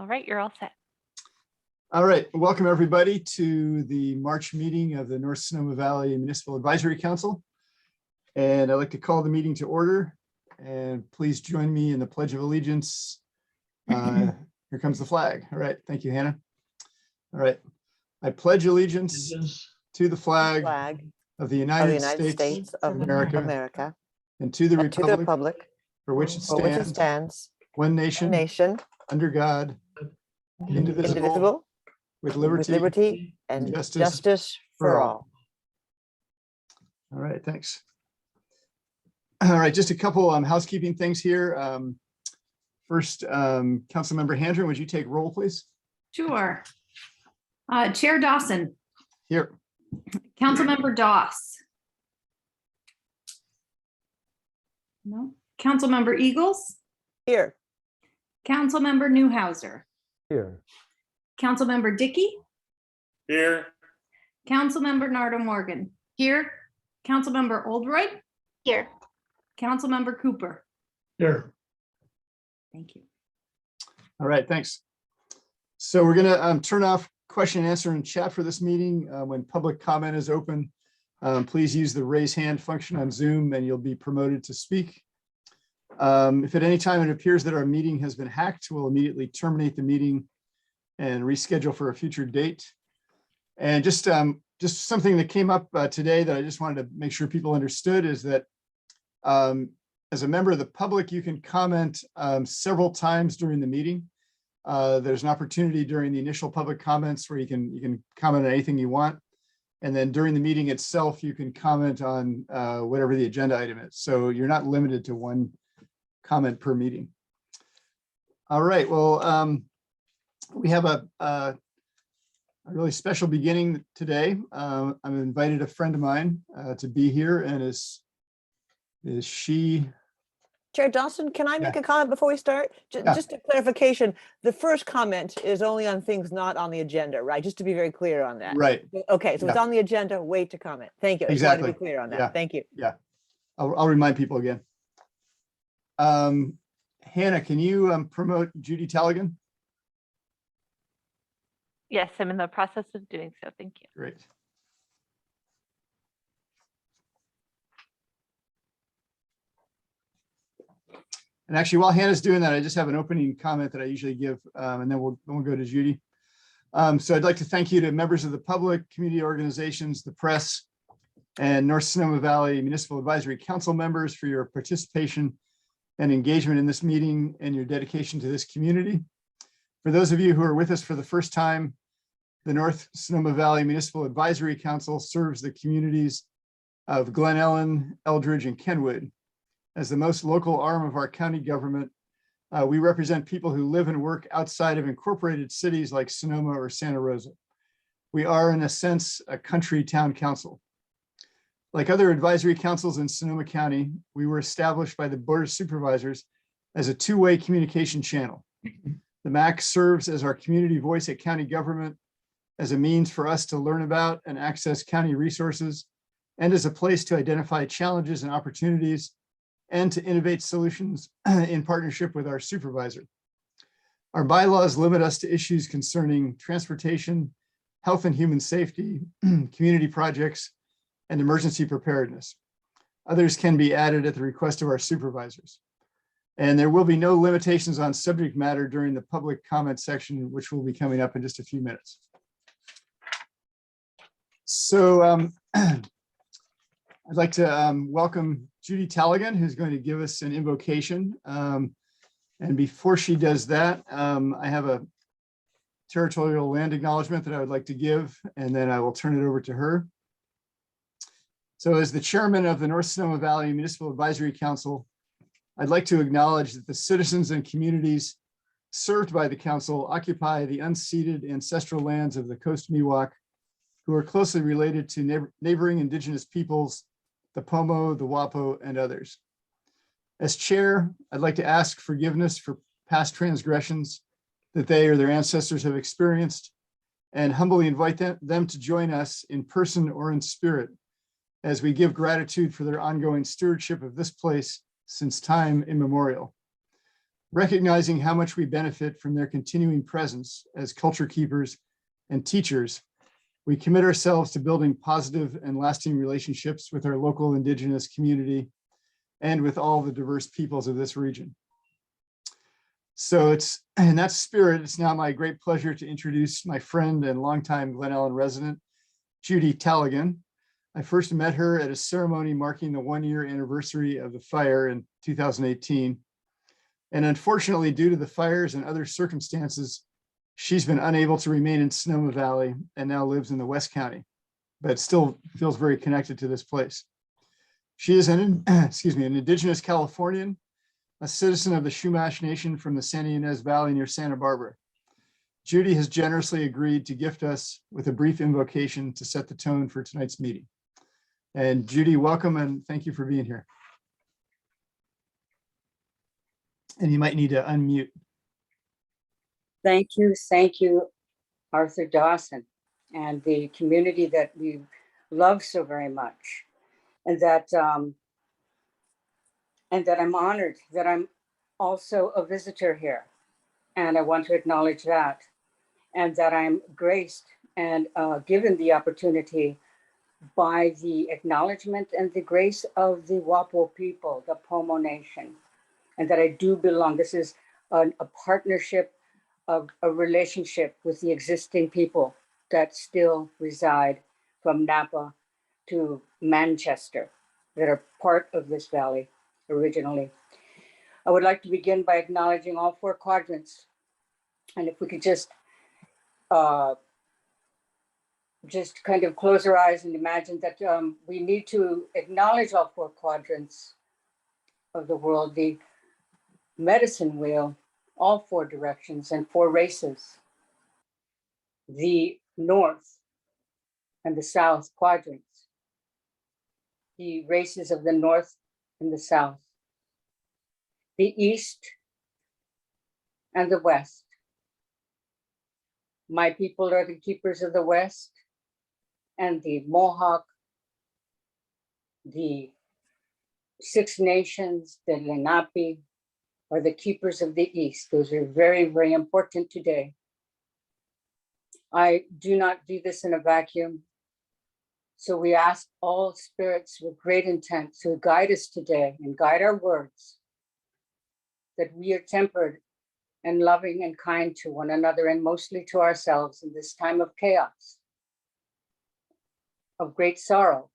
All right, you're all set. All right, welcome everybody to the March meeting of the North Sonoma Valley Municipal Advisory Council. And I'd like to call the meeting to order, and please join me in the Pledge of Allegiance. Here comes the flag. All right, thank you, Hannah. All right, I pledge allegiance to the flag of the United States of America and to the republic for which it stands, one nation, under God, indivisible, with liberty and justice for all. All right, thanks. All right, just a couple housekeeping things here. First, Councilmember Handren, would you take roll, please? Sure. Chair Dawson. Here. Councilmember Doss. No. Councilmember Eagles. Here. Councilmember Newhouser. Here. Councilmember Dickey. Here. Councilmember Nardo Morgan. Here. Councilmember Oldroyd. Here. Councilmember Cooper. Here. Thank you. All right, thanks. So we're gonna turn off question and answer in chat for this meeting. When public comment is open, please use the raise hand function on Zoom and you'll be promoted to speak. If at any time it appears that our meeting has been hacked, we'll immediately terminate the meeting and reschedule for a future date. And just something that came up today that I just wanted to make sure people understood is that as a member of the public, you can comment several times during the meeting. There's an opportunity during the initial public comments where you can comment on anything you want. And then during the meeting itself, you can comment on whatever the agenda item is. So you're not limited to one comment per meeting. All right, well, we have a really special beginning today. I've invited a friend of mine to be here, and is she? Chair Dawson, can I make a comment before we start? Just a clarification, the first comment is only on things not on the agenda, right? Just to be very clear on that. Right. Okay, so it's on the agenda, wait to comment. Thank you. I just wanted to be clear on that. Thank you. Yeah, I'll remind people again. Hannah, can you promote Judy Taligan? Yes, I'm in the process of doing so. Thank you. Great. And actually, while Hannah's doing that, I just have an opening comment that I usually give, and then we'll go to Judy. So I'd like to thank you to members of the public, community organizations, the press, and North Sonoma Valley Municipal Advisory Council members for your participation and engagement in this meeting and your dedication to this community. For those of you who are with us for the first time, the North Sonoma Valley Municipal Advisory Council serves the communities of Glen Ellen, Eldridge, and Kenwood. As the most local arm of our county government, we represent people who live and work outside of incorporated cities like Sonoma or Santa Rosa. We are, in a sense, a country town council. Like other advisory councils in Sonoma County, we were established by the Board of Supervisors as a two-way communication channel. The MAC serves as our community voice at county government, as a means for us to learn about and access county resources, and as a place to identify challenges and opportunities and to innovate solutions in partnership with our supervisor. Our bylaws limit us to issues concerning transportation, health and human safety, community projects, and emergency preparedness. Others can be added at the request of our supervisors. And there will be no limitations on subject matter during the public comment section, which will be coming up in just a few minutes. So I'd like to welcome Judy Taligan, who's going to give us an invocation. And before she does that, I have a territorial land acknowledgement that I would like to give, and then I will turn it over to her. So as the chairman of the North Sonoma Valley Municipal Advisory Council, I'd like to acknowledge that the citizens and communities served by the council occupy the unceded ancestral lands of the Coast Miwok, who are closely related to neighboring indigenous peoples, the Pomo, the Wapo, and others. As chair, I'd like to ask forgiveness for past transgressions that they or their ancestors have experienced, and humbly invite them to join us in person or in spirit as we give gratitude for their ongoing stewardship of this place since time immemorial. Recognizing how much we benefit from their continuing presence as culture keepers and teachers, we commit ourselves to building positive and lasting relationships with our local Indigenous community and with all the diverse peoples of this region. So it's in that spirit, it's now my great pleasure to introduce my friend and longtime Glen Ellen resident, Judy Tallaghan. I first met her at a ceremony marking the 1-year anniversary of the fire in 2018. And unfortunately, due to the fires and other circumstances, she's been unable to remain in Sonoma Valley and now lives in the West County, but still feels very connected to this place. She is an Indigenous Californian, a citizen of the Chumash Nation from the Santa Ynez Valley near Santa Barbara. Judy has generously agreed to gift us with a brief invocation to set the tone for tonight's meeting. And Judy, welcome and thank you for being here. And you might need to unmute. Thank you, Arthur Dawson, and the community that we love so very much, and that I'm honored that I'm also a visitor here, and I want to acknowledge that, and that I'm graced and given the opportunity by the acknowledgement and the grace of the Wapo people, the Pomo Nation, and that I do belong. This is a partnership, of a relationship with the existing people that still reside from Napa to Manchester, that are part of this valley originally. I would like to begin by acknowledging all 4 quadrants. And if we could just kind of close our eyes and imagine that we need to acknowledge all 4 quadrants of the world, the medicine wheel, all 4 directions and 4 races, the north and the south quadrants, the races of the north and the south, the east and the west. My people are the keepers of the west, and the Mohawk, the 6 Nations, the Lenape, are the keepers of the east. Those are very, very important today. I do not do this in a vacuum. So we ask all spirits with great intent to guide us today and guide our words, that we are tempered and loving and kind to one another, and mostly to ourselves in this time of chaos, of great sorrow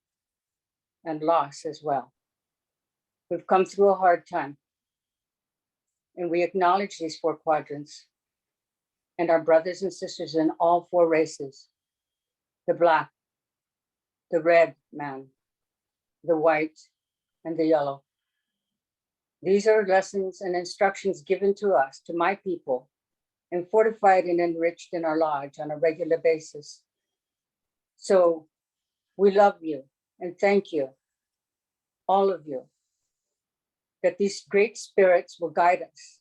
and loss as well. We've come through a hard time, and we acknowledge these 4 quadrants and our brothers and sisters in all 4 races, the Black, the red man, the white, and the yellow. These are lessons and instructions given to us, to my people, and fortified and enriched in our lodge on a regular basis. So we love you and thank you, all of you, that these great spirits will guide us.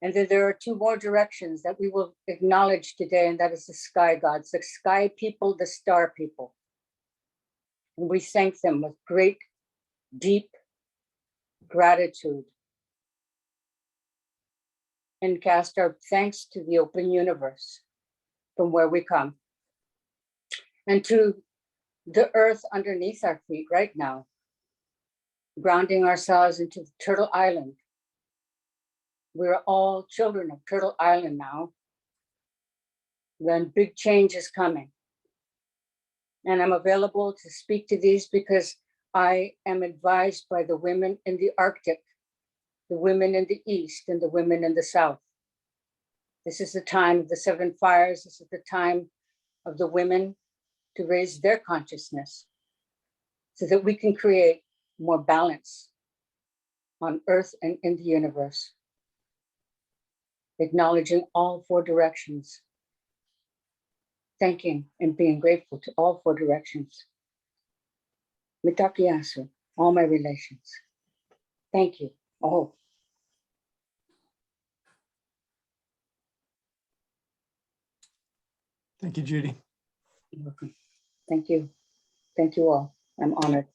And then there are 2 more directions that we will acknowledge today, and that is the sky gods, the sky people, the star people. And we thank them with great, deep gratitude, and cast our thanks to the open universe from where we come, and to the earth underneath our feet right now, grounding ourselves into Turtle Island. We're all children of Turtle Island now. Then big change is coming. And I'm available to speak to these because I am advised by the women in the Arctic, the women in the East, and the women in the South. This is the time of the 7 fires. This is the time of the women to raise their consciousness so that we can create more balance on Earth and in the universe, acknowledging all 4 directions, thanking and being grateful to all 4 directions. Mitakiyasu, all my relations. Thank you all. Thank you, Judy. You're welcome. Thank you. Thank you all. I'm honored.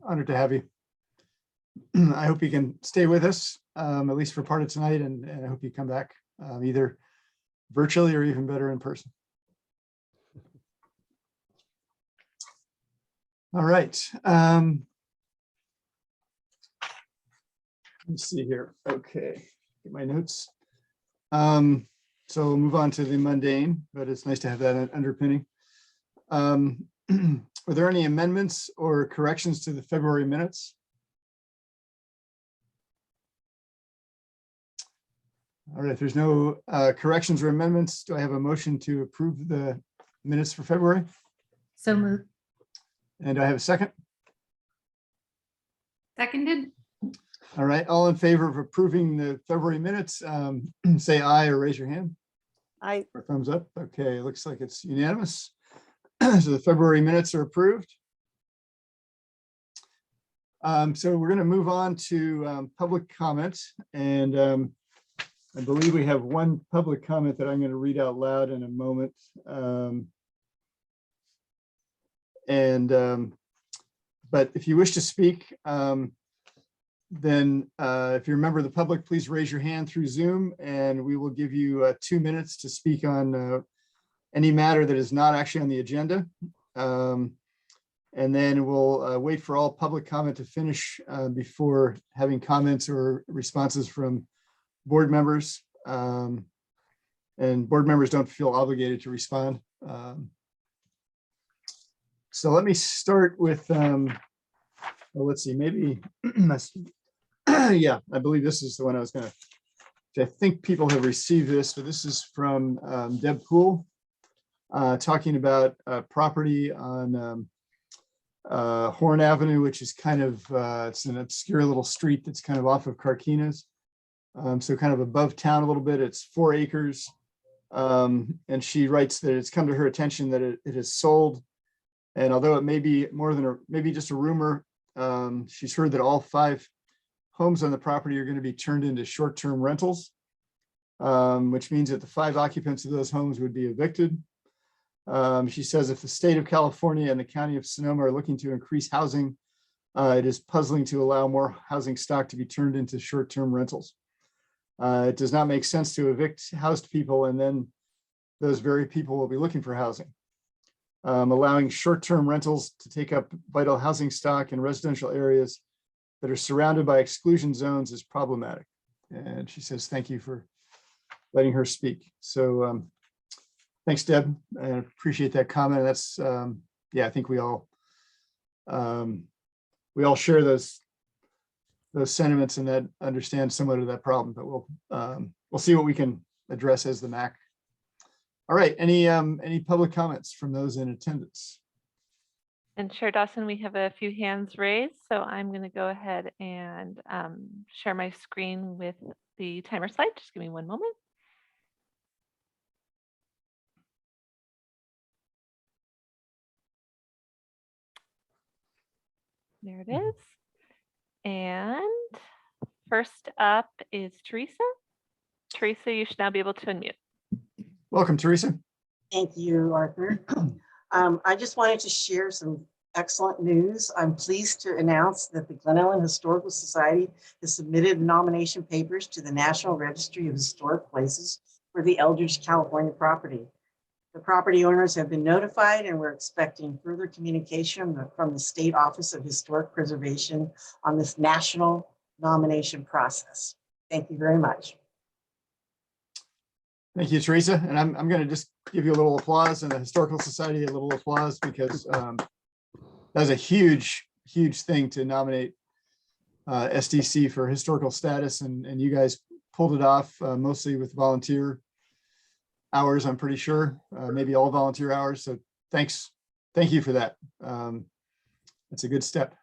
Honored to have you. I hope you can stay with us, at least for part of tonight, and I hope you come back either virtually or even better in person. All right. Let's see here. Okay, get my notes. So we'll move on to the mundane, but it's nice to have that underpinning. Were there any amendments or corrections to the February minutes? All right, if there's no corrections or amendments, do I have a motion to approve the minutes for February? So moved. And do I have a second? Seconded. All right, all in favor of approving the February minutes, say aye or raise your hand or thumbs up. Okay, it looks like it's unanimous. So the February minutes are approved. So we're going to move on to public comments, and I believe we have one public comment that I'm going to read out loud in a moment. But if you wish to speak, then if you're a member of the public, please raise your hand through Zoom, and we will give you 2 minutes to speak on any matter that is not actually on the agenda. And then we'll wait for all public comment to finish before having comments or responses from board members. And board members don't feel obligated to respond. So let me start with, well, let's see, maybe, yeah, I believe this is the one I was going to, I think people have received this, but this is from Deb Poole, talking about property on Horn Avenue, which is kind of, it's an obscure little street that's kind of off of Carquinez. So kind of above town a little bit. It's 4 acres. And she writes that it's come to her attention that it is sold. And although it may be more than maybe just a rumor, she's heard that all 5 homes on the property are going to be turned into short-term rentals, which means that the 5 occupants of those homes would be evicted. She says if the state of California and the county of Sonoma are looking to increase housing, it is puzzling to allow more housing stock to be turned into short-term rentals. It does not make sense to evict housed people and then those very people will be looking for housing. Allowing short-term rentals to take up vital housing stock in residential areas that are surrounded by exclusion zones is problematic. And she says, thank you for letting her speak. So thanks, Deb. I appreciate that comment. That's, yeah, I think we all share those sentiments and that understand somewhat of that problem, but we'll see what we can address as the MAC. All right, any public comments from those in attendance? And Chair Dawson, we have a few hands raised, so I'm going to go ahead and share my screen with the timer slide. Just give me one moment. There it is. And first up is Teresa. Teresa, you should now be able to unmute. Welcome, Teresa. Thank you, Arthur. I just wanted to share some excellent news. I'm pleased to announce that the Glen Ellen Historical Society has submitted nomination papers to the National Registry of Historic Places for the Eldridge, California property. The property owners have been notified and we're expecting further communication from the State Office of Historic Preservation on this national nomination process. Thank you very much. Thank you, Teresa. And I'm going to just give you a little applause and the Historical Society a little applause because that was a huge, huge thing to nominate SDC for historical status. And you guys pulled it off mostly with volunteer hours, I'm pretty sure, maybe all volunteer hours. So thanks. Thank you for that. That's a good step.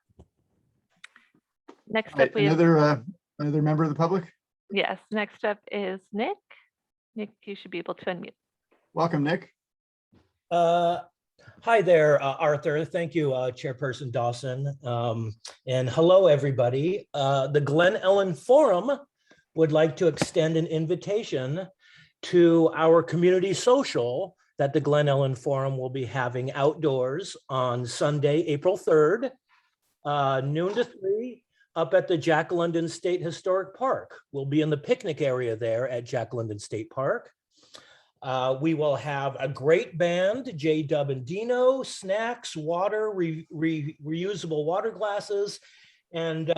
Next Right, up, we have, another member of the public. yes, next up is Nick. Nick, you should be able to unmute. Welcome, Nick. Hi there, Arthur. Thank you, Chairperson Dawson. And hello, everybody. The Glen Ellen Forum would like to extend an invitation to our community social that the Glen Ellen Forum will be having outdoors on Sunday, April 3rd, noon to 3, up at the Jack London State Historic Park. We'll be in the picnic area there at Jack London State Park. We will have a great band, J Dub and Dino, snacks, water, reusable water glasses, and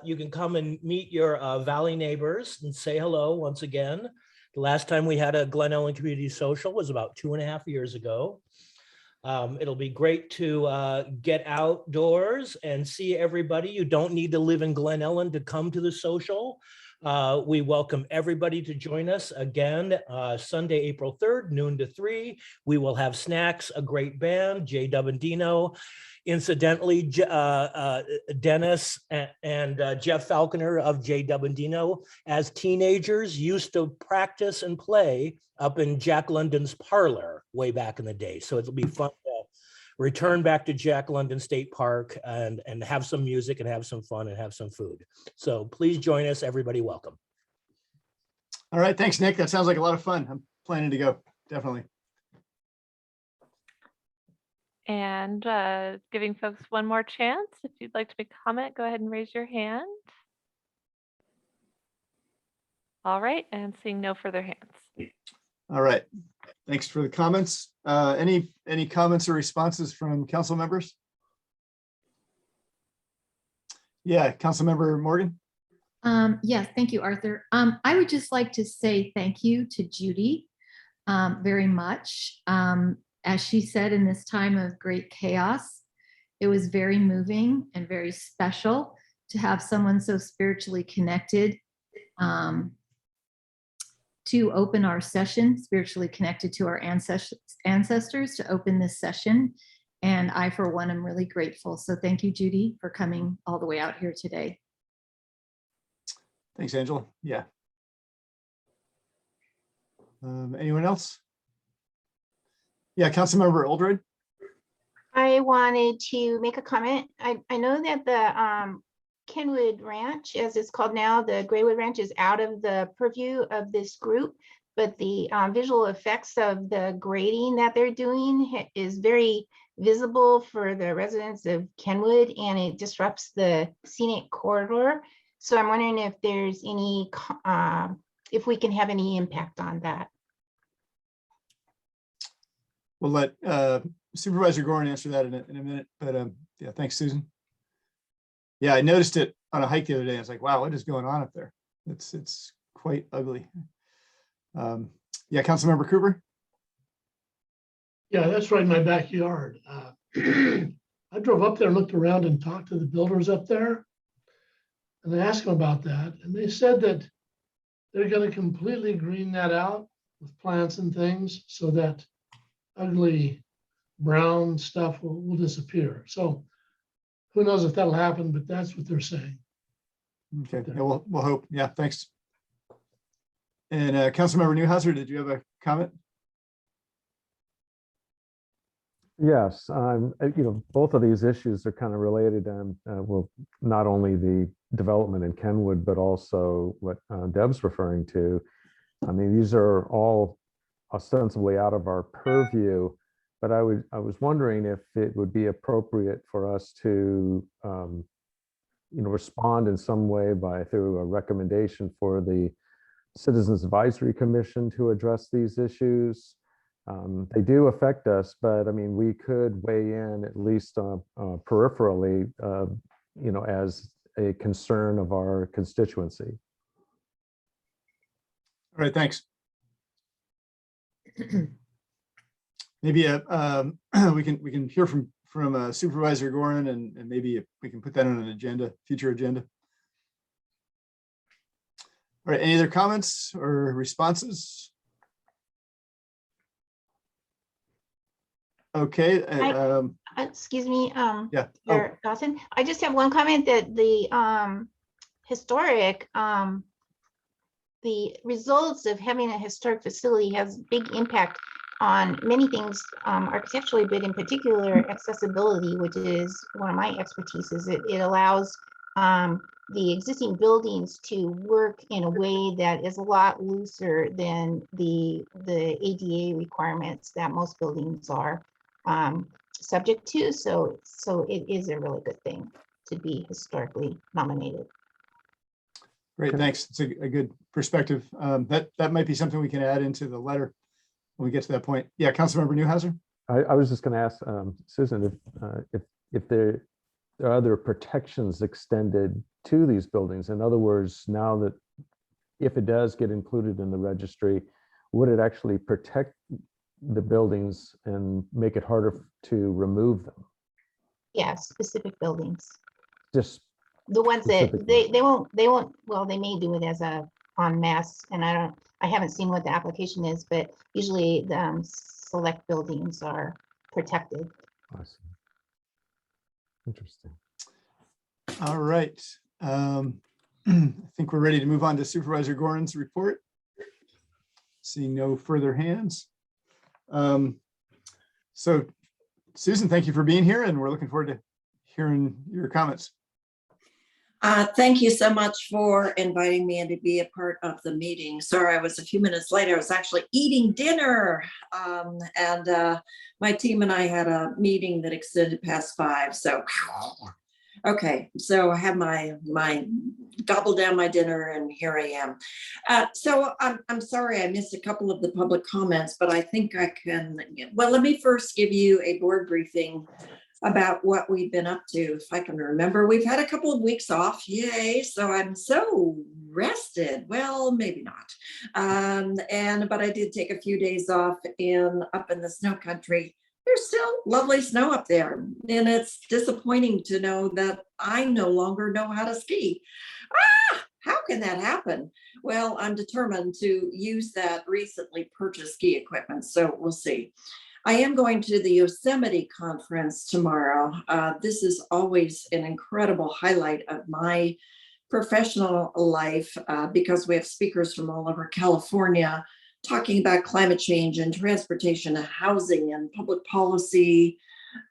you can come and meet your Valley neighbors and say hello once again. The last time we had a Glen Ellen Community Social was about 2.5 years ago. It'll be great to get outdoors and see everybody. You don't need to live in Glen Ellen to come to the social. We welcome everybody to join us again Sunday, April 3rd, noon to 3. We will have snacks, a great band, J Dub and Dino. Incidentally, Dennis and Jeff Falconer of J Dub and Dino, as teenagers, used to practice and play up in Jack London's parlor way back in the day. So it'll be fun to return back to Jack London State Park and have some music and have some fun and have some food. So please join us, everybody. Welcome. All right, thanks, Nick. That sounds like a lot of fun. I'm planning to go, definitely. And giving folks one more chance. If you'd like to make a comment, go ahead and raise your hand. All right, and seeing no further hands. All right, thanks for the comments. Any comments or responses from council members? Yeah, Councilmember Morgan. Yes, thank you, Arthur. I would just like to say thank you to Judy very much. As she said, in this time of great chaos, it was very moving and very special to have someone so spiritually connected to open our session, spiritually connected to our ancestors to open this session. And I, for one, am really grateful. So thank you, Judy, for coming all the way out here today. Thanks, Angela. Yeah. Anyone else? Yeah, Councilmember Oldred. I wanted to make a comment. I know that the Kenwood Ranch, as it's called now, the Graywood Ranch, is out of the purview of this group, but the visual effects of the grading that they're doing is very visible for the residents of Kenwood, and it disrupts the scenic corridor. So I'm wondering if there's any, if we can have any impact on that. We'll let Supervisor Goran answer that in a minute, but yeah, thanks, Susan. Yeah, I noticed it on a hike the other day. I was like, wow, what is going on up there? It's quite ugly. Yeah, Councilmember Cooper. Yeah, that's right in my backyard. I drove up there, looked around and talked to the builders up there. And I asked them about that. And they said that they're going to completely green that out with plants and things so that ugly brown stuff will disappear. So who knows if that'll happen, but that's what they're saying. Okay, yeah, we'll hope. Yeah, thanks. And Councilmember Newhouser, did you have a comment? Yes, both of these issues are kind of related, and well, not only the development in Kenwood, but also what Deb's referring to. I mean, these are all ostensibly out of our purview, but I was wondering if it would be appropriate for us to, respond in some way through a recommendation for the Citizens Advisory Commission to address these issues. They do affect us, but I mean, we could weigh in at least peripherally, as a concern of our constituency. All right, thanks. Maybe we can hear from Supervisor Goran, and maybe we can put that on an future agenda. All right, any other comments or responses? Okay. Excuse me, Yeah. Dawson. I just have one comment that the historic, the results of having a historic facility has big impact on many things architecturally, but in particular accessibility, which is one of my expertises. It allows the existing buildings to work in a way that is a lot looser than the ADA requirements that most buildings are subject to. So it is a really good thing. to be historically nominated. Great, thanks. It's a good perspective. That might be something we can add into the letter when we get to that point. Yeah, Councilmember Newhouser? I was just going to ask Susan if there are other protections extended to these buildings. In other words, now that if it does get included in the registry, would it actually protect the buildings and make it harder to remove them? Yeah, specific buildings. Just The ones that specifically. they won't, well, they may do it as a en masse, and I haven't seen what the application is, but usually the select buildings are protected. I see. Interesting. All right. I think we're ready to move on to Supervisor Goran's report. Seeing no further hands. So Susan, thank you for being here, and we're looking forward to hearing your comments. Thank you so much for inviting me and to be a part of the meeting. Sorry, I was a few minutes late. I was actually eating dinner, and my team and I had a meeting that extended past 5. So, okay, so I have my gobbled down my dinner, and here I am. So I'm sorry I missed a couple of the public comments, but I think I can. Well, let me first give you a board briefing about what we've been up to. If I can remember, we've had a couple of weeks off, yay, so I'm so rested. Well, maybe not, but I did take a few days off up in the snow country. There's still lovely snow up there, and it's disappointing to know that I no longer know how to ski. How can that happen? Well, I'm determined to use that recently purchased ski equipment, so we'll see. I am going to the Yosemite conference tomorrow. This is always an incredible highlight of my professional life because we have speakers from all over California talking about climate change and transportation and housing and public policy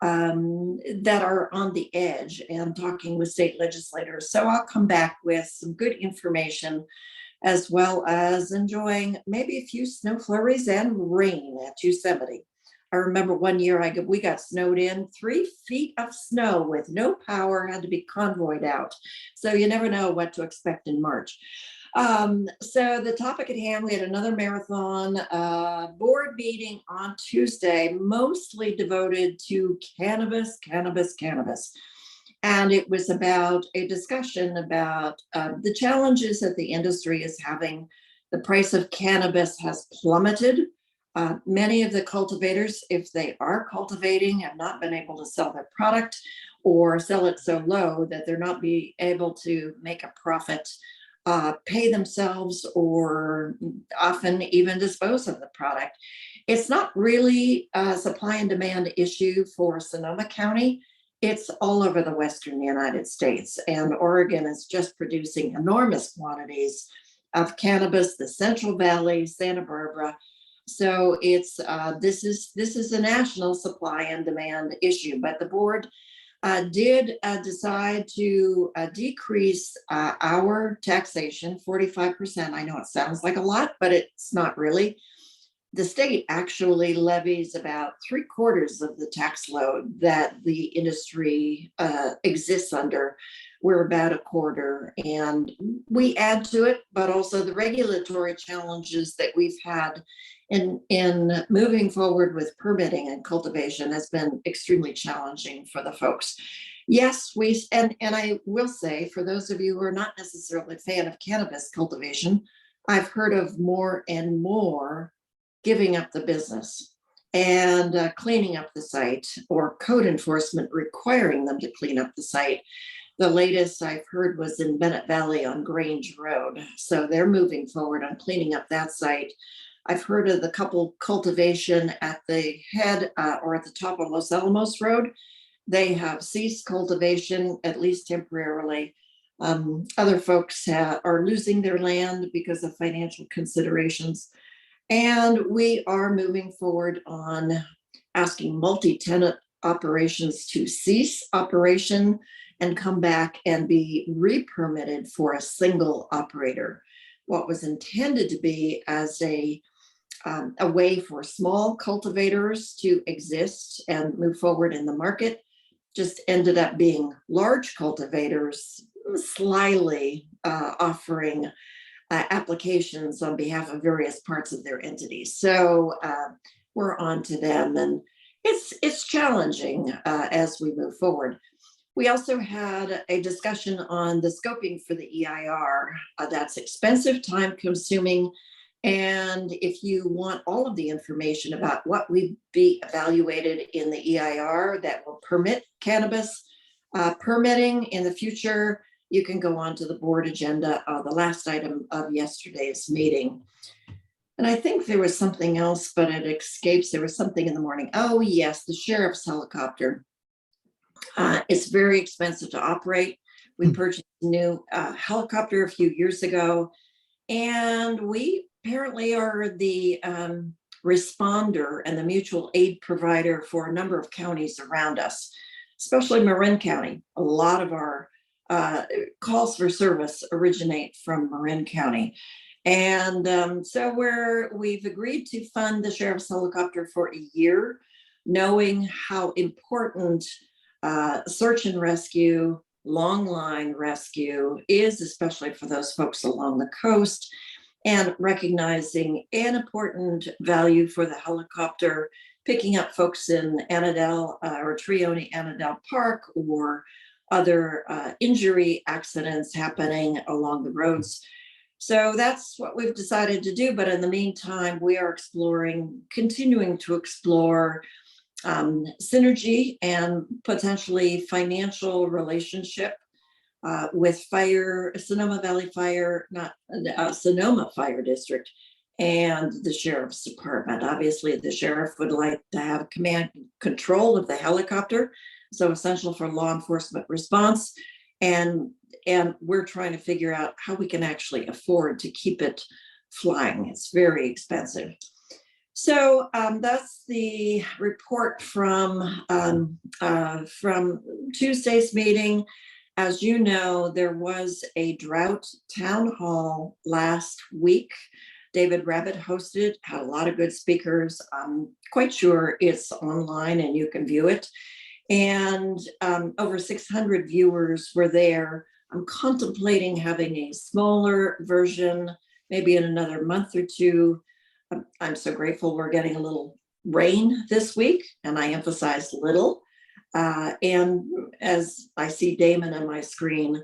that are on the edge, and talking with state legislators. So I'll come back with some good information, as well as enjoying maybe a few snow flurries and rain at Yosemite. I remember one year we got snowed in, 3 feet of snow with no power, had to be convoyed out. So you never know what to expect in March. So the topic at hand, we had another marathon board meeting on Tuesday, mostly devoted to cannabis. And it was about a discussion about the challenges that the industry is having. The price of cannabis has plummeted. Many of the cultivators, if they are cultivating, have not been able to sell their product or sell it so low that they're not be able to make a profit, pay themselves, or often even dispose of the product. It's not really a supply and demand issue for Sonoma County. It's all over the Western United States, and Oregon is just producing enormous quantities of cannabis, the Central Valley, Santa Barbara. So it's this is a national supply and demand issue, but the board did decide to decrease our taxation 45%. I know it sounds like a lot, but it's not really. The state actually levies about 3/4 of the tax load that the industry exists under. We're about 1/4, and we add to it, but also the regulatory challenges that we've had in moving forward with permitting and cultivation has been extremely challenging for the folks. Yes, and I will say, for those of you who are not necessarily a fan of cannabis cultivation, I've heard of more and more giving up the business and cleaning up the site, or code enforcement requiring them to clean up the site. The latest I've heard was in Bennett Valley on Grange Road. So they're moving forward on cleaning up that site. I've heard of the couple cultivation at the head or at the top of Los Alamos Road. They have ceased cultivation, at least temporarily. Other folks are losing their land because of financial considerations. And we are moving forward on asking multi-tenant operations to cease operation and come back and be re-permitted for a single operator. What was intended to be as a way for small cultivators to exist and move forward in the market just ended up being large cultivators slyly offering applications on behalf of various parts of their entities. So we're on to them, and it's challenging as we move forward. We also had a discussion on the scoping for the EIR. That's expensive, time consuming. And if you want all of the information about what would be evaluated in the EIR that will permit cannabis permitting in the future, you can go on to the board agenda, the last item of yesterday's meeting. And I think there was something else, but it escapes. There was something in the morning. Oh yes, the sheriff's helicopter. It's very expensive to operate. We purchased a new helicopter a few years ago, and we apparently are the responder and the mutual aid provider for a number of counties around us, especially Marin County. A lot of our calls for service originate from Marin County. And so we've agreed to fund the sheriff's helicopter for a year, knowing how important search and rescue, long line rescue is, especially for those folks along the coast, and recognizing an important value for the helicopter, picking up folks in Annandale or Trione Annandale Park, or other injury accidents happening along the roads. So that's what we've decided to do. But in the meantime, we are continuing to explore synergy and potentially financial relationship with Sonoma Valley Fire, not Sonoma Fire District, and the Sheriff's Department. Obviously, the sheriff would like to have command control of the helicopter, so essential for law enforcement response. And we're trying to figure out how we can actually afford to keep it flying. It's very expensive. So that's the report from Tuesday's meeting. As you know, there was a drought town hall last week. David Rabbit hosted, had a lot of good speakers. I'm quite sure it's online and you can view it. And over 600 viewers were there. I'm contemplating having a smaller version, maybe in another month or two. I'm so grateful we're getting a little rain this week, and I emphasize little. And as I see Damon on my screen,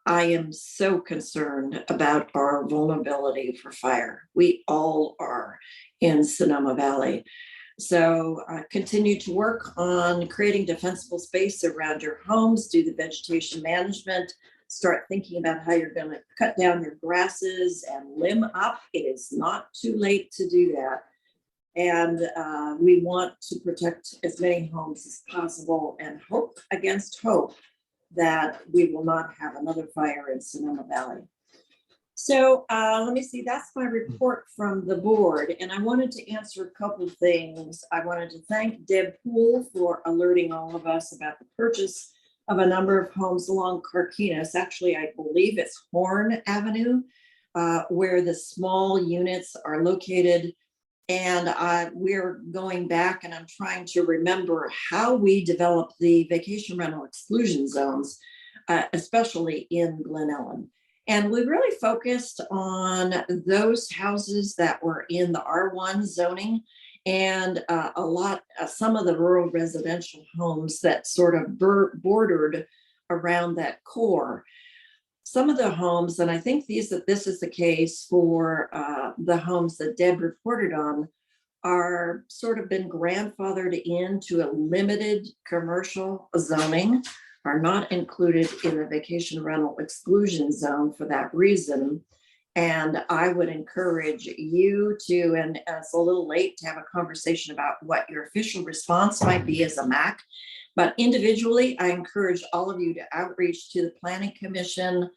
I am so concerned about our vulnerability for fire. We all are in Sonoma Valley. So continue to work on creating defensible space around your homes, do the vegetation management, start thinking about how you're going to cut down your grasses and limb up. It is not too late to do that. And we want to protect as many homes as possible and hope against hope that we will not have another fire in Sonoma Valley. So let me see, that's my report from the board. And I wanted to answer a couple of things. I wanted to thank Deb Poole for alerting all of us about the purchase of a number of homes along Carquinez. Actually, I believe it's Horn Avenue, where the small units are located. And we're going back and I'm trying to remember how we developed the vacation rental exclusion zones, especially in Glen Ellen. And we really focused on those houses that were in the R1 zoning and some of the rural residential homes that sort of bordered around that core. Some of the homes, and I think this is the case for the homes that Deb reported on, are sort of been grandfathered into a limited commercial zoning, are not included in the vacation rental exclusion zone for that reason. And I would encourage you to, and it's a little late to have a conversation about what your official response might be as a MAC, but individually, I encourage all of you to outreach to the Planning Commission,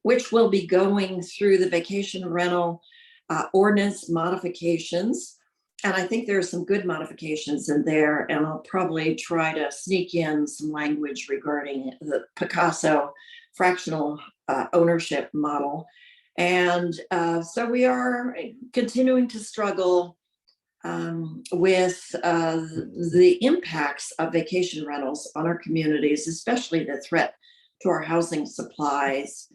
which will be going through the vacation rental ordinance modifications. And I think there are some good modifications in there, and I'll probably try to sneak in some language regarding the Picasso fractional ownership model. And so we are continuing to struggle. with the impacts of vacation rentals on our communities, especially the threat to our housing supplies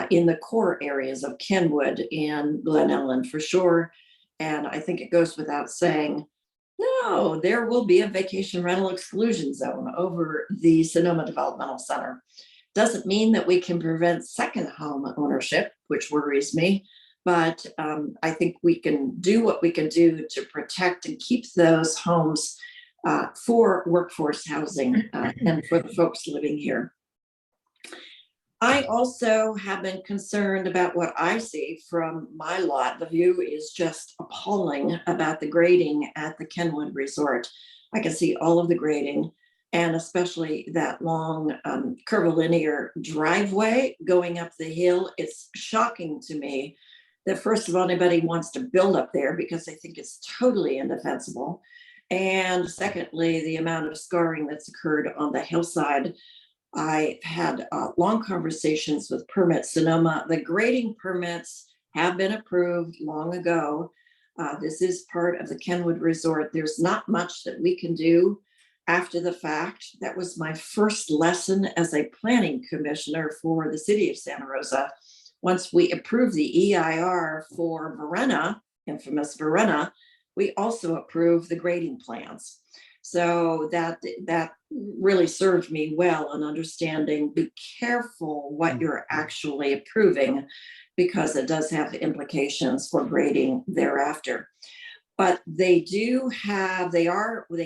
in the core areas of Kenwood and Glen Ellen for sure. And I think it goes without saying, no, there will be a vacation rental exclusion zone over the Sonoma Developmental Center. Doesn't mean that we can prevent second home ownership, which worries me, but I think we can do what we can do to protect and keep those homes for workforce housing and for the folks living here. I also have been concerned about what I see from my lot. The view is just appalling about the grading at the Kenwood Resort. I can see all of the grading, and especially that long curvilinear driveway going up the hill. It's shocking to me that, first of all, anybody wants to build up there, because I think it's totally indefensible. And secondly, the amount of scarring that's occurred on the hillside. I've had long conversations with Permit Sonoma. The grading permits have been approved long ago. This is part of the Kenwood Resort. There's not much that we can do after the fact. That was my first lesson as a planning commissioner for the city of Santa Rosa. Once we approved the EIR for Verena, infamous Verena, we also approved the grading plans. So that really served me well in understanding, be careful what you're actually approving, because it does have implications for grading thereafter. But they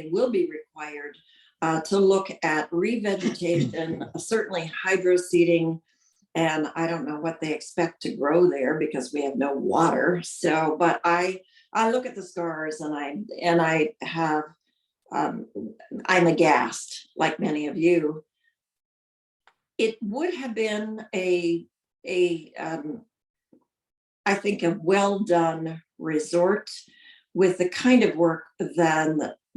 will be required to look at revegetation, certainly hydro seeding, and I don't know what they expect to grow there because we have no water. So, but I look at the scars and I have, I'm aghast, like many of you. It would have been I think, a well done resort with the kind of work that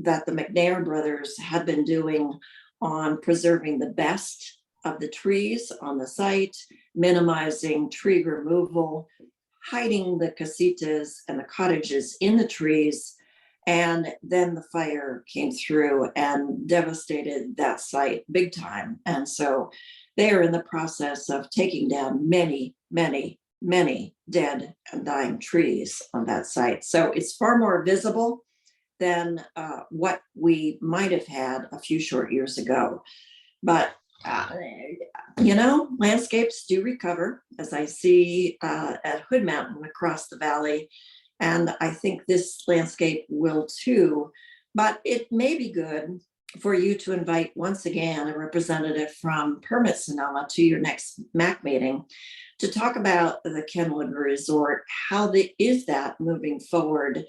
the McNair brothers have been doing on preserving the best of the trees on the site, minimizing tree removal, hiding the casitas and the cottages in the trees. And then the fire came through and devastated that site big time. And so they are in the process of taking down many, many, many dead and dying trees on that site. So it's far more visible than what we might have had a few short years ago. But, landscapes do recover, as I see at Hood Mountain across the valley. And I think this landscape will too, but it may be good for you to invite once again a representative from Permit Sonoma to your next MAC meeting to talk about the Kenwood Resort. How is that moving forward?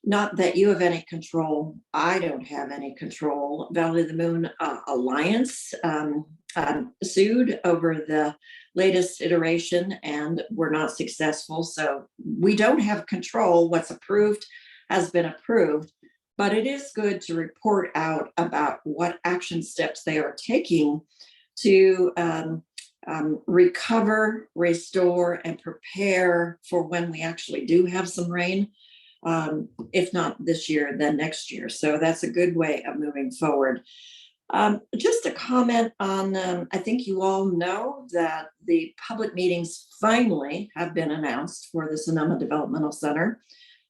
Not that you have any control. I don't have any control. Valley of the Moon Alliance sued over the latest iteration and were not successful. So we don't have control. What's approved has been approved, but it is good to report out about what action steps they are taking to recover, restore, and prepare for when we actually do have some rain. If not this year, then next year. So that's a good way of moving forward. Just a comment on, I think you all know that the public meetings finally have been announced for the Sonoma Developmental Center.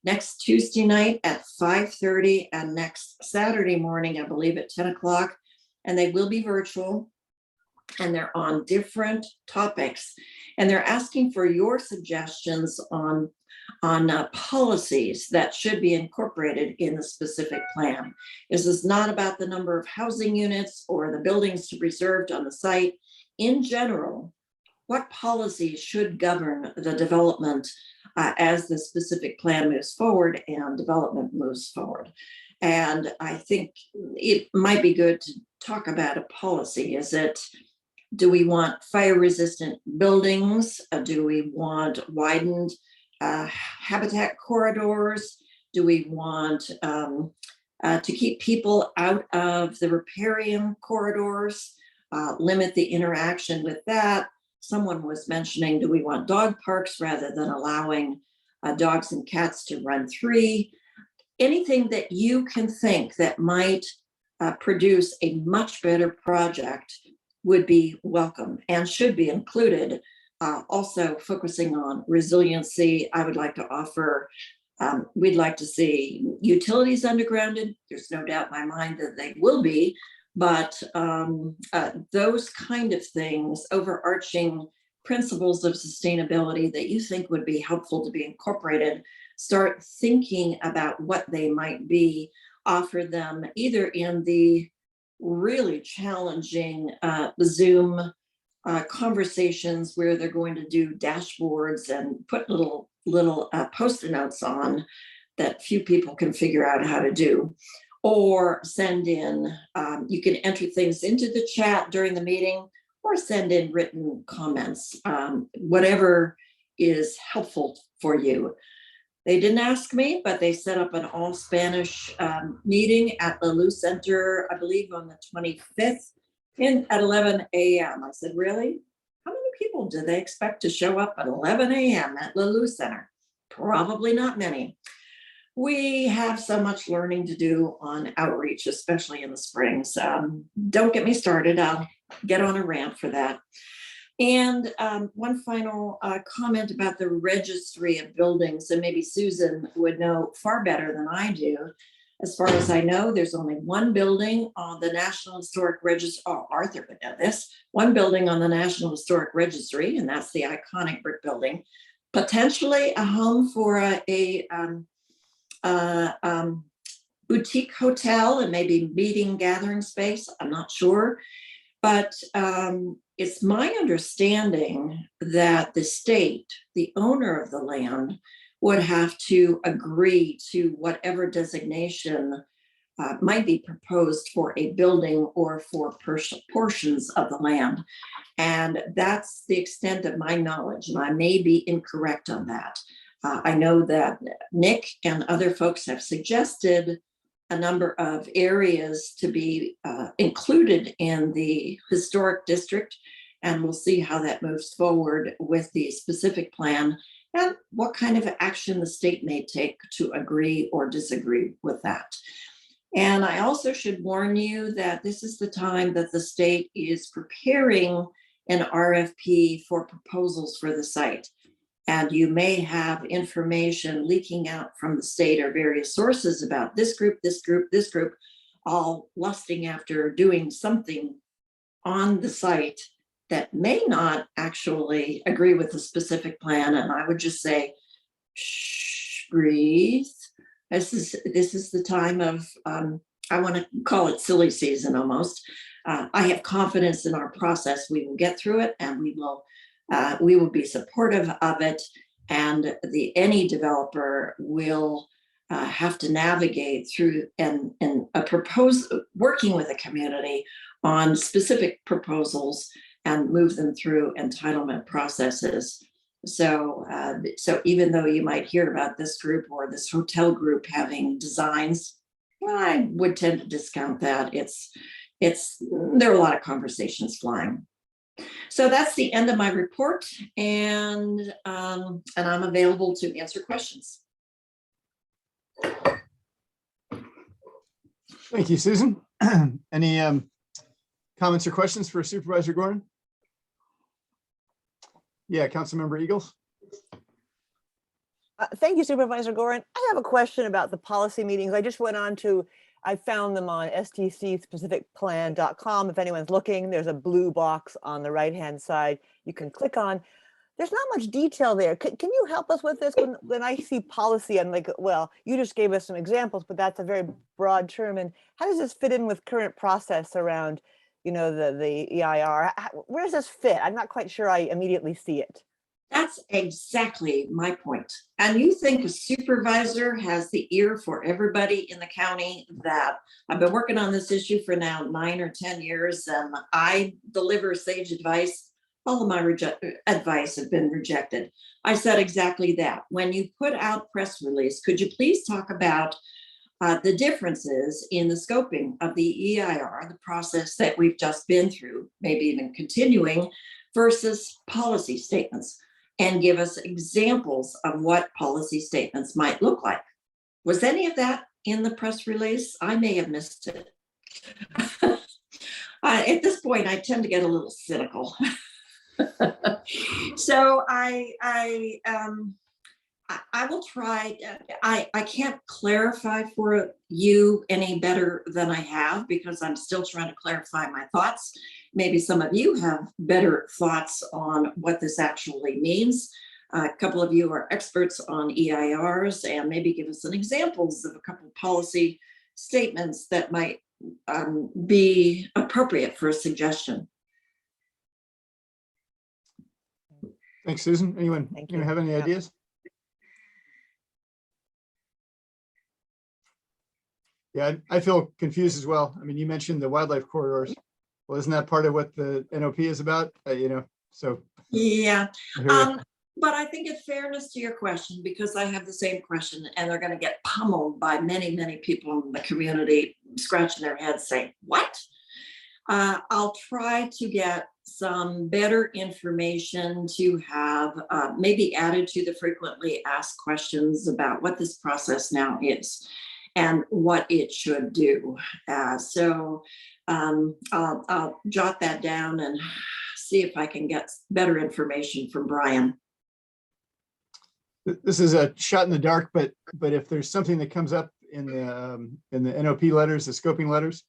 Next Tuesday night at 5:30 and next Saturday morning, I believe at 10 o'clock. And they will be virtual, and they're on different topics. And they're asking for your suggestions on policies that should be incorporated in the specific plan. This is not about the number of housing units or the buildings to be preserved on the site. In general, what policies should govern the development as the specific plan moves forward and development moves forward? And I think it might be good to talk about a policy. Do we want fire resistant buildings? Do we want widened habitat corridors? Do we want to keep people out of the riparian corridors, limit the interaction with that? Someone was mentioning, do we want dog parks rather than allowing dogs and cats to run free? anything that you can think that might produce a much better project would be welcome and should be included. Also focusing on resiliency, I would like to offer, we'd like to see utilities undergrounded. There's no doubt in my mind that they will be, but those kind of things, overarching principles of sustainability that you think would be helpful to be incorporated, start thinking about what they might be, offer them either in the really challenging Zoom conversations where they're going to do dashboards and put little post-it notes on that few people can figure out how to do, or send in, you can enter things into the chat during the meeting or send in written comments, whatever is helpful for you. They didn't ask me, but they set up an all Spanish meeting at the Lou Center, I believe on the 25th at 11 a.m. I said, really? How many people do they expect to show up at 11 a.m. at the Lou Center? Probably not many. We have so much learning to do on outreach, especially in the springs. Don't get me started. I'll get on a rant for that. And one final comment about the Registry of Buildings, and maybe Susan would know far better than I do. As far as I know, there's only one building on the National Historic Registry. Oh, Arthur would know this. One building on the National Historic Registry, and that's the iconic brick building. Potentially a home for a boutique hotel and maybe meeting gathering space. I'm not sure. But it's my understanding that the state, the owner of the land, would have to agree to whatever designation might be proposed for a building or for portions of the land. And that's the extent of my knowledge, and I may be incorrect on that. I know that Nick and other folks have suggested a number of areas to be included in the historic district, and we'll see how that moves forward with the specific plan and what kind of action the state may take to agree or disagree with that. And I also should warn you that this is the time that the state is preparing an RFP for proposals for the site. And you may have information leaking out from the state or various sources about this group, all lusting after doing something on the site that may not actually agree with the specific plan. And I would just say, shh, breathe. This is the time of, I want to call it silly season almost. I have confidence in our process. We will get through it, and we will be supportive of it. And any developer will have to navigate through and working with the community on specific proposals and move them through entitlement processes. So even though you might hear about this group or this hotel group having designs, I would tend to discount that. There are a lot of conversations flying. So that's the end of my report, and I'm available to answer questions. Thank you, Susan. Any comments or questions for Supervisor Goran? Yeah, Councilmember Eagles. Thank you, Supervisor Goran. I have a question about the policy meetings. I just went on to, I found them on stcspecificplan.com. If anyone's looking, there's a blue box on the right-hand side you can click on. There's not much detail there. Can you help us with this? When I see policy, I'm like, well, you just gave us some examples, but that's a very broad term. And how does this fit in with current process around, the EIR? Where does this fit? I'm not quite sure I immediately see it. That's exactly my point. And you think a supervisor has the ear for everybody in the county? That I've been working on this issue for now 9 or 10 years, and I deliver sage advice. All of my advice have been rejected. I said exactly that. When you put out press release, could you please talk about the differences in the scoping of the EIR, the process that we've just been through, maybe even continuing, versus policy statements, and give us examples of what policy statements might look like. Was any of that in the press release? I may have missed it. At this point, I tend to get a little cynical. So I will try. I can't clarify for you any better than I have, because I'm still trying to clarify my thoughts. Maybe some of you have better thoughts on what this actually means. A couple of you are experts on EIRs, and maybe give us some examples of a couple of policy statements that might be appropriate for a suggestion. Thanks, Susan. Anyone Thank you you. have any Yeah. ideas? Yeah, I feel confused as well. I mean, you mentioned the wildlife corridors. Well, isn't that part of what the NOP is about? So. Yeah. I hear you. But I think in fairness to your question, because I have the same question, and they're going to get pummeled by many, many people in the community scratching their heads saying, what? I'll try to get some better information to have maybe added to the frequently asked questions about what this process now is and what it should do. So I'll jot that down and see if I can get better information from Brian. This is a shot in the dark, but if there's something that comes up in the NOP letters, the scoping letters,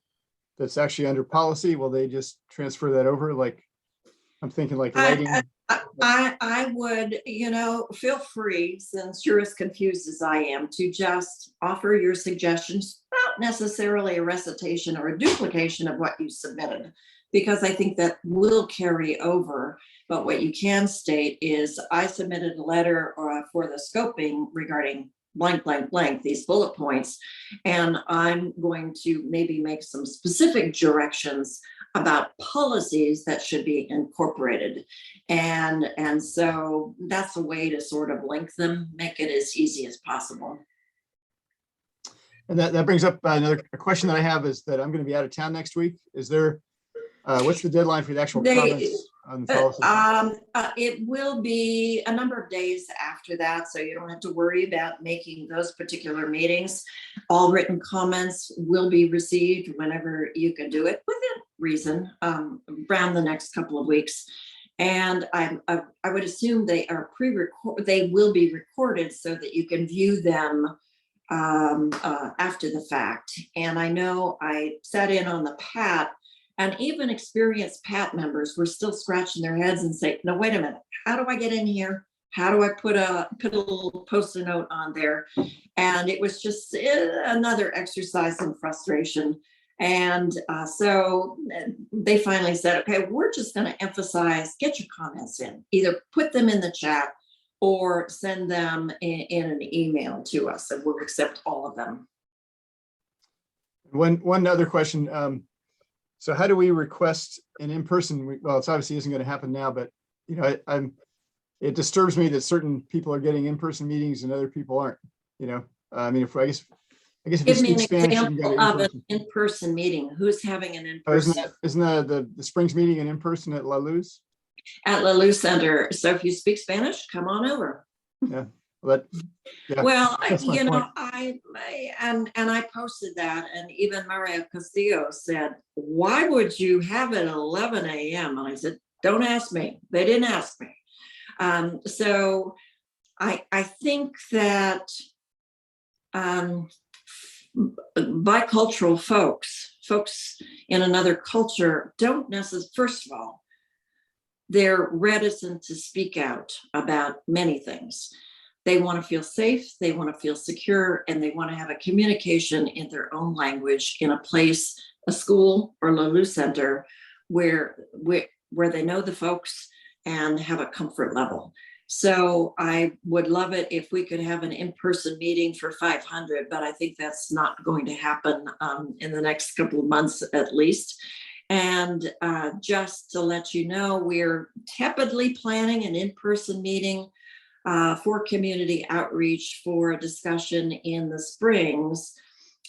that's actually under policy, will they just transfer that over? Like, I'm thinking like lighting. I would, feel free, since you're as confused as I am, to just offer your suggestions, not necessarily a recitation or a duplication of what you submitted, because I think that will carry over. But what you can state is, I submitted a letter for the scoping regarding blank, blank, blank, these bullet points, and I'm going to maybe make some specific directions about policies that should be incorporated. And so that's a way to sort of link them, make it as easy as possible. And that brings up a question that I have, is that I'm going to be out of town next week. Is there, what's the deadline for the actual comments on the policy? It will be a number of days after that, so you don't have to worry about making those particular meetings. All written comments will be received whenever you can do it, within reason, around the next couple of weeks. And I would assume they are they will be recorded so that you can view them after the fact. And I know I sat in on the PAT, and even experienced PAT members were still scratching their heads and say, no, wait a minute, how do I get in here? How do I put a little post-it note on there? And it was just another exercise in frustration. And so they finally said, okay, we're just going to emphasize, get your comments in, either put them in the chat or send them in an email to us, and we'll accept all of them. One other question. So how do we request an in-person? Well, it's obviously isn't going to happen now, but it disturbs me that certain people are getting in-person meetings and other people aren't. I mean, I guess if you Give me an speak Spanish, you can get example of an in-person. in-person meeting. Who's having an Oh, in-person? isn't the Springs meeting an in-person at La Luz? At La Luz Center. So if you speak Spanish, come on over. Yeah. Well, that's my point. I posted that, and even Maria Castillo said, why would you have it at 11 a.m.? And I said, don't ask me. They didn't ask me. So I think that bicultural folks in another culture don't necessarily, first of all, they're reticent to speak out about many things. They want to feel safe, they want to feel secure, and they want to have a communication in their own language in a place, a school or La Luz Center, where they know the folks and have a comfort level. So I would love it if we could have an in-person meeting for 500, but I think that's not going to happen in the next couple of months at least. And just to let you know, we're tepidly planning an in-person meeting for community outreach for a discussion in the Springs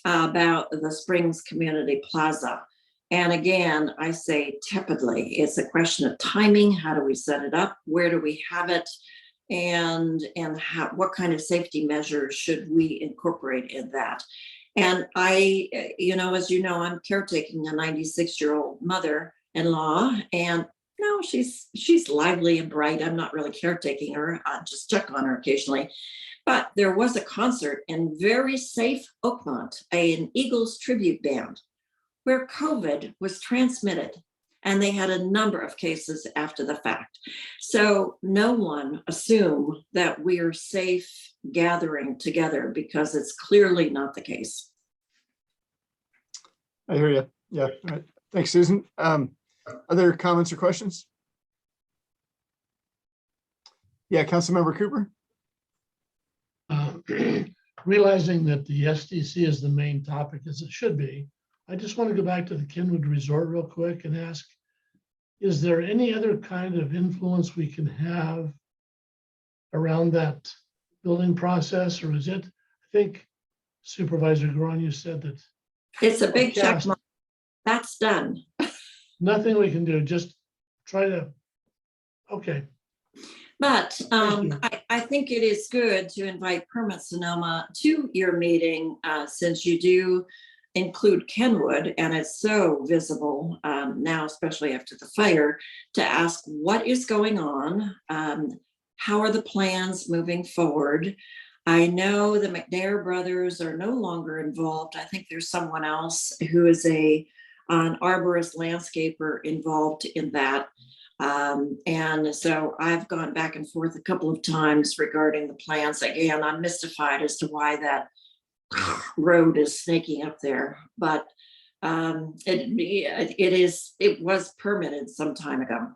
about the Springs Community Plaza. And again, I say tepidly, it's a question of timing. How do we set it up? Where do we have it? and what kind of safety measures should we incorporate in that? And I, as you know, I'm caretaking a 96-year-old mother-in-law, and no, she's lively and bright. I'm not really caretaking her. I just check on her occasionally. But there was a concert in very safe Oakmont, an Eagles tribute band, where COVID was transmitted, and they had a number of cases after the fact. So no one assume that we're safe gathering together, because it's clearly not the case. I hear you. Yeah. All right. Thanks, Susan. Other comments or questions? Yeah, Councilmember Cooper. Realizing that the SDC is the main topic, as it should be, I just want to go back to the Kenwood Resort real quick and ask, is there any other kind of influence we can have around that building process, or is it, I think Supervisor Goran, you said that It's a big check Yes. mark. That's done. nothing we can do, just try to, okay. But Thank you. I think it is good to invite Permit Sonoma to your meeting, since you do include Kenwood, and it's so visible now, especially after the fire, to ask what is going on, how are the plans moving forward. I know the McNair brothers are no longer involved. I think there's someone else who is an arborist landscaper involved in that. And so I've gone back and forth a couple of times regarding the plans. Again, I'm mystified as to why that road is snaking up there, but it was permitted some time ago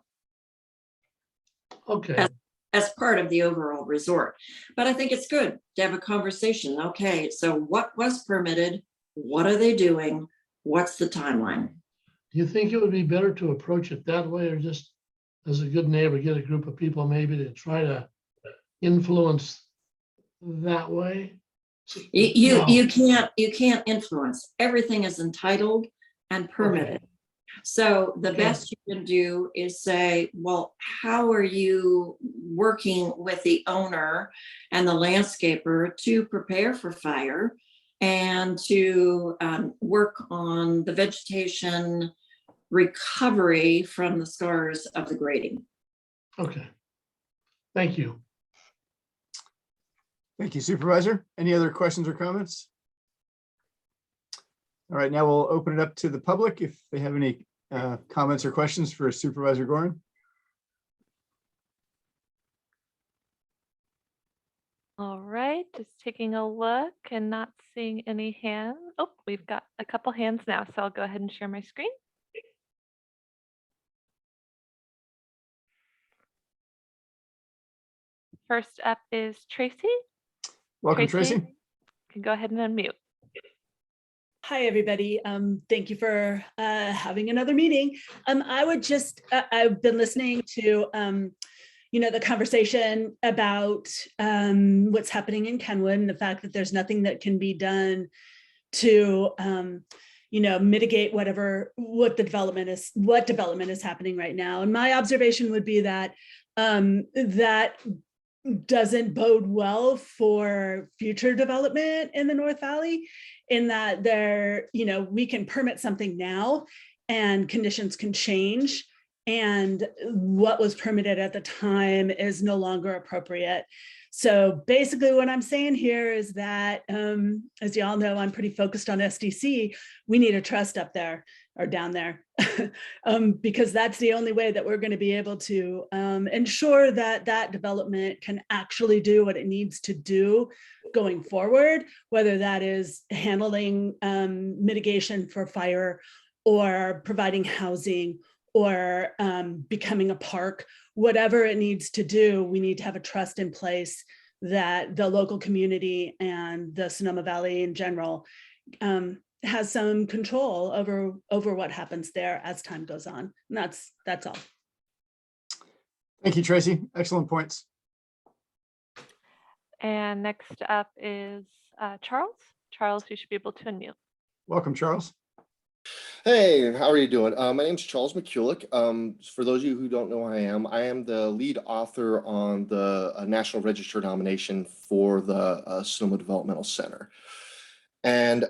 Okay, as part of the overall resort. But I think it's good to have a conversation. Okay, so what was permitted? What are they doing? What's the timeline? do you think it would be better to approach it that way, or just as a good neighbor, get a group of people maybe to try to influence that way? No. You can't influence. Everything is entitled and permitted. So the Okay. best you can do is say, well, how are you working with the owner and the landscaper to prepare for fire and to work on the vegetation recovery from the scars of the grading? Okay, thank you. Thank you, Supervisor. Any other questions or comments? All right, now we'll open it up to the public if they have any comments or questions for Supervisor Goran. All right, just taking a look and not seeing any hands. Oh, we've got a couple hands now, so I'll go ahead and share my screen. First up is Tracy. Welcome, Tracy. You can go ahead and unmute. Hi, everybody. Thank you for having another meeting. I would just, I've been listening to, the conversation about what's happening in Kenwood and the fact that there's nothing that can be done to, mitigate what development is happening right now. And my observation would be that that doesn't bode well for future development in the North Valley, in that we can permit something now and conditions can change, and what was permitted at the time is no longer appropriate. So basically what I'm saying here is that, as y'all know, I'm pretty focused on SDC. We need a trust up there or down there, because that's the only way that we're going to be able to ensure that that development can actually do what it needs to do going forward, whether that is handling mitigation for fire or providing housing or becoming a park. Whatever it needs to do, we need to have a trust in place that the local community and the Sonoma Valley in general has some control over what happens there as time goes on. And that's all. Thank you, Tracy. Excellent points. And next up is Charles. Charles, you should be able to unmute. Welcome, Charles. Hey, how are you doing? My name's Charles McCulloch. For those of you who don't know who I am the lead author on the National Register nomination for the Sonoma Developmental Center. And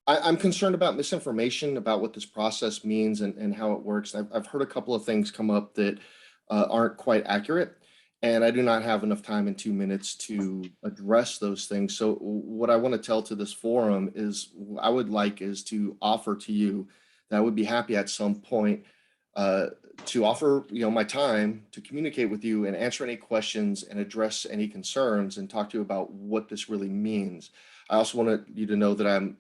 I'm concerned about misinformation about what this process means and how it works. I've heard a couple of things come up that aren't quite accurate. And I do not have enough time in 2 minutes to address those things. So what I want to tell to this forum is I would like is to offer to you that I would be happy at some point to offer my time to communicate with you and answer any questions and address any concerns and talk to you about what this really means. I also wanted you to know that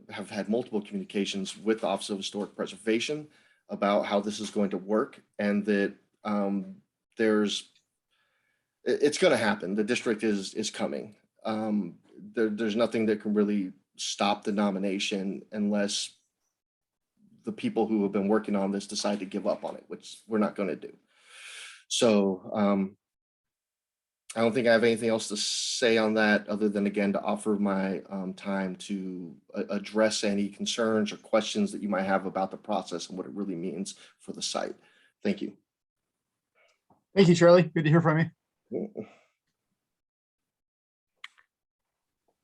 have had multiple communications with the Office of Historic Preservation about how this is going to work, and that it's going to happen. The district is coming. There's nothing that can really stop the nomination unless the people who have been working on this decide to give up on it, which we're not going to do. So I don't think I have anything else to say on that other than, again, to offer my time to address any concerns or questions that you might have about the process and what it really means for the site. Thank you. Thank you, Charlie. Good to hear from you.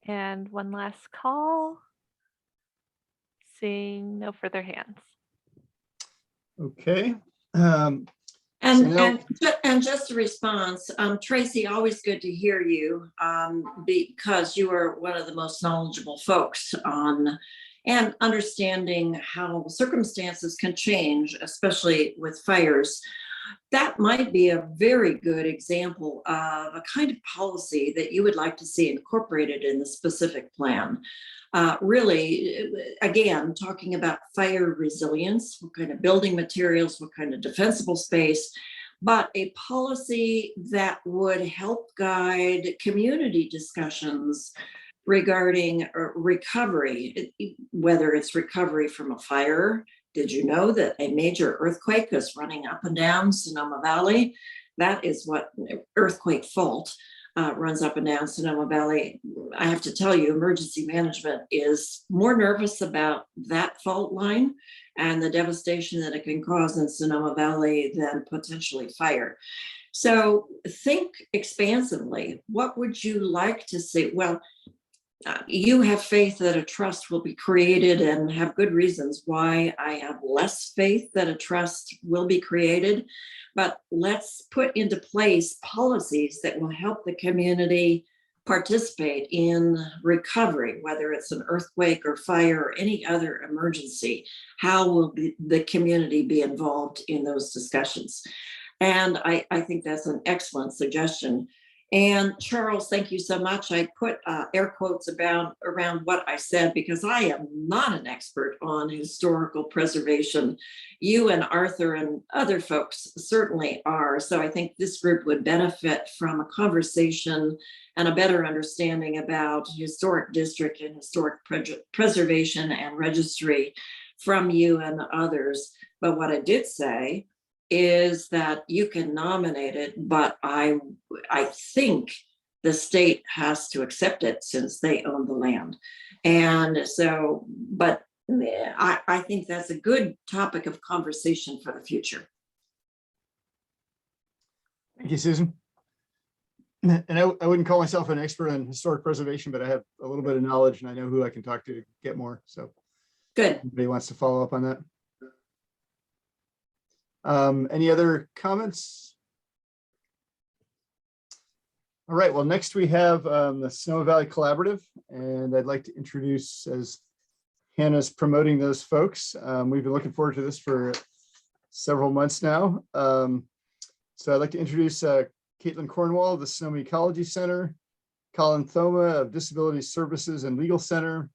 And one last call. Seeing no further hands. Okay. And now- and just a response, Tracy, always good to hear you, because you are one of the most knowledgeable folks on and understanding how circumstances can change, especially with fires. That might be a very good example of a kind of policy that you would like to see incorporated in the specific plan. Really, again, talking about fire resilience, what kind of building materials, what kind of defensible space, but a policy that would help guide community discussions regarding recovery, whether it's recovery from a fire. Did you know that a major earthquake is running up and down Sonoma Valley? That is what earthquake fault runs up and down Sonoma Valley. I have to tell you, emergency management is more nervous about that fault line and the devastation that it can cause in Sonoma Valley than potentially fire. So think expansively. What would you like to see? Well, you have faith that a trust will be created and have good reasons why I have less faith that a trust will be created. But let's put into place policies that will help the community participate in recovery, whether it's an earthquake or fire or any other emergency. How will the community be involved in those discussions? And I think that's an excellent suggestion. And Charles, thank you so much. I put air quotes around what I said because I am not an expert on historical preservation. You and Arthur and other folks certainly are. So I think this group would benefit from a conversation and a better understanding about historic district and historic preservation and registry from you and others. But what I did say is that you can nominate it, but I think the state has to accept it since they own the land. And so, but I think that's a good topic of conversation for the future. Thank you, Susan. And I wouldn't call myself an expert on historic preservation, but I have a little bit of knowledge and I know who I can talk to get more. So good. Anybody wants to follow up on that? Any other comments? All right, well, next we have the Sonoma Valley Collaborative, and I'd like to introduce, as Hannah's promoting those folks. We've been looking forward to this for several months now. So I'd like to introduce Caitlin Cornwall of the Sonoma Ecology Center, Colin Thoma of Disability Services and Legal Center,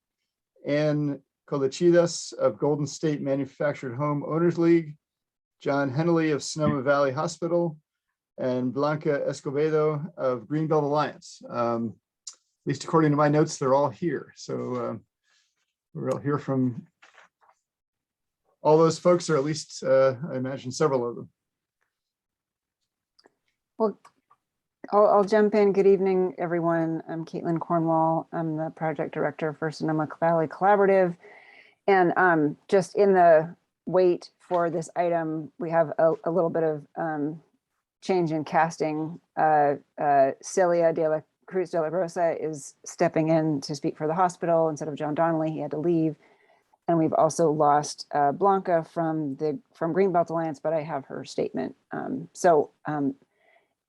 Ann Colachidas of Golden State Manufactured Home Owners League, John Henley of Sonoma Valley Hospital, and Blanca Escobedo of Greenbelt Alliance. At least according to my notes, they're all here. So we'll hear from all those folks, or at least I imagine several of them. Well, I'll jump in. Good evening, everyone. I'm Caitlin Cornwall. I'm the project director for Sonoma Valley Collaborative. And just in the wait for this item, we have a little bit of change in casting. Celia de la Cruz de la Rosa is stepping in to speak for the hospital instead of John Donnelly. He had to leave. And we've also lost Blanca from Greenbelt Alliance, but I have her statement.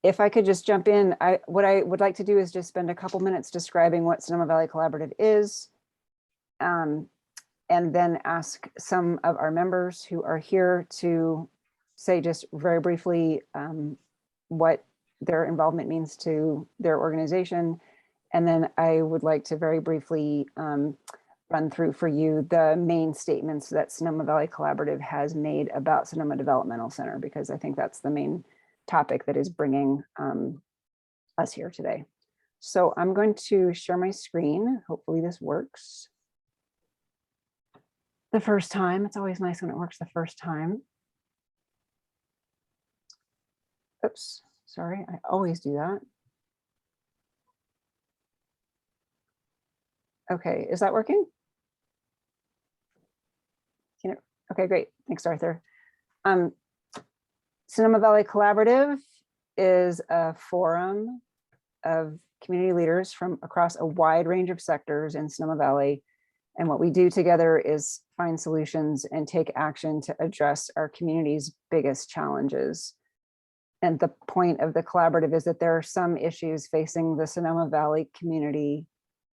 If I could just jump in, what I would like to do is just spend a couple minutes describing what Sonoma Valley Collaborative is, and then ask some of our members who are here to say just very briefly what their involvement means to their organization. And then I would like to very briefly run through for you the main statements that Sonoma Valley Collaborative has made about Sonoma Developmental Center, because I think that's the main topic that is bringing us here today. So I'm going to share my screen. Hopefully this works the first time. It's always nice when it works the first time. Oops, sorry, I always do that. Okay, is that working? Okay, great. Thanks, Arthur. Sonoma Valley Collaborative is a forum of community leaders from across a wide range of sectors in Sonoma Valley. And what we do together is find solutions and take action to address our community's biggest challenges. And the point of the collaborative is that there are some issues facing the Sonoma Valley community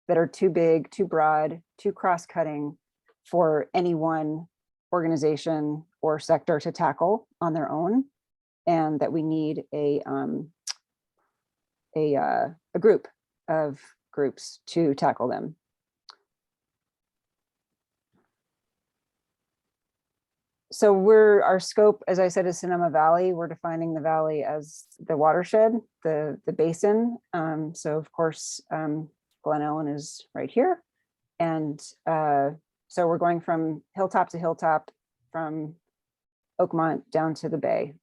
that are too big, too broad, too cross-cutting for any one organization or sector to tackle on their own, and that we need a group of groups to tackle them. So our scope, as I said, is Sonoma Valley. We're defining the valley as the watershed, the basin. So of course, Glen Ellen is right here. And so we're going from hilltop to hilltop, from Oakmont down to the Bay.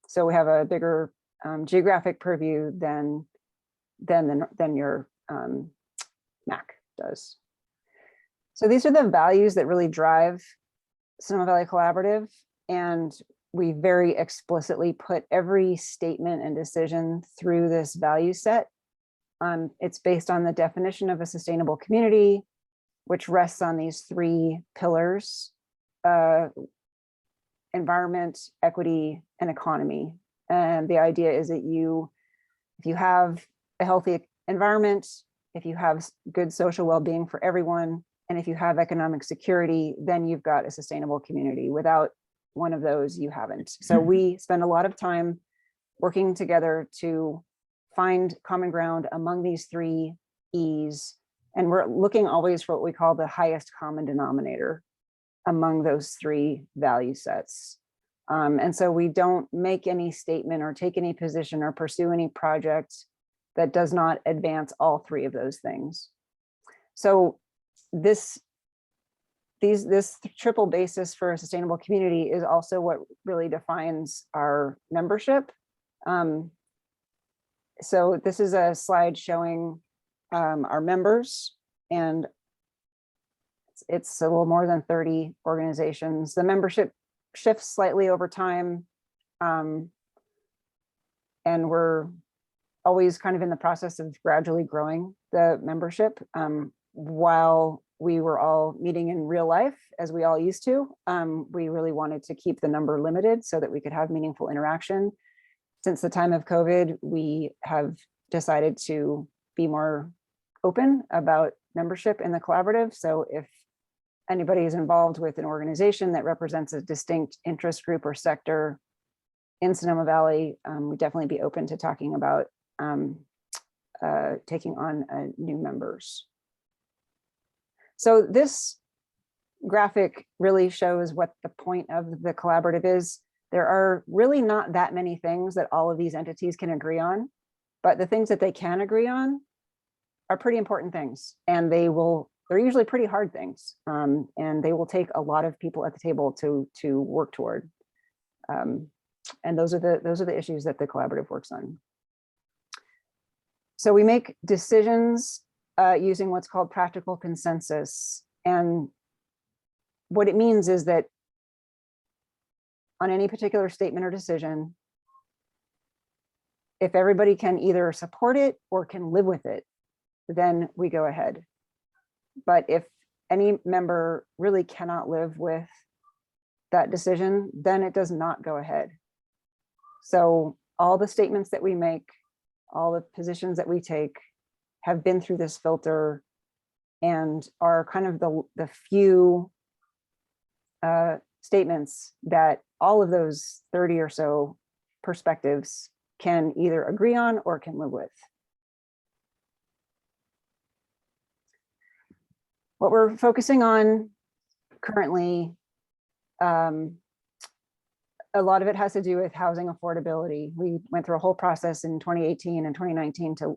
So we have a bigger geographic purview than your MAC does. So these are the values that really drive Sonoma Valley Collaborative, and we very explicitly put every statement and decision through this value set. It's based on the definition of a sustainable community, which rests on these three pillars: environment, equity, and economy. And the idea is that if you have a healthy environment, if you have good social well-being for everyone, and if you have economic security, then you've got a sustainable community. Without one of those, you haven't. So we spend a lot of time working together to find common ground among these three E's. And we're looking always for what we call the highest common denominator among those three value sets. And so we don't make any statement or take any position or pursue any project that does not advance all three of those things. So this triple basis for a sustainable community is also what really defines our membership. So this is a slide showing our members, and it's a little more than 30 organizations. The membership shifts slightly over time, and we're always kind of in the process of gradually growing the membership. While we were all meeting in real life, as we all used to, we really wanted to keep the number limited so that we could have meaningful interaction. Since the time of COVID, we have decided to be more open about membership in the collaborative. So if anybody is involved with an organization that represents a distinct interest group or sector in Sonoma Valley, we'd definitely be open to talking about taking on new members. So this graphic really shows what the point of the collaborative is. There are really not that many things that all of these entities can agree on, but the things that they can agree on are pretty important things, and they're usually pretty hard things, and they will take a lot of people at the table to work toward. And those are the issues that the collaborative works on. So we make decisions using what's called practical consensus, and what it means is that on any particular statement or decision, if everybody can either support it or can live with it, then we go ahead. But if any member really cannot live with that decision, then it does not go ahead. So all the statements that we make, all the positions that we take have been through this filter and are kind of the few statements that all of those 30 or so perspectives can either agree on or can live with. What we're focusing on currently, a lot of it has to do with housing affordability. We went through a whole process in 2018 and 2019 to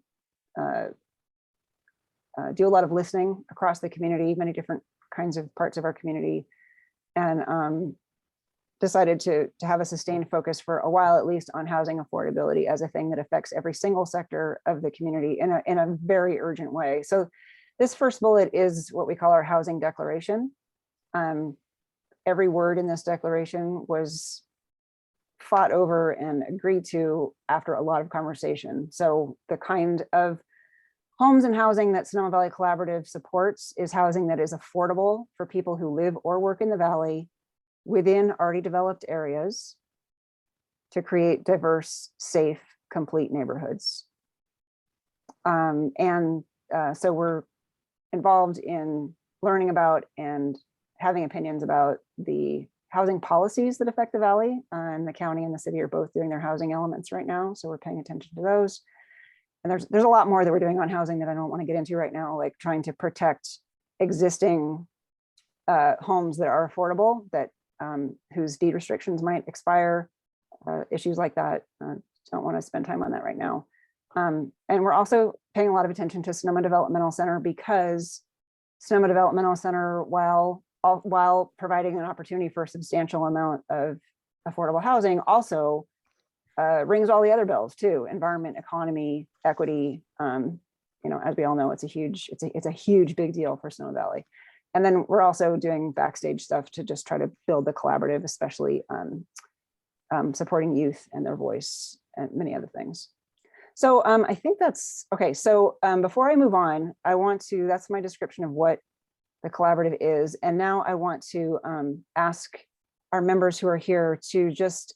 do a lot of listening across the community, many different kinds of parts of our community, and decided to have a sustained focus for a while, at least, on housing affordability as a thing that affects every single sector of the community in a very urgent way. So this first bullet is what we call our housing declaration. Every word in this declaration was fought over and agreed to after a lot of conversation. So the kind of homes and housing that Sonoma Valley Collaborative supports is housing that is affordable for people who live or work in the Valley within already developed areas to create diverse, safe, complete neighborhoods. So we're involved in learning about and having opinions about the housing policies that affect the Valley, and the county and the city are both doing their housing elements right now. So we're paying attention to those. And there's a lot more that we're doing on housing that I don't want to get into right now, like trying to protect existing homes that are affordable, that whose deed restrictions might expire, issues like that. Don't want to spend time on that right now. And we're also paying a lot of attention to Sonoma Developmental Center, because Sonoma Developmental Center, while providing an opportunity for a substantial amount of affordable housing, also rings all the other bells too: environment, economy, equity. As we all know, it's a huge big deal for Sonoma Valley. And then we're also doing backstage stuff to just try to build the collaborative, especially supporting youth and their voice and many other things. So I think that's okay. So before I move on, that's my description of what the collaborative is. And now I want to ask our members who are here to just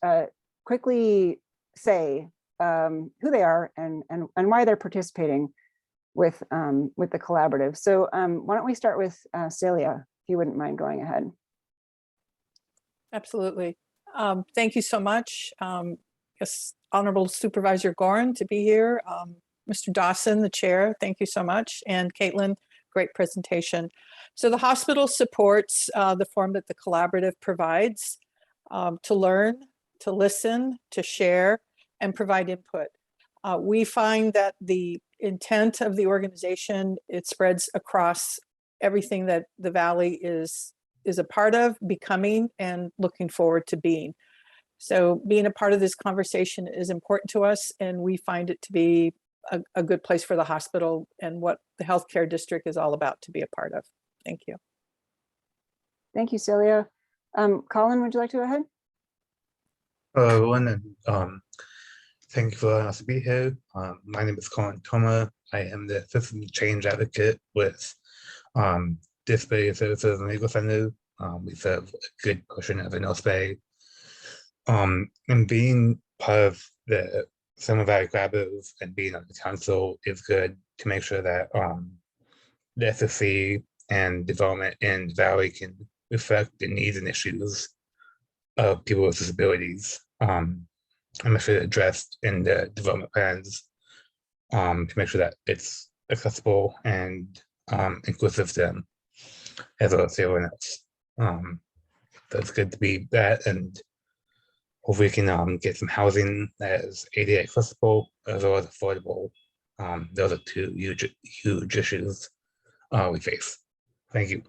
quickly say who they are and why they're participating with the collaborative. So why don't we start with Celia, if you wouldn't mind going ahead. Absolutely. Thank you so much. Yes, Honorable Supervisor Goran, to be here. Mr. Dawson, the chair, thank you so much. And Caitlin, great presentation. So the hospital supports the forum that the collaborative provides to learn, to listen, to share, and provide input. We find that the intent of the organization, it spreads across everything that the Valley is a part of, becoming, and looking forward to being. So being a part of this conversation is important to us, and we find it to be a good place for the hospital and what the healthcare district is all about to be a part of. Thank you. Thank you, Celia. Colin, would you like to go ahead? Hello, everyone, and thank you for allowing us to be here. My name is Colin Toma. I am the Citizen Change Advocate with Disability Services and Legal Center. We serve a good portion of the North Bay. And being part of the Sonoma Valley Collaborative and being on the council is good to make sure that the SSC and development in the Valley can reflect the needs and issues of people with disabilities. And make sure they're addressed in the development plans to make sure that it's accessible and inclusive to them, as well as everyone else. So it's good to be that, and hopefully we can get some housing that is ADA accessible as well as affordable. Those are two huge issues we face. Thank you.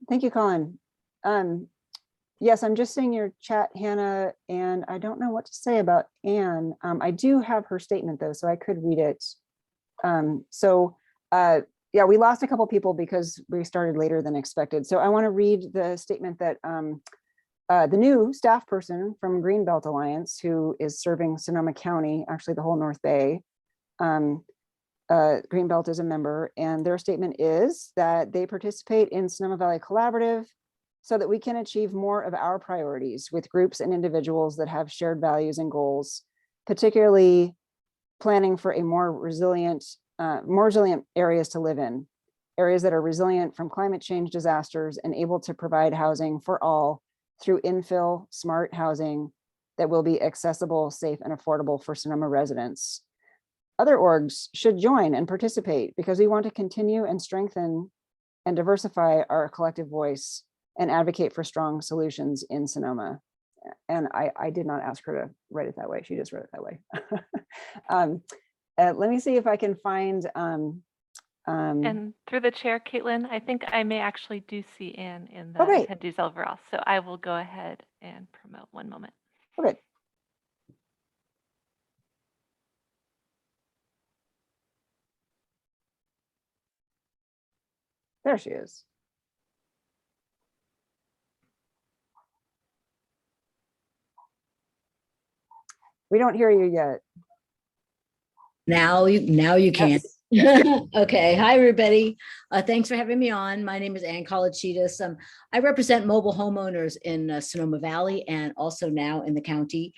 Thank you, Colin. Yes, I'm just seeing your chat, Hannah, and I don't know what to say about Anne. I do have her statement though, so I could read it. yeah, we lost a couple people because we started later than expected. So I want to read the statement that the new staff person from Greenbelt Alliance, who is serving Sonoma County, actually the whole North Bay. Greenbelt is a member, and their statement is that they participate in Sonoma Valley Collaborative so that we can achieve more of our priorities with groups and individuals that have shared values and goals, particularly planning for a more resilient areas to live in, areas that are resilient from climate change disasters and able to provide housing for all through infill, smart housing that will be accessible, safe, and affordable for Sonoma residents. Other orgs should join and participate because we want to continue and strengthen and diversify our collective voice and advocate for strong solutions in Sonoma. And I did not ask her to write it that way. She just wrote it that way. Let me see if I can find. And through the chair, Caitlin, I think I may actually do see Anne in the great. attendees overall. So I will go ahead and promote. One moment. Okay. There she is. We don't hear you yet. Now you can. Yes. Okay. Hi, everybody. Thanks for having me on. My name is Ann Colachitas. I represent mobile homeowners in Sonoma Valley and also now in the county.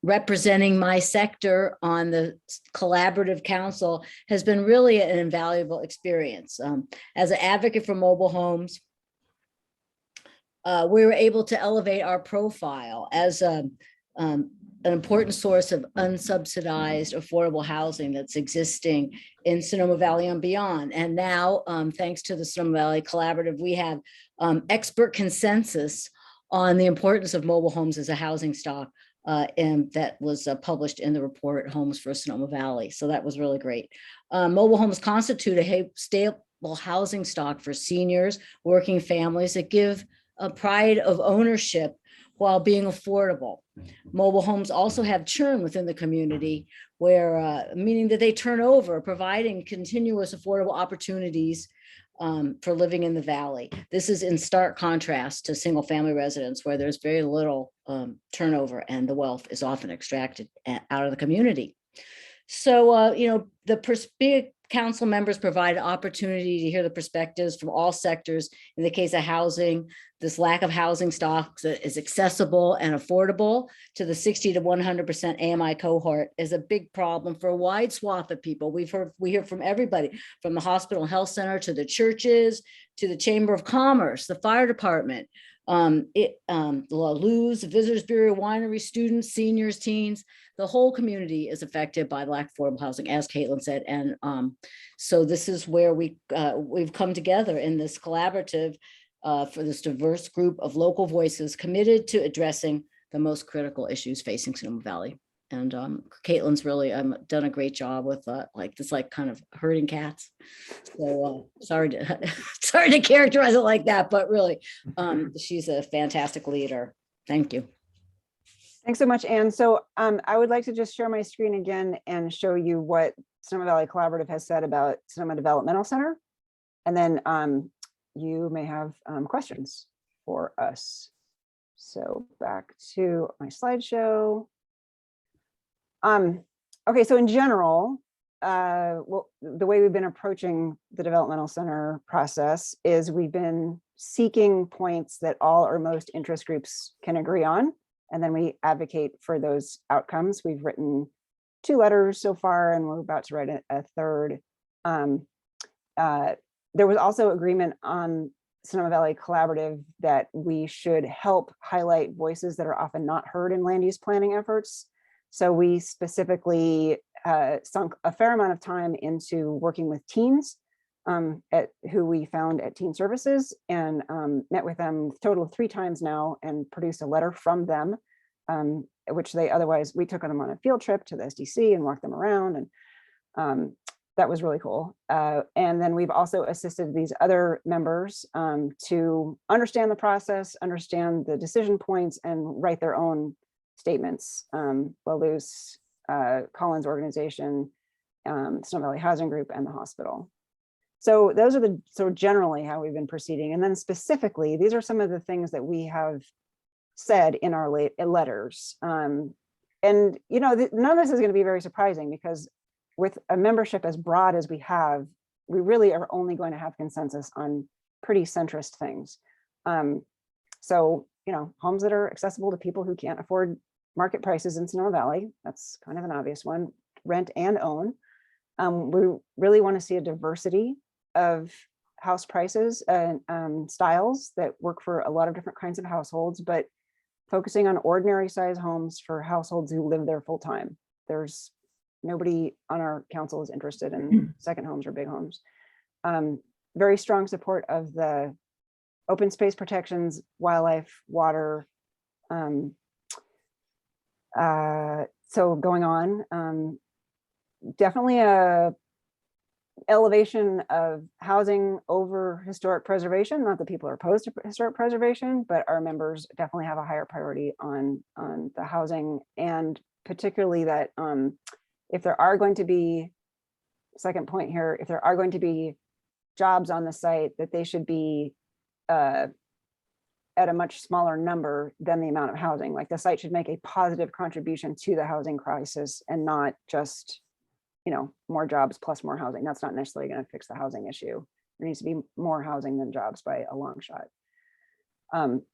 Representing my sector on the collaborative council has been really an invaluable experience. As an advocate for mobile homes, we were able to elevate our profile as an important source of unsubsidized affordable housing that's existing in Sonoma Valley and beyond. And now, thanks to the Sonoma Valley Collaborative, we have expert consensus on the importance of mobile homes as a housing stock, and that was published in the report Homes for Sonoma Valley. So that was really great. Mobile homes constitute a stable housing stock for seniors, working families that give a pride of ownership while being affordable. Mobile homes also have churn within the community, where meaning that they turn over, providing continuous affordable opportunities for living in the valley. This is in stark contrast to single family residents, where there's very little turnover and the wealth is often extracted out of the community. So, the council members provide an opportunity to hear the perspectives from all sectors. In the case of housing, this lack of housing stocks that is accessible and affordable to the 60 to 100% AMI cohort is a big problem for a wide swath of people. We hear from everybody, from the hospital and health center to the churches, to the Chamber of Commerce, the fire department, the Luz, the Visitors Bureau, winery, students, seniors, teens. The whole community is affected by lack of affordable housing, as Caitlin said. And so this is where we've come together in this collaborative for this diverse group of local voices committed to addressing the most critical issues facing Sonoma Valley. And Caitlin's really done a great job with kind of herding cats. So sorry to characterize it like that, but really she's a fantastic leader. Thank you. Thanks so much, Anne. So I would like to just share my screen again and show you what Sonoma Valley Collaborative has said about Sonoma Developmental Center. And then you may have questions for us. So back to my slideshow. Okay, so in general, well, the way we've been approaching the developmental center process is we've been seeking points that all or most interest groups can agree on, and then we advocate for those outcomes. We've written 2 letters so far, and we're about to write a third. There was also agreement on Sonoma Valley Collaborative that we should help highlight voices that are often not heard in land use planning efforts. So we specifically sunk a fair amount of time into working with teens who we found at Teen Services, and met with them a total of 3 times now and produced a letter from them, which we took them on a field trip to the SDC and walked them around, and that was really cool. And then we've also assisted these other members to understand the process, understand the decision points, and write their own statements. Luz, Colin's organization, Sonoma Valley Housing Group, and the hospital. So those are the sort of generally how we've been proceeding. And then specifically, these are some of the things that we have said in our letters. And, you know, none of this is going to be very surprising because with a membership as broad as we have, we really are only going to have consensus on pretty centrist things. So, you know, homes that are accessible to people who can't afford market prices in Sonoma Valley, that's kind of an obvious one, rent and own. We really want to see a diversity of house prices and styles that work for a lot of different kinds of households, but focusing on ordinary size homes for households who live there full time. There's nobody on our council is interested in second homes or big homes. Very strong support of the open space protections, wildlife, water. So going on, definitely a elevation of housing over historic preservation. Not that people are opposed to historic preservation, but our members definitely have a higher priority on the housing, and particularly that if there are going to be, second point here, if there are going to be jobs on the site, that they should be at a much smaller number than the amount of housing. Like the site should make a positive contribution to the housing crisis and not just, you know, more jobs plus more housing. That's not necessarily going to fix the housing issue. There needs to be more housing than jobs by a long shot.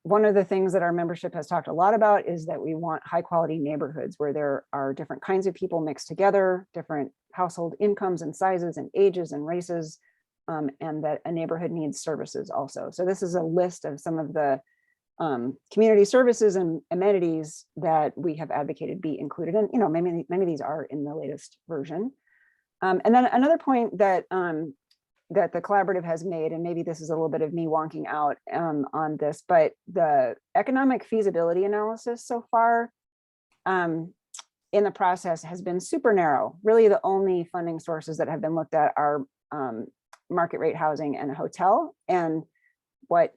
One of the things that our membership has talked a lot about is that we want high quality neighborhoods where there are different kinds of people mixed together, different household incomes and sizes and ages and races, and that a neighborhood needs services also. So this is a list of some of the community services and amenities that we have advocated be included in. You know, many of these are in the latest version. And then another point that that the collaborative has made, and maybe this is a little bit of me wonking out on this, but the economic feasibility analysis so far in the process has been super narrow. Really, the only funding sources that have been looked at are market rate housing and a hotel. And what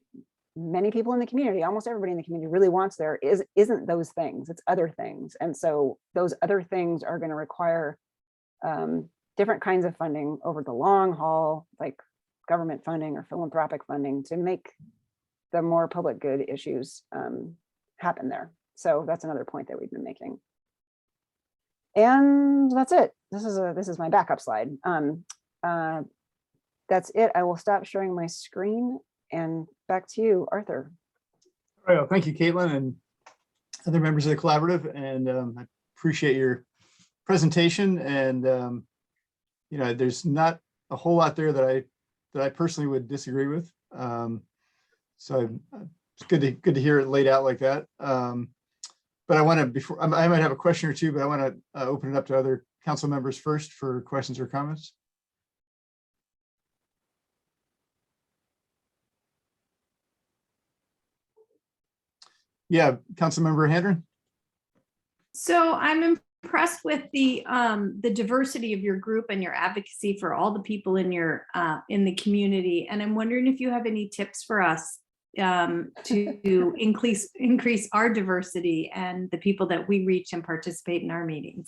many people in the community, almost everybody in the community really wants there isn't those things, it's other things. And so those other things are going to require different kinds of funding over the long haul, like government funding or philanthropic funding, to make the more public good issues happen there. So that's another point that we've been making. And that's it. This is my backup slide. That's it. I will stop sharing my screen and back to you, Arthur. All right, well, thank you, Caitlin, and other members of the collaborative. And I appreciate your presentation. And you know, there's not a whole lot there that I personally would disagree with. So it's good to hear it laid out like that. But I want to, I might have a question or two, but I want to open it up to other council members first for questions or comments. Yeah, Councilmember Handren. So I'm impressed with the diversity of your group and your advocacy for all the people in your in the community. And I'm wondering if you have any tips for us to increase our diversity and the people that we reach and participate in our meetings.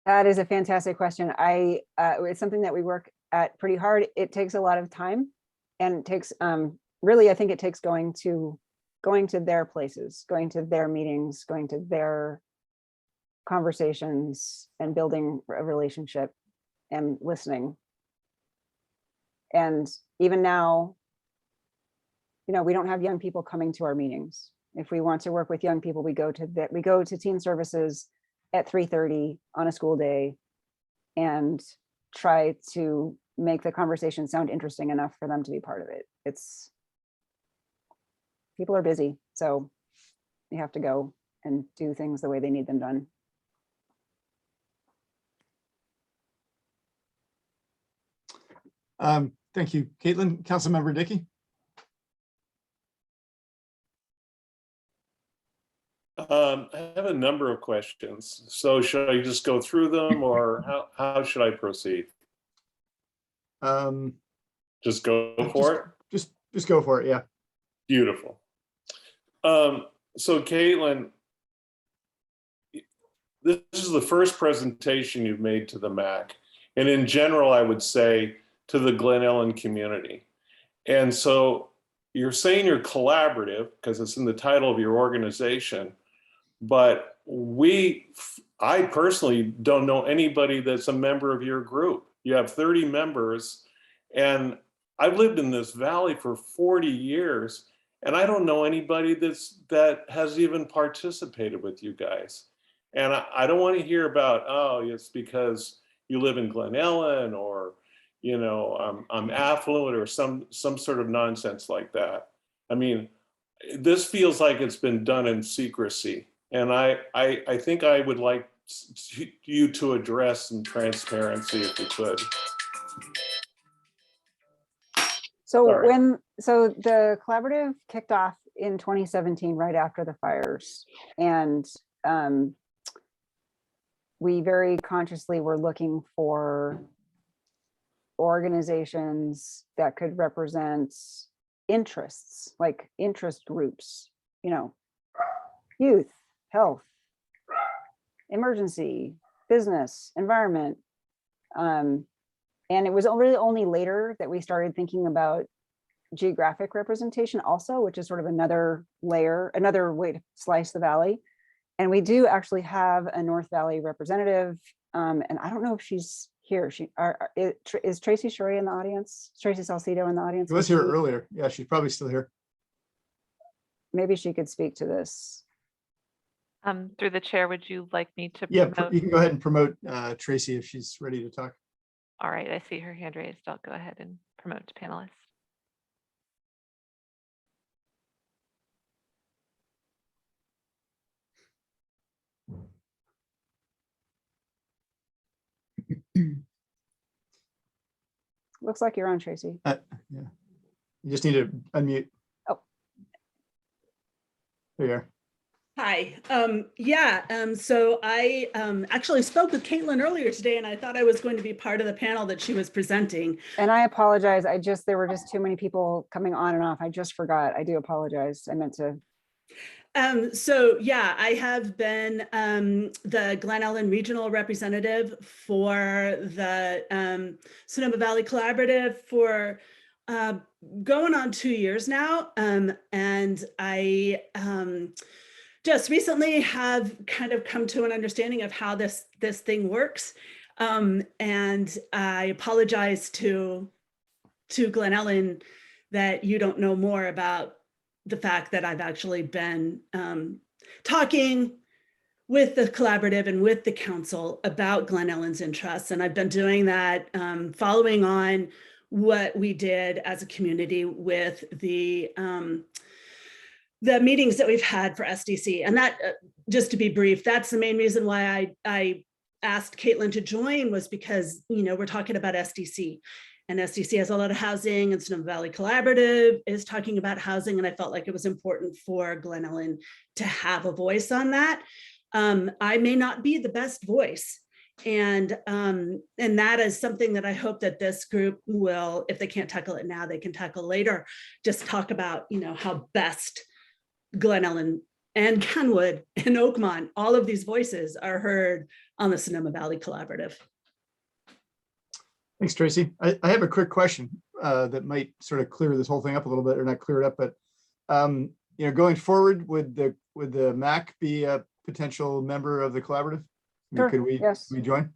That is a fantastic question. It's something that we work at pretty hard. It takes a lot of time, and it takes really, I think it takes going to their places, going to their meetings, going to their conversations, and building a relationship and listening. And even now, you know, we don't have young people coming to our meetings. If we want to work with young people, we go to teen services at 3:30 on a school day and try to make the conversation sound interesting enough for them to be part of it. People are busy, so you have to go and do things the way they need them done. Thank you, Caitlin. Councilmember Dickey. I have a number of questions. So should I just go through them, or how should I proceed? Just go for it? Just go for it, yeah. Beautiful. So Caitlin, this is the first presentation you've made to the MAC. And in general, I would say to the Glen Ellen community. And so you're saying you're collaborative because it's in the title of your organization, but I personally don't know anybody that's a member of your group. You have 30 members, and I've lived in this valley for 40 years, and I don't know anybody that has even participated with you guys. And I don't want to hear about, oh, it's because you live in Glen Ellen, or, you know, I'm affluent, or some sort of nonsense like that. I mean, this feels like it's been done in secrecy. And I think I would like you to address some transparency if you could. So Sorry. so the collaborative kicked off in 2017, right after the fires. And we very consciously were looking for organizations that could represent interests, like interest groups, you know, youth, health, emergency, business, environment. And it was really only later that we started thinking about geographic representation also, which is sort of another layer, another way to slice the valley. And we do actually have a North Valley representative. And I don't know if she's here. Is Tracy Shuri in the audience? Tracy Salcido in the audience? She was here earlier. Yeah, she's probably still here. Maybe she could speak to this. Through the chair, would you like me to Yeah, promote? you can go ahead and promote Tracy if she's ready to talk. All right, I see her hand raised. I'll go ahead and promote to panelists. Looks like you're on, Tracy. Yeah, you just need to unmute. Oh, there you are. Hi. So I actually spoke with Caitlin earlier today, and I thought I was going to be part of the panel that she was presenting. And I apologize. There were just too many people coming on and off. I just forgot. I do apologize. I meant to. I have been the Glen Ellen regional representative for the Sonoma Valley Collaborative for going on 2 years now. And I just recently have kind of come to an understanding of how this thing works. And I apologize to Glen Ellen that you don't know more about the fact that I've actually been talking with the collaborative and with the council about Glen Ellen's interests. And I've been doing that following on what we did as a community with the meetings that we've had for SDC. And that, just to be brief, that's the main reason why I asked Caitlin to join, was because, you know, we're talking about SDC. And SDC has a lot of housing, and Sonoma Valley Collaborative is talking about housing. And I felt like it was important for Glen Ellen to have a voice on that. I may not be the best voice. And that is something that I hope that this group will, if they can't tackle it now, they can tackle later. Just talk about, you know, how best Glen Ellen and Kenwood and Oakmont, all of these voices are heard on the Sonoma Valley Collaborative. Thanks, Tracy. I have a quick question that might sort of clear this whole thing up a little bit, or not clear it up, but you know, going forward, would the MAC be a potential member of the collaborative? Sure. Could we join?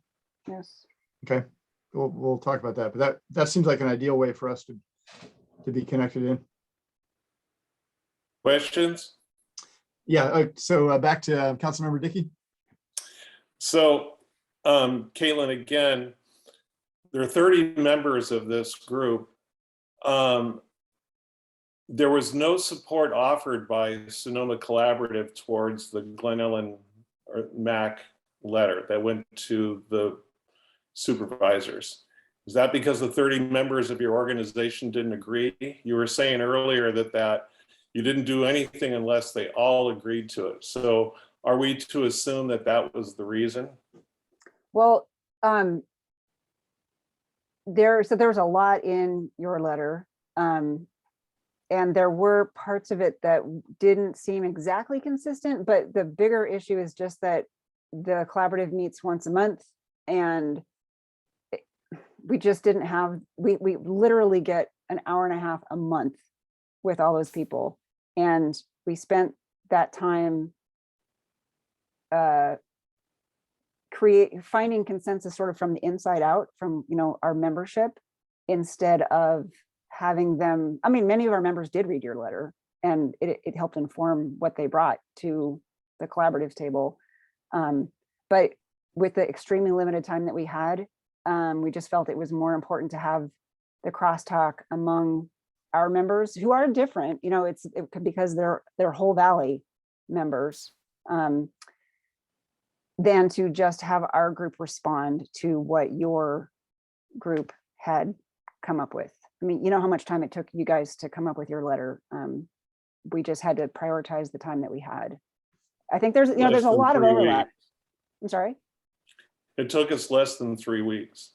Yes. Okay, we'll talk about that, but that seems like an ideal way for us to be connected in. Questions? Yeah. So back to Councilmember Dickey. So, Caitlin, again, there are 30 members of this group. There was no support offered by Sonoma Collaborative towards the Glen Ellen or MAC letter that went to the supervisors. Is that because the 30 members of your organization didn't agree? You were saying earlier that you didn't do anything unless they all agreed to it. So are we to assume that was the reason? Well, there was a lot in your letter, and there were parts of it that didn't seem exactly consistent, but the bigger issue is just that the collaborative meets once a month, and we just didn't have, we literally get an hour and a half a month with all those people. And we spent that time finding consensus sort of from the inside out, from, you know, our membership, instead of having them, I mean, many of our members did read your letter, and it helped inform what they brought to the collaborative table. But with the extremely limited time that we had, we just felt it was more important to have the crosstalk among our members, who are different, you know, because they're whole Valley members, than to just have our group respond to what your group had come up with. I mean, you know how much time it took you guys to come up with your letter. We just had to prioritize the time that we had. I think there's, you know, there's a lot of overlap. I'm sorry? It took us less than 3 weeks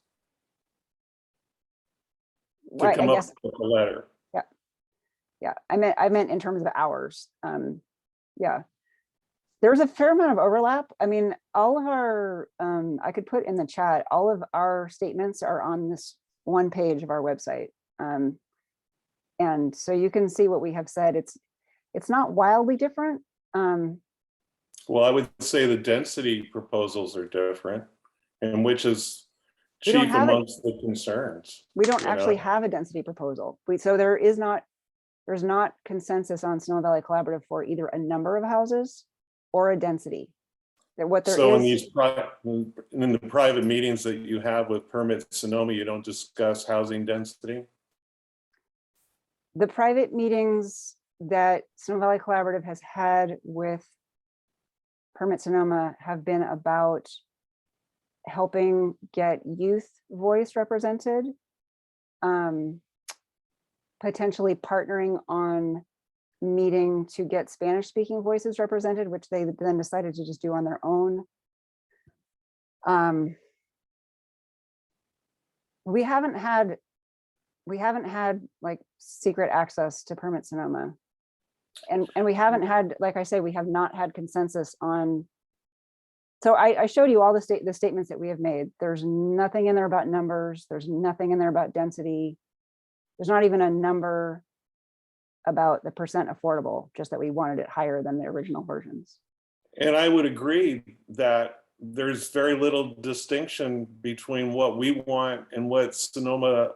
to Right, come I up guess, with a letter. yeah. I meant in terms of hours. Yeah. There's a fair amount of overlap. I mean, all of our, I could put in the chat, all of our statements are on this one page of our website. And so you can see what we have said. It's not wildly different. Well, I would say the density proposals are different, and which is We don't chief have amongst the concerns. We don't you actually know? have a density proposal. So there's not consensus on Sonoma Valley Collaborative for either a number of houses or a density. That what there So in is, these in the private meetings that you have with Permit Sonoma, you don't discuss housing density? the private meetings that Sonoma Valley Collaborative has had with Permit Sonoma have been about helping get youth voice represented, potentially partnering on meeting to get Spanish speaking voices represented, which they then decided to just do on their own. We haven't had like secret access to Permit Sonoma. And we haven't had, like I say, we have not had consensus on. So I showed you all the statements that we have made. There's nothing in there about numbers. There's nothing in there about density. There's not even a number about the percent affordable, just that we wanted it higher than the original versions. And I would agree that there's very little distinction between what we want and what Sonoma,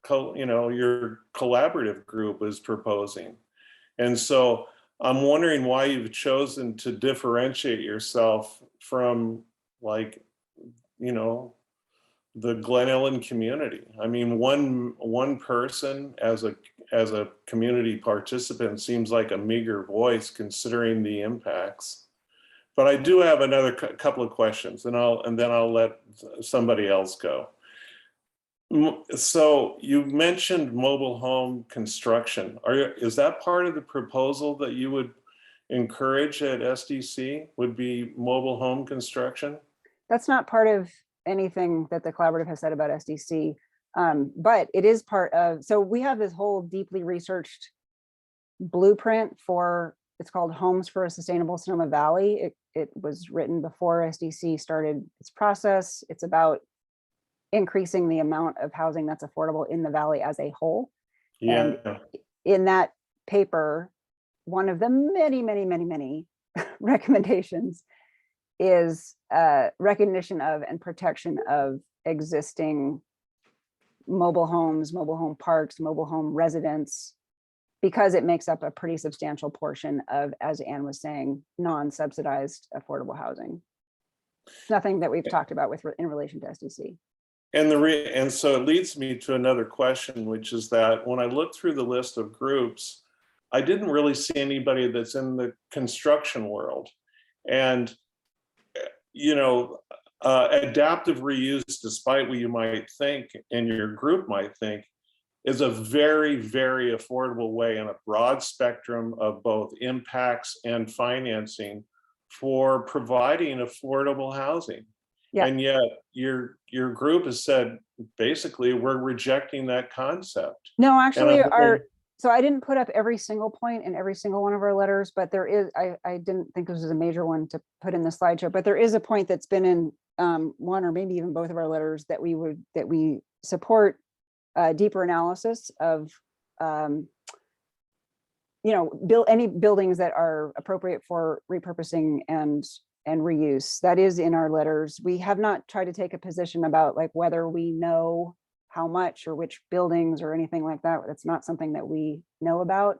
your collaborative group is proposing. And so I'm wondering why you've chosen to differentiate yourself from, like, the Glen Ellen community. I mean, one person as a community participant seems like a meager voice considering the impacts. But I do have another couple of questions, and then I'll let somebody else go. So you mentioned mobile home construction. Is that part of the proposal that you would encourage at SDC, would be mobile home construction? That's not part of anything that the collaborative has said about SDC, but it is part of, so we have this whole deeply researched blueprint for, it's called Homes for a Sustainable Sonoma Valley. It was written before SDC started its process. It's about increasing the amount of housing that's affordable in the valley as a whole. Yeah. And in that paper, one of the many recommendations is recognition of and protection of existing mobile homes, mobile home parks, mobile home residents, because it makes up a pretty substantial portion of, as Anne was saying, non-subsidized affordable housing. Nothing that we've talked about in relation to SDC. And so it leads me to another question, which is that when I looked through the list of groups, I didn't really see anybody that's in the construction world. And adaptive reuse, despite what you might think and your group might think, is a very, very affordable way in a broad spectrum of both impacts and financing for providing affordable housing. Yeah. And yet your group has said, basically, we're rejecting that concept. No, actually, so I didn't put up every single point in every single one of our letters, but there is, I didn't think this was a major one to put in the slideshow, but there is a point that's been in one or maybe even both of our letters that we support deeper analysis of any buildings that are appropriate for repurposing and reuse. That is in our letters. We have not tried to take a position about like whether we know how much or which buildings or anything like that. That's not something that we know about.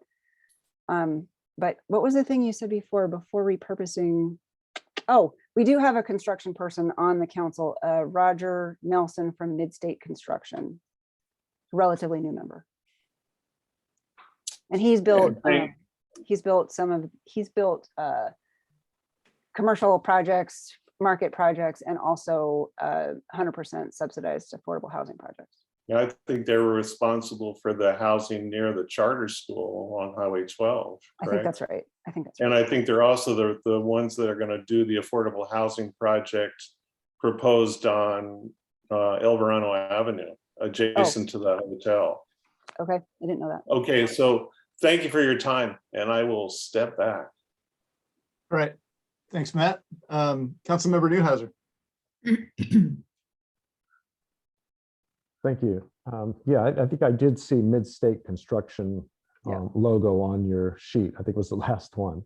But what was the thing you said before repurposing? Oh, we do have a construction person on the council, Roger Nelson from Midstate Construction, relatively new member. And he's built, commercial projects, market projects, and also 100% subsidized affordable housing projects. Yeah, I think they were responsible for the housing near the charter school on Highway 12. I think that's right. I think that's right. And I think they're also the ones that are going to do the affordable housing project proposed on El Verano Avenue, adjacent to the hotel. Okay, I didn't know that. Okay, so thank you for your time, and I will step back. All right. Thanks, Matt. Councilmember Newhouser. Thank you. Yeah, I think I did see Midstate Construction logo on your sheet. I think it was the last one.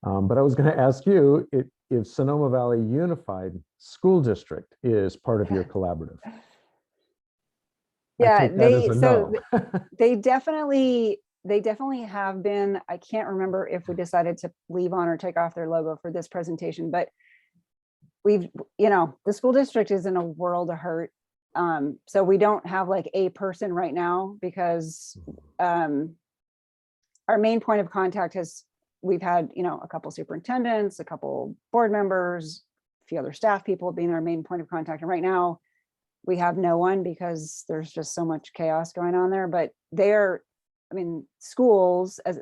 But I was going to ask you if Sonoma Valley Unified School District is part of your collaborative. Yeah, they definitely have been. I can't remember if we decided to leave on or take off their logo for this presentation, but the school district is in a world of hurt. So we don't have like a person right now because our main point of contact we've had, a couple superintendents, a couple board members, a few other staff people being our main point of contact. And right now we have no one because there's just so much chaos going on there, but schools as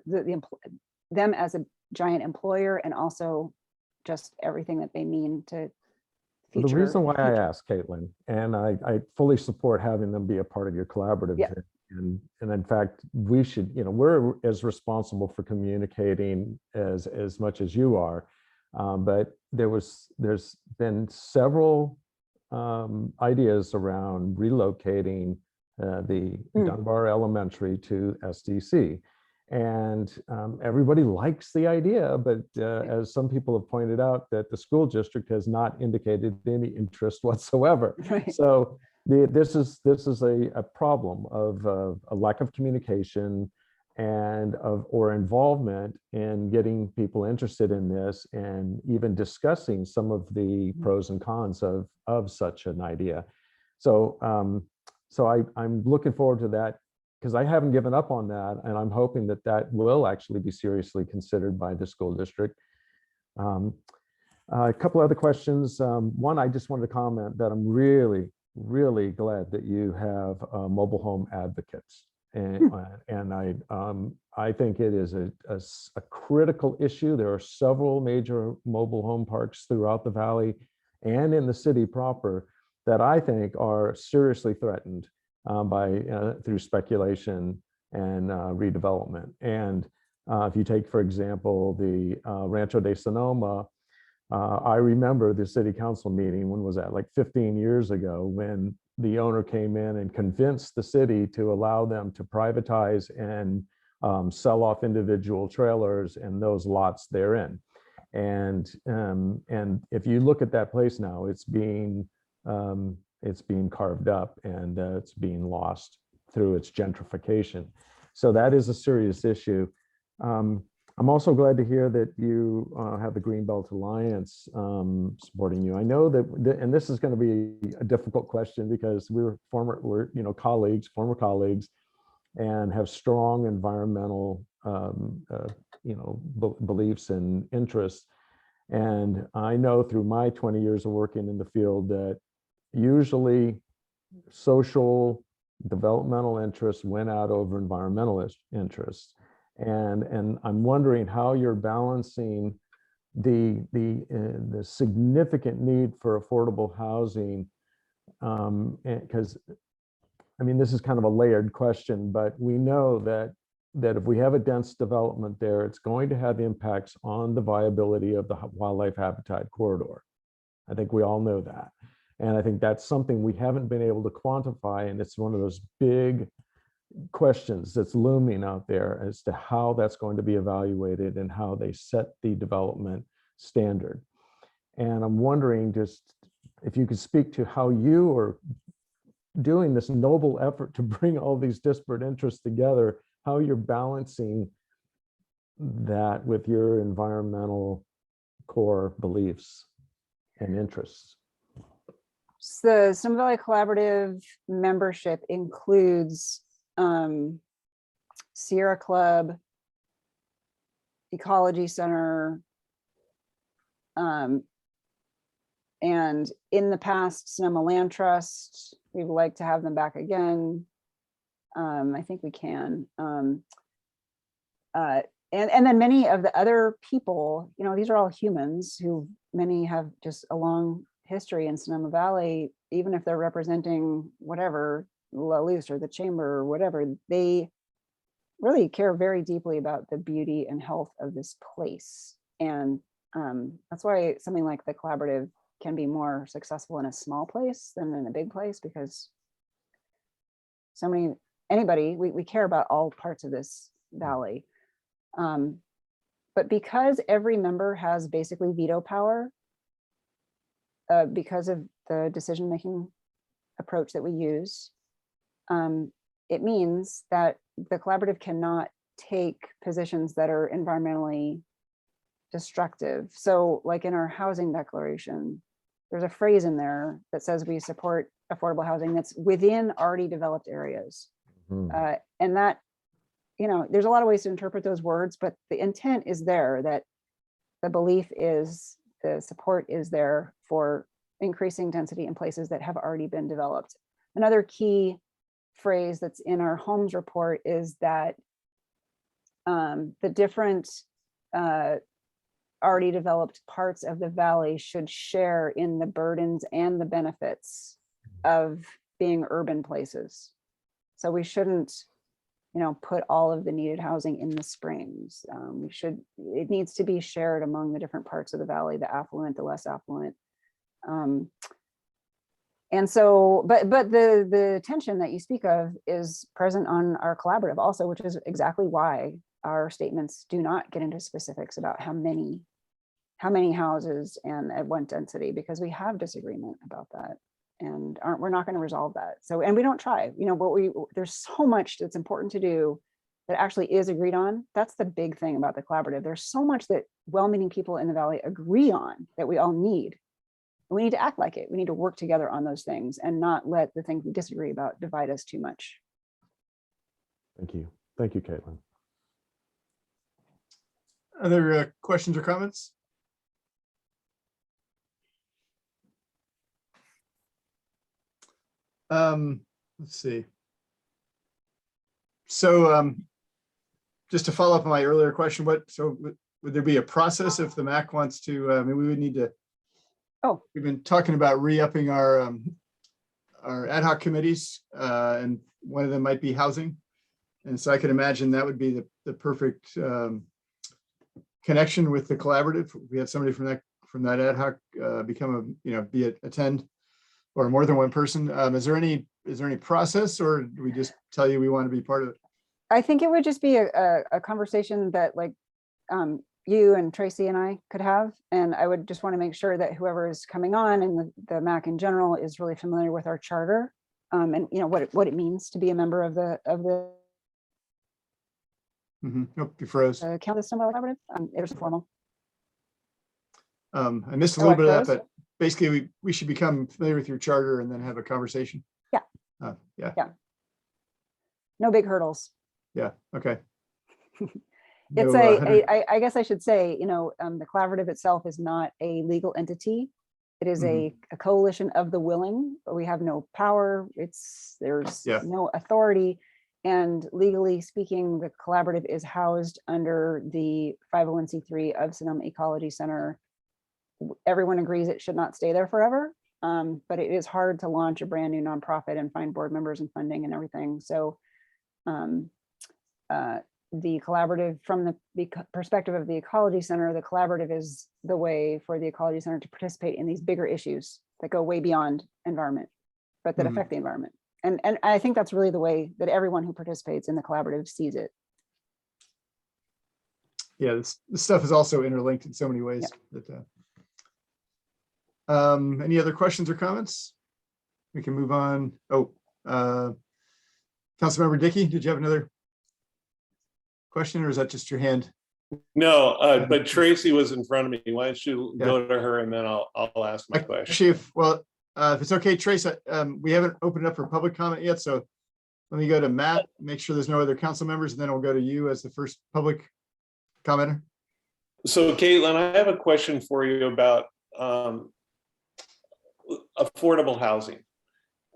them as a giant employer and also just everything that they mean to the reason why I asked, Caitlin, and I fully support having them be a part of your collaborative. Yeah. And in fact, we should, we're as responsible for communicating as much as you are. But there's been several ideas around relocating the Dunbar Elementary to SDC. And everybody likes the idea, but as some people have pointed out, that the school district has not indicated any interest whatsoever. Right. So this is a problem of a lack of communication and or involvement in getting people interested in this and even discussing some of the pros and cons of such an idea. So I'm looking forward to that, because I haven't given up on that, and I'm hoping that will actually be seriously considered by the school district. A couple other questions. One, I just wanted to comment that I'm really, really glad that you have mobile home advocates, and I think it is a critical issue. There are several major mobile home parks throughout the valley and in the city proper that I think are seriously threatened through speculation and redevelopment. And if you take, for example, the Rancho de Sonoma, I remember the city council meeting, when was that, like 15 years ago, when the owner came in and convinced the city to allow them to privatize and sell off individual trailers and those lots therein. And if you look at that place now, it's being carved up and it's being lost through its gentrification. So that is a serious issue. I'm also glad to hear that you have the Greenbelt Alliance supporting you. I know that, and this is going to be a difficult question because we're former colleagues, and have strong environmental beliefs and interests. And I know through my 20 years of working in the field that usually social developmental interests win out over environmental interests. And I'm wondering how you're balancing the significant need for affordable housing, because this is kind of a layered question, but we know that if we have a dense development there, it's going to have impacts on the viability of the wildlife habitat corridor. I think we all know that. And I think that's something we haven't been able to quantify. And it's one of those big questions that's looming out there as to how that's going to be evaluated and how they set the development standard. And I'm wondering just if you could speak to how you are doing this noble effort to bring all these disparate interests together, how you're balancing that with your environmental core beliefs and interests. The Sonoma Valley Collaborative membership includes Sierra Club, Ecology Center, and in the past, Sonoma Land Trust. We would like to have them back again. I think we can. And then many of the other people, you know, these are all humans who many have just a long history in Sonoma Valley, even if they're representing whatever, La Luz or the Chamber or whatever, they really care very deeply about the beauty and health of this place. And that's why something like the collaborative can be more successful in a small place than in a big place, because we care about all parts of this valley. But because every member has basically veto power, because of the decision-making approach that we use, it means that the collaborative cannot take positions that are environmentally destructive. So like in our housing declaration, there's a phrase in there that says we support affordable housing that's within already developed areas. And that, you know, there's a lot of ways to interpret those words, but the intent is there, that the belief is, the support is there for increasing density in places that have already been developed. Another key phrase that's in our homes report is that the different already developed parts of the valley should share in the burdens and the benefits of being urban places. So we shouldn't, you know, put all of the needed housing in the Springs. It needs to be shared among the different parts of the valley, the affluent, the less affluent. And so, but the tension that you speak of is present on our collaborative also, which is exactly why our statements do not get into specifics about how many houses and at what density, because we have disagreement about that. And we're not going to resolve that. So, and we don't try, you know, but there's so much that's important to do that actually is agreed on. That's the big thing about the collaborative. There's so much that well-meaning people in the valley agree on that we all need. We need to act like it. We need to work together on those things and not let the things we disagree about divide us too much. Thank you. Thank you, Caitlin. Other questions or comments? Let's see. So just to follow up on my earlier question, would there be a process if the MAC wants to, I mean, we would need to, we've been talking about re-upping our ad hoc committees, and one of them might be housing. And so I could imagine that would be the perfect connection with the collaborative. We had somebody from that ad hoc become attend, or more than one person. Is there any process, or do we just tell you we want to be part of it? I think it would just be a conversation that like you and Tracy and I could have. And I would just want to make sure that whoever is coming on and the MAC in general is really familiar with our charter, and you know what it means to be a member of the Nope, you froze. Count this collaborative. It was formal. I missed a little bit of that, but basically we should become familiar with your charter and then have a conversation. Yeah. Yeah. No big hurdles. Yeah. Okay. It's I guess I should say, you know, the collaborative itself is not a legal entity. It is a coalition of the willing, but we have no power. There's no authority. And legally speaking, the collaborative is housed under the 501c3 of Sonoma Ecology Center. Everyone agrees it should not stay there forever, but it is hard to launch a brand new nonprofit and find board members and funding and everything. So the collaborative, from the perspective of the Ecology Center, the collaborative is the way for the Ecology Center to participate in these bigger issues that go way beyond environment, but that affect the environment. And I think that's really the way that everyone who participates in the collaborative sees it. Yeah, this stuff is also interlinked in so many ways. Any other questions or comments? We can move on. Oh, Councilmember Dickey, did you have another question, or is that just your hand? No, but Tracy was in front of me. Why don't you go to her and then I'll ask my question. Actually, if it's okay, Trace, we haven't opened up for public comment yet, so let me go to Matt, make sure there's no other council members, and then we'll go to you as the first public commenter. So Caitlin, I have a question for you about affordable housing.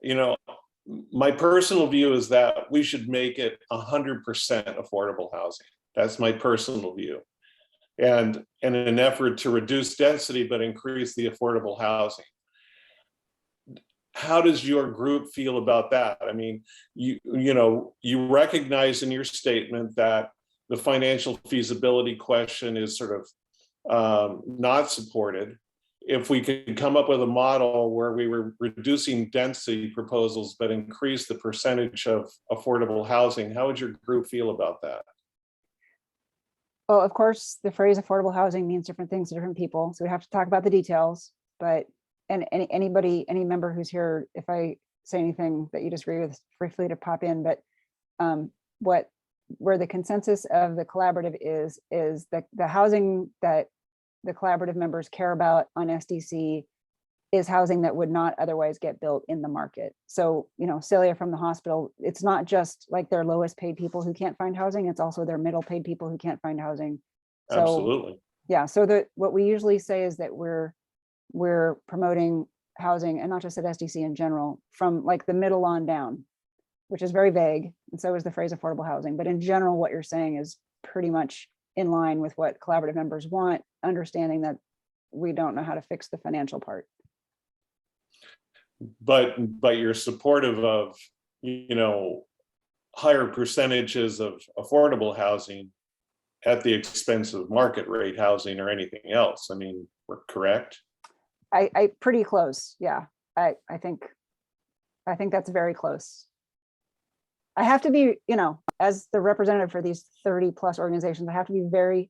You know, my personal view is that we should make it 100% affordable housing. That's my personal view. And in an effort to reduce density, but increase the affordable housing. How does your group feel about that? I mean, you recognize in your statement that the financial feasibility question is sort of not supported. If we could come up with a model where we were reducing density proposals, but increase the percentage of affordable housing, how would your group feel about that? Well, of course, the phrase affordable housing means different things to different people. So we have to talk about the details, but any member who's here, if I say anything that you disagree with, feel free to pop in. But where the consensus of the collaborative is that the housing that the collaborative members care about on SDC is housing that would not otherwise get built in the market. So, Celia from the hospital, it's not just like their lowest paid people who can't find housing, it's also their middle paid people who can't find housing. So, absolutely. Yeah, so what we usually say is that we're promoting housing, and not just at SDC in general, from like the middle on down, which is very vague, and so is the phrase affordable housing. But in general, what you're saying is pretty much in line with what collaborative members want, understanding that we don't know how to fix the financial part. But you're supportive of, higher percentages of affordable housing at the expense of market rate housing or anything else. I mean, we're correct. I pretty close. Yeah, I think that's very close. I have to be, as the representative for these 30 plus organizations, I have to be very,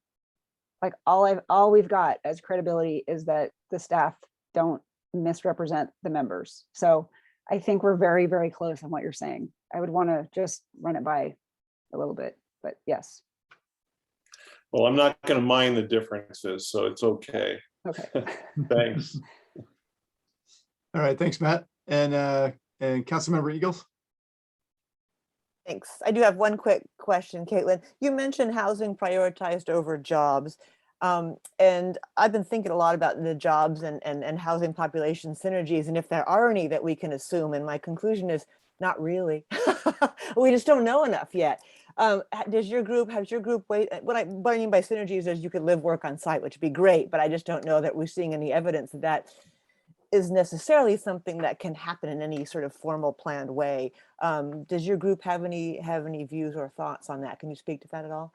like, all we've got as credibility is that the staff don't misrepresent the members. So I think we're very, very close on what you're saying. I would want to just run it by a little bit, but yes. Well, I'm not going to mind the differences, so it's okay. Okay. Thanks. All right, thanks, Matt. And Councilmember Eagles. Thanks. I do have one quick question, Caitlin. You mentioned housing prioritized over jobs. And I've been thinking a lot about the jobs and housing population synergies, and if there are any that we can assume. And my conclusion is not really. We just don't know enough yet. Has your group what I mean by synergies is you could live, work on site, which would be great, but I just don't know that we're seeing any evidence that is necessarily something that can happen in any sort of formal planned way. Does your group have any views or thoughts on that? Can you speak to that at all?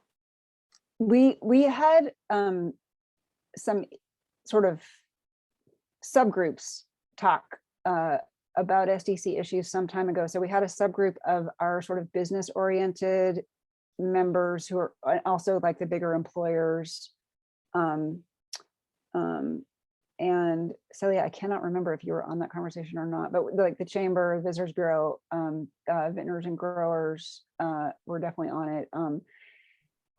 We had some sort of subgroups talk about SDC issues some time ago. So we had a subgroup of our sort of business oriented members who are also like the bigger employers. And Celia, I cannot remember if you were on that conversation or not, but like the Chamber, Visitors Bureau, vintners and growers were definitely on it.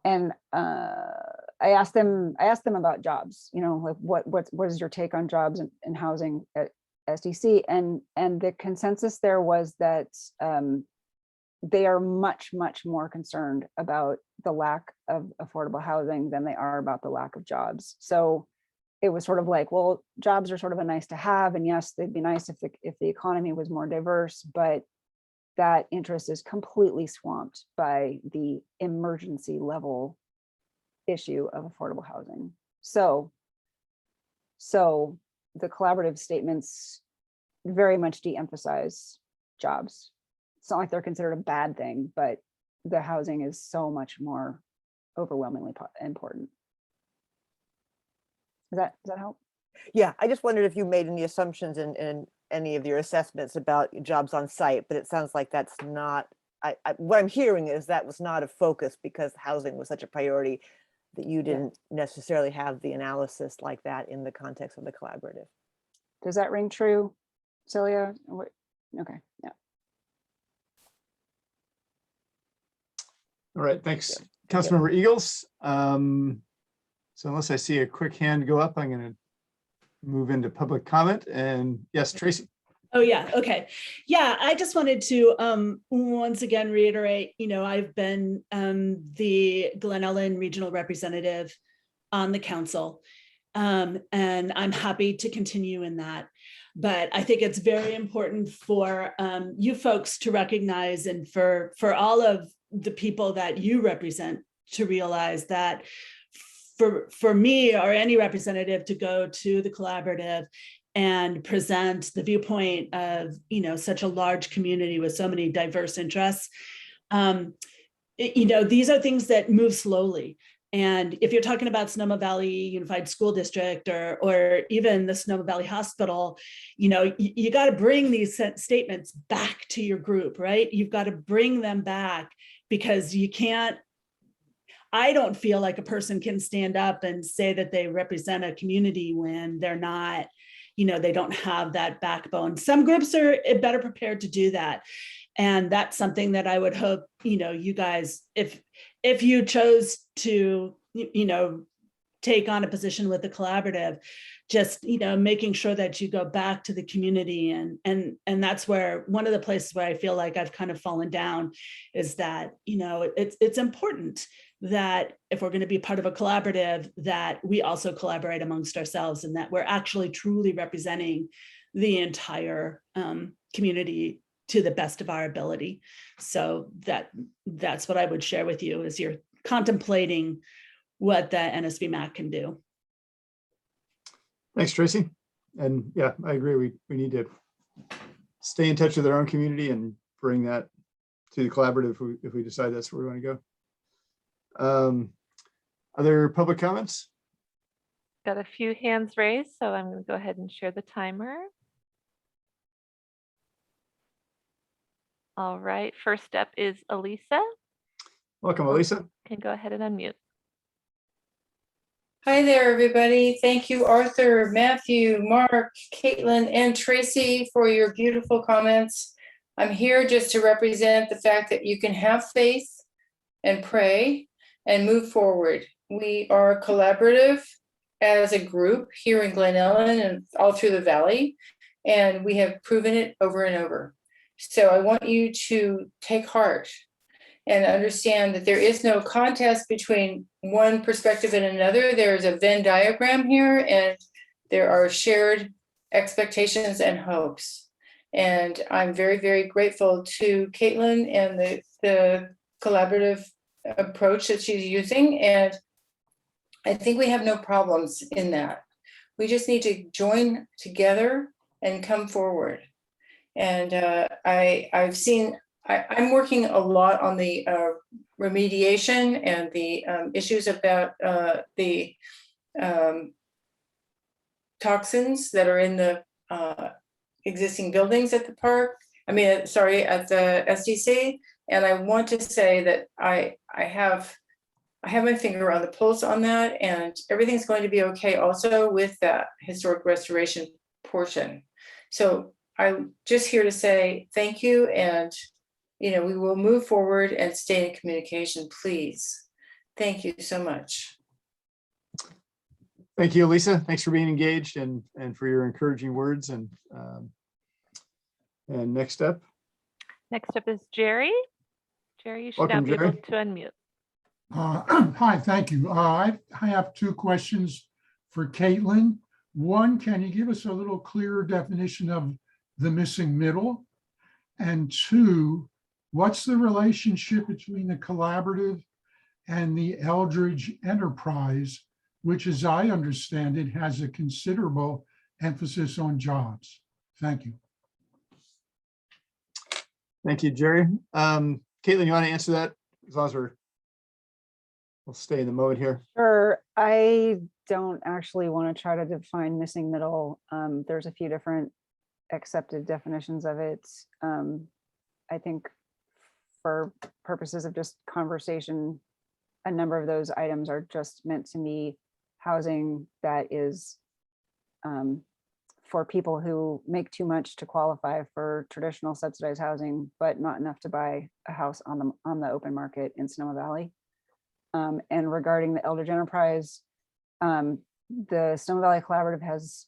And I asked them about jobs, like what is your take on jobs and housing at SDC? And the consensus there was that they are much, much more concerned about the lack of affordable housing than they are about the lack of jobs. So it was sort of like, well, jobs are sort of a nice to have, and yes, they'd be nice if the economy was more diverse, but that interest is completely swamped by the emergency level issue of affordable housing. So the collaborative statements very much de-emphasize jobs. It's not like they're considered a bad thing, but the housing is so much more overwhelmingly important. Does that help? Yeah, I just wondered if you made any assumptions in any of your assessments about jobs on site, but it sounds like that's not, what I'm hearing is that was not a focus because housing was such a priority that you didn't necessarily have the analysis like that in the context of the collaborative. Does that ring true, Celia? Okay, yeah. All right, thanks, Councilmember Eagles. So unless I see a quick hand go up, I'm going to move into public comment. And yes, Tracy. Oh, yeah. Okay. Yeah, I just wanted to once again reiterate, I've been the Glen Ellen regional representative on the council, and I'm happy to continue in that. But I think it's very important for you folks to recognize, and for all of the people that you represent to realize that for me or any representative to go to the collaborative and present the viewpoint of such a large community with so many diverse interests, these are things that move slowly. And if you're talking about Sonoma Valley Unified School District or even the Sonoma Valley Hospital, you got to bring these statements back to your group, right? You've got to bring them back, because you can't, I don't feel like a person can stand up and say that they represent a community when they're not, they don't have that backbone. Some groups are better prepared to do that. And that's something that I would hope, you guys, if you chose to, take on a position with the collaborative, just, making sure that you go back to the community. And that's where one of the places where I feel like I've kind of fallen down is that, it's important that if we're going to be part of a collaborative, that we also collaborate amongst ourselves, and that we're actually truly representing the entire community to the best of our ability. So that's what I would share with you as you're contemplating what the NSV MAC can do. Thanks, Tracy. And yeah, I agree. We need to stay in touch with our own community and bring that to the collaborative if we decide that's where we want to go. Other public comments? Got a few hands raised, so I'm going to go ahead and share the timer. All right, first up is Elisa. Welcome, Elisa. Can go ahead and unmute. Hi there, everybody. Thank you, Arthur, Matthew, Mark, Caitlin, and Tracy for your beautiful comments. I'm here just to represent the fact that you can have faith and pray and move forward. We are collaborative as a group here in Glen Ellen and all through the Valley, and we have proven it over and over. So I want you to take heart and understand that there is no contest between one perspective and another. There's a Venn diagram here, and there are shared expectations and hopes. And I'm very, very grateful to Caitlin and the collaborative approach that she's using. And I think we have no problems in that. We just need to join together and come forward. And I'm working a lot on the remediation and the issues about the toxins that are in the existing buildings at the park. At the SDC. And I want to say that I have my finger on the pulse on that, and everything's going to be okay also with that historic restoration portion. So I'm just here to say thank you, and we will move forward and stay in communication, please. Thank you so much. Thank you, Elisa. Thanks for being engaged and for your encouraging words. And next up. Next up is Jerry. Jerry, you should Welcome, now be able Jerry. to unmute. Hi, thank you. I have two questions for Caitlin. One, can you give us a little clearer definition of the missing middle? And two, what's the relationship between the collaborative and the Eldridge enterprise, which, as I understand it, has a considerable emphasis on jobs? Thank you. Thank you, Jerry. Caitlin, you want to answer that as long as we'll stay in the mode here. Sure. I don't actually want to try to define missing middle. There's a few different accepted definitions of it. I think for purposes of just conversation, a number of those items are just meant to be housing that is for people who make too much to qualify for traditional subsidized housing, but not enough to buy a house on the open market in Sonoma Valley. And regarding the Eldridge Enterprise, the Sonoma Valley Collaborative has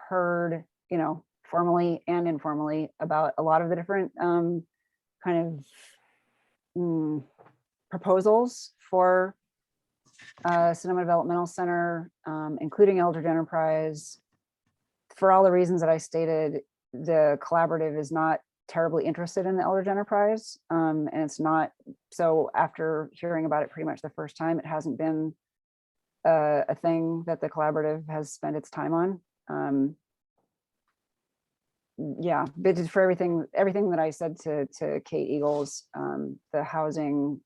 heard, formally and informally about a lot of the different kind of proposals for Sonoma Developmental Center, including Eldridge Enterprise. For all the reasons that I stated, the collaborative is not terribly interested in the Eldridge Enterprise. And it's not, so after hearing about it pretty much the first time, it hasn't been a thing that the collaborative has spent its time on. Yeah, but for everything that I said to Kate Eagles, the housing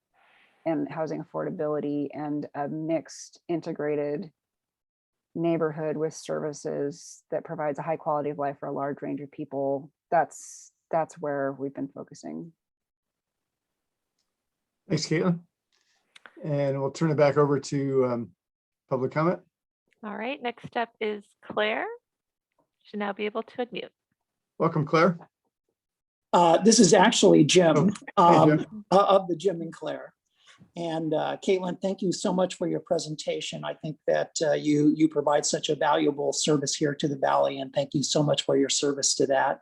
and housing affordability and a mixed integrated neighborhood with services that provides a high quality of life for a large range of people, that's where we've been focusing. Thanks, Caitlin. And we'll turn it back over to public comment. All right, next up is Claire. Should now be able to unmute. Welcome, Claire. This is actually Jim, Jim. Of the Jim and Claire. And Caitlin, thank you so much for your presentation. I think that you provide such a valuable service here to the Valley, and thank you so much for your service to that.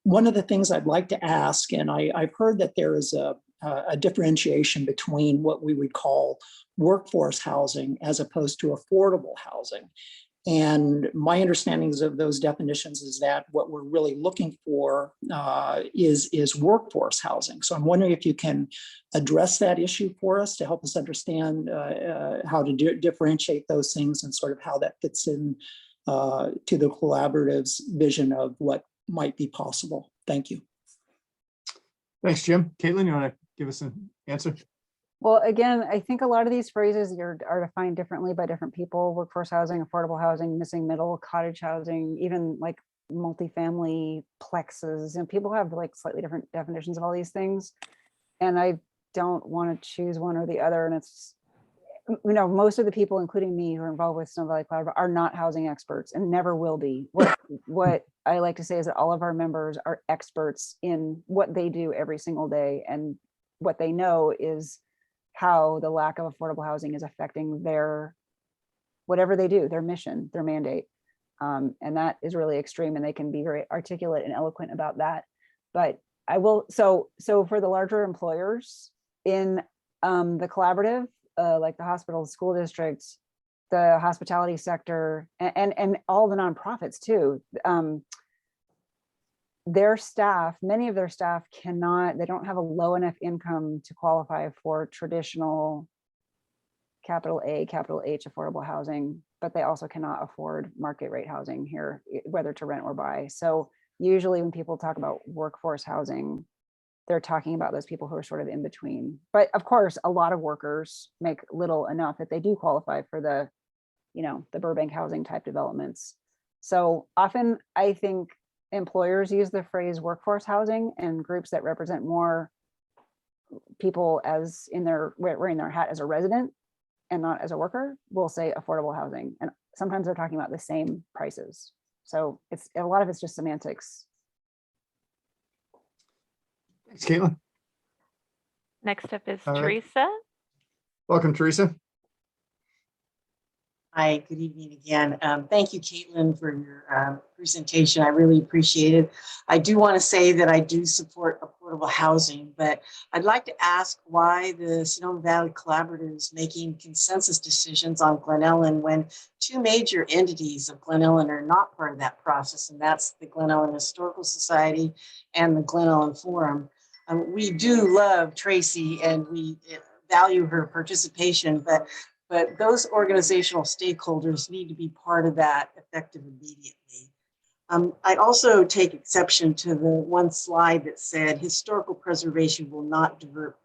One of the things I'd like to ask, and I've heard that there is a differentiation between what we would call workforce housing as opposed to affordable housing. And my understandings of those definitions is that what we're really looking for is workforce housing. So I'm wondering if you can address that issue for us to help us understand how to differentiate those things and sort of how that fits in to the collaborative's vision of what might be possible. Thank you. Thanks, Jim. Caitlin, you want to give us an answer? Well, again, I think a lot of these phrases are defined differently by different people. Workforce housing, affordable housing, missing middle, cottage housing, even like multifamily plexes, and people have like slightly different definitions of all these things. And I don't want to choose one or the other. And it's, most of the people, including me, who are involved with Sonoma Valley Collaborative are not housing experts and never will be. What I like to say is that all of our members are experts in what they do every single day. And what they know is how the lack of affordable housing is affecting whatever they do, their mission, their mandate. And that is really extreme, and they can be very articulate and eloquent about that. But I will, so for the larger employers in the collaborative, like the hospitals, school districts, the hospitality sector, and all the nonprofits too, their staff, many of their staff they don't have a low enough income to qualify for traditional capital A, capital H affordable housing, but they also cannot afford market rate housing here, whether to rent or buy. So usually when people talk about workforce housing, they're talking about those people who are sort of in between. But of course, a lot of workers make little enough that they do qualify for the Burbank housing type developments. So often I think employers use the phrase workforce housing, and groups that represent more people as wearing their hat as a resident and not as a worker will say affordable housing. And sometimes they're talking about the same prices. So a lot of it's just semantics. Thanks, Caitlin. Next up is All right. Teresa. Welcome, Teresa. Hi, good evening again. Thank you, Caitlin, for your presentation. I really appreciate it. I do want to say that I do support affordable housing, but I'd like to ask why the Sonoma Valley Collaborative is making consensus decisions on Glen Ellen when two major entities of Glen Ellen are not part of that process, and that's the Glen Ellen Historical Society and the Glen Ellen Forum. We do love Tracy and we value her participation, but those organizational stakeholders need to be part of that effective immediately. I also take exception to the one slide that said historical preservation will not divert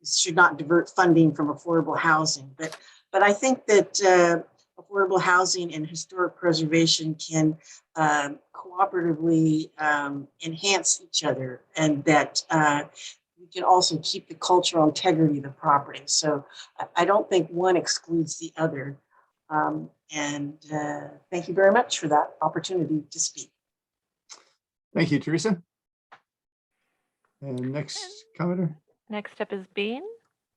should not divert funding from affordable housing. But I think that affordable housing and historic preservation can cooperatively enhance each other, and that we can also keep the cultural integrity of the property. So I don't think one excludes the other. And thank you very much for that opportunity to speak. Thank you, Teresa. And next commenter. Next up is Bean.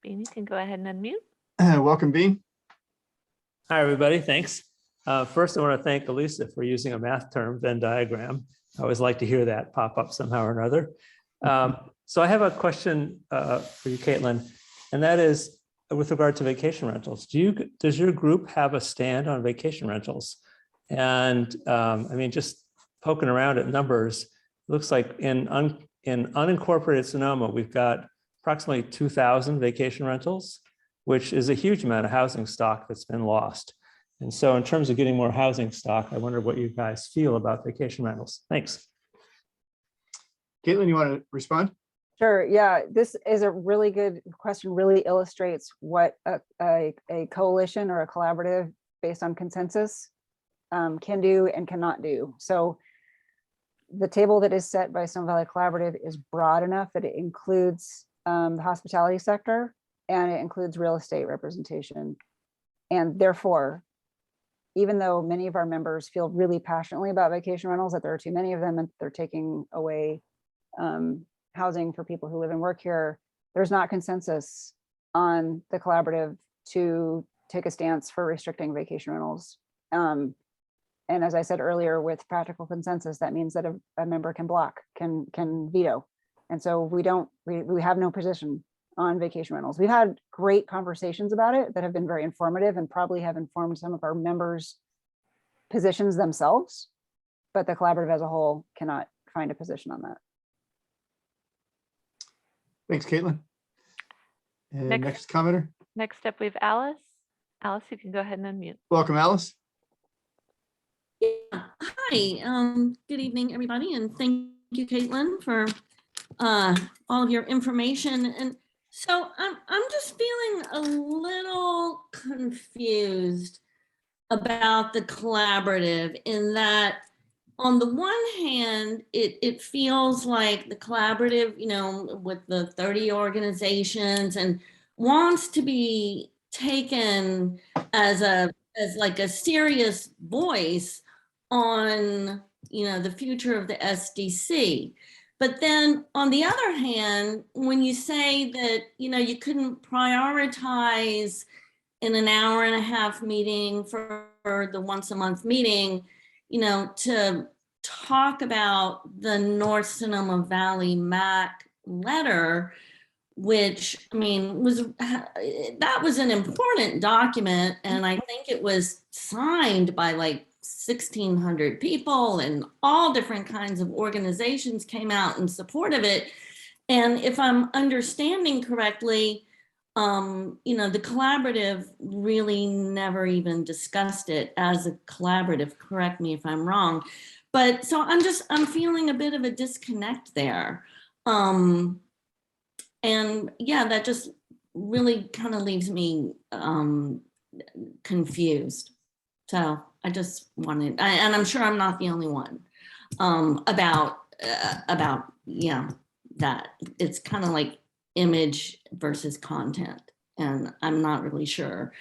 Bean, you can go ahead and unmute. Welcome, Bean. Hi, everybody. Thanks. First, I want to thank Elisa for using a math term, Venn diagram. I always like to hear that pop up somehow or another. So I have a question for you, Caitlin, and that is with regard to vacation rentals. Does your group have a stand on vacation rentals? And I mean, just poking around at numbers, looks like in unincorporated Sonoma, we've got approximately 2,000 vacation rentals, which is a huge amount of housing stock that's been lost. And so in terms of getting more housing stock, I wonder what you guys feel about vacation rentals. Thanks. Caitlin, you want to respond? Sure. Yeah, this is a really good question, really illustrates what a coalition or a collaborative based on consensus can do and cannot do. So the table that is set by Sonoma Valley Collaborative is broad enough that it includes the hospitality sector and it includes real estate representation. And therefore, even though many of our members feel really passionately about vacation rentals, that there are too many of them and they're taking away housing for people who live and work here, there's not consensus on the collaborative to take a stance for restricting vacation rentals. And as I said earlier, with practical consensus, that means that a member can block, can veto. And so we have no position on vacation rentals. We've had great conversations about it that have been very informative and probably have informed some of our members' positions themselves, but the collaborative as a whole cannot find a position on that. Thanks, Caitlin. And next commenter. Next up, we have Alice. Alice, you can go ahead and unmute. Welcome, Alice. Hi, good evening, everybody, and thank you, Caitlin, for all of your information. And so I'm just feeling a little confused about the collaborative in that on the one hand, it feels like the collaborative, you know, with the 30 organizations and wants to be taken as like a serious voice on, you know, the future of the SDC. But then on the other hand, when you say that, you know, you couldn't prioritize in an hour-and-a-half meeting for the once a month meeting, you know, to talk about the North Sonoma Valley MAC letter, which, I mean, that was an important document. And I think it was signed by like 1,600 people and all different kinds of organizations came out in support of it. And if I'm understanding correctly, you know, the collaborative really never even discussed it as a collaborative. Correct me if I'm wrong. But so I'm feeling a bit of a disconnect there. And yeah, that just really kind of leaves me confused. So I just wanted, and I'm sure I'm not the only one, about yeah, that it's kind of like image versus content. And I'm not really sure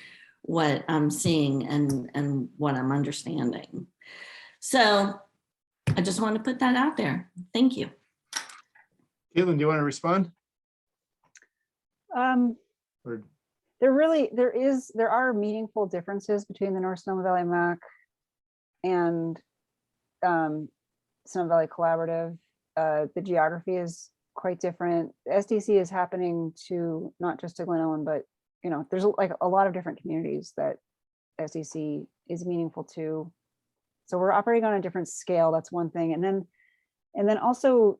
what I'm seeing and what I'm understanding. So I just want to put that out there. Thank you. Caitlin, do you want to respond? There are meaningful differences between the North Sonoma Valley MAC and Sonoma Valley Collaborative. The geography is quite different. The SDC is happening to not just to Glen Ellen, but you know, there's like a lot of different communities that SDC is meaningful to. So we're operating on a different scale. That's one thing, and then also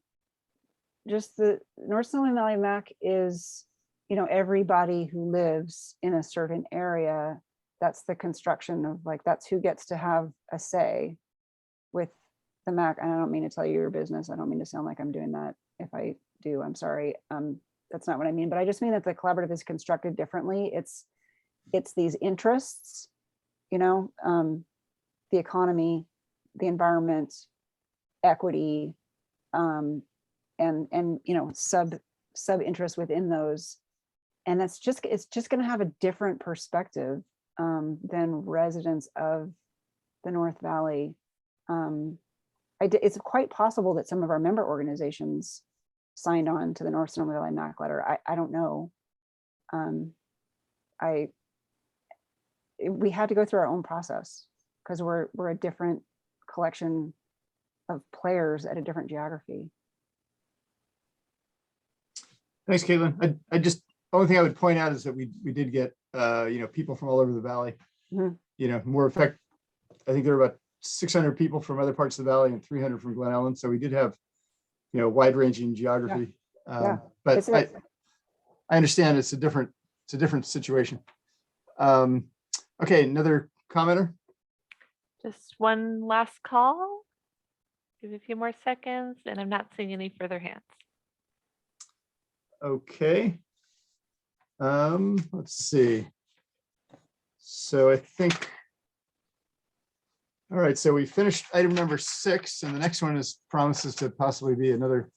just the North Sonoma Valley MAC is, you know, everybody who lives in a certain area. That's the construction of like, that's who gets to have a say with the MAC. And I don't mean to tell you your business. I don't mean to sound like I'm doing that. If I do, I'm sorry. that's not what I mean, but I just mean that the collaborative is constructed differently. It's these interests, you know, the economy, the environment, equity, and you know, sub interests within those. And it's just going to have a different perspective than residents of the North Valley. It's quite possible that some of our member organizations signed on to the North Sonoma Valley MAC letter. I don't know. We had to go through our own process because we're a different collection of players at a different geography. Thanks, Caitlin. Only thing I would point out is that we did get, you know, people from all over the valley, Mhm. you know, more in fact, I think there were about 600 people from other parts of the valley and 300 from Glen Ellen. So we did have, you know, wide ranging geography. Yeah. But I understand it's a different situation. Okay, another commenter. Just one last call. Give it a few more seconds, and I'm not seeing any further hands. Okay. Let's see. So I think, all right, so we finished item number 6, and the next one promises to possibly be another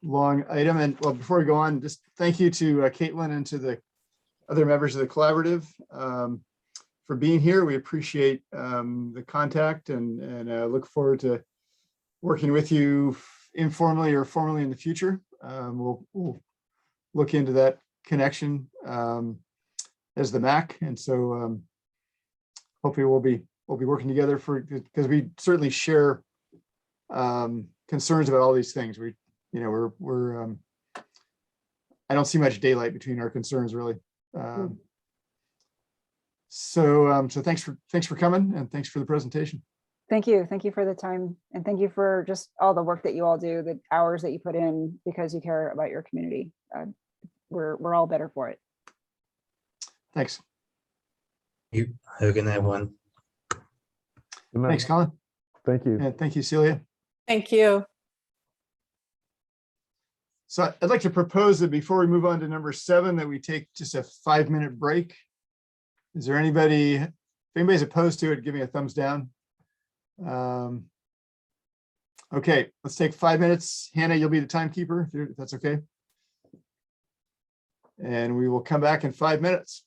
long item. And well, before we go on, just thank you to Caitlin and to the other members of the collaborative for being here. We appreciate the contact and look forward to working with you informally or formally in the future. We'll look into that connection as the MAC, and so hopefully we'll be working together because we certainly share concerns about all these things. We're I don't see much daylight between our concerns really. So thanks for coming, and thanks for the presentation. Thank you for the time, and thank you for just all the work that you all do, the hours that you put in because you care about your community. We're all better for it. Thanks. You have a good night, everyone. Thanks, Colin. Thank you. And thank you, Celia. Thank you. So I'd like to propose that before we move on to number 7, that we take just a 5-minute break. Is there anybody, if anybody's opposed to it, give me a thumbs down. Okay, let's take 5 minutes. Hannah, you'll be the timekeeper, if that's okay. And we will come back in 5 minutes.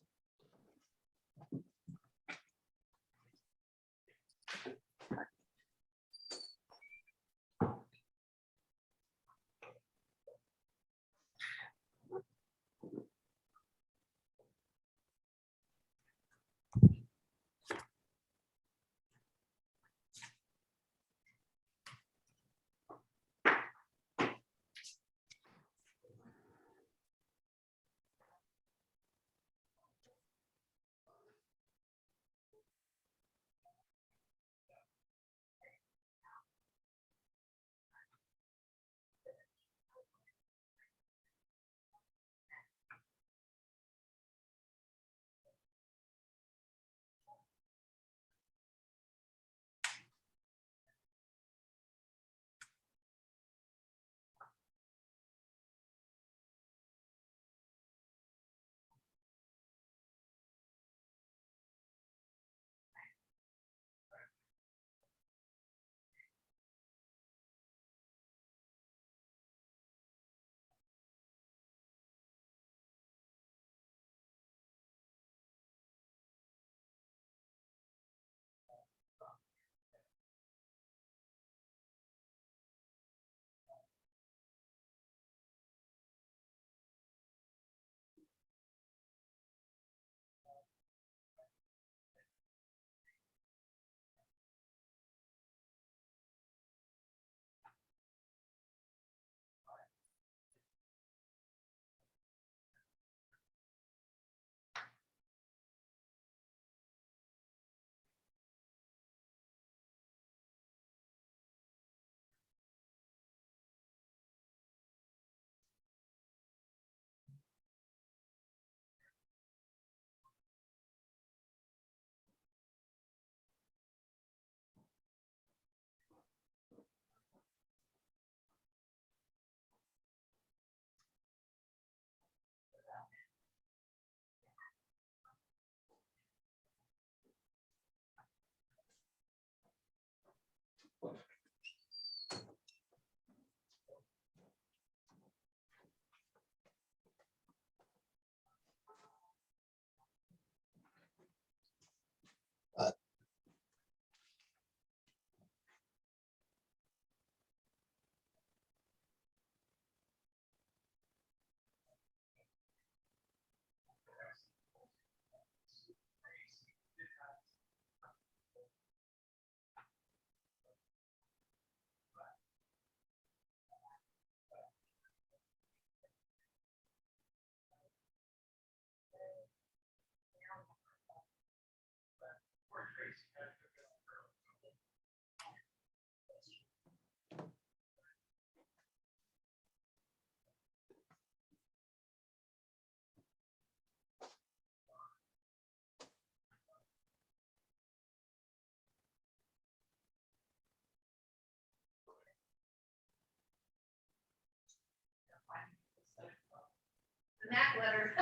Mac letter.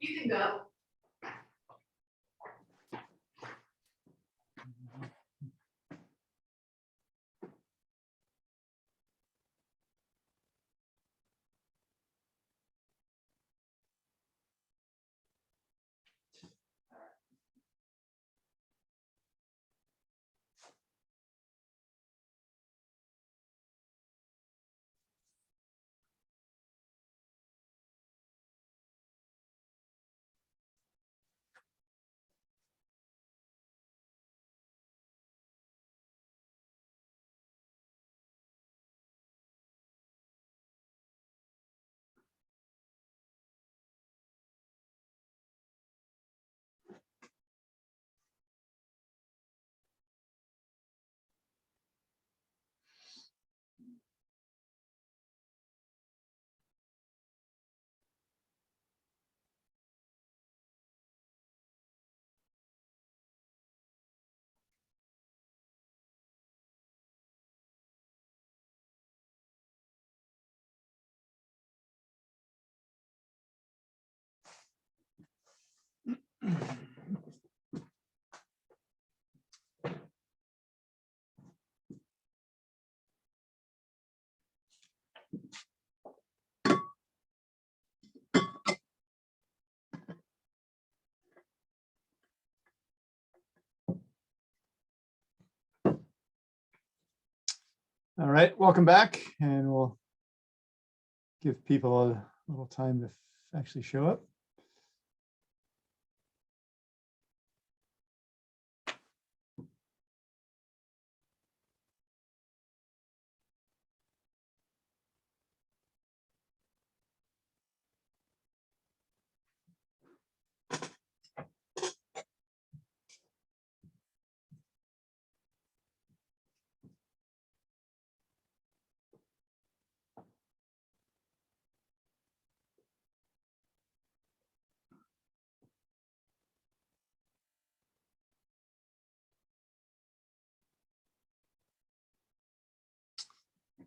You can go. All right, welcome back, and we'll give people a little time to actually show up.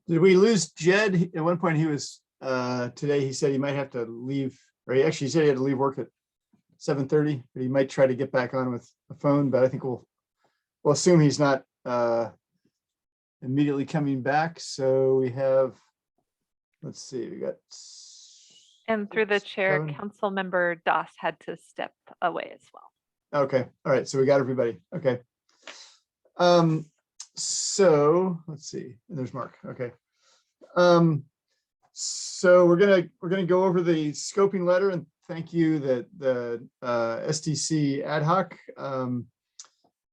Did we lose Jed? At one point he was, today he said he might have to leave, or he actually said he had to leave work at 7:30, but he might try to get back on with a phone, but I think we'll assume he's not immediately coming back. So we have, let's see, we got. And through the chair, 7. council member Doss had to step away as well. Okay, all right, so we got everybody, okay. So let's see, there's Mark, okay. So we're gonna go over the scoping letter, and thank you that the STC ad hoc,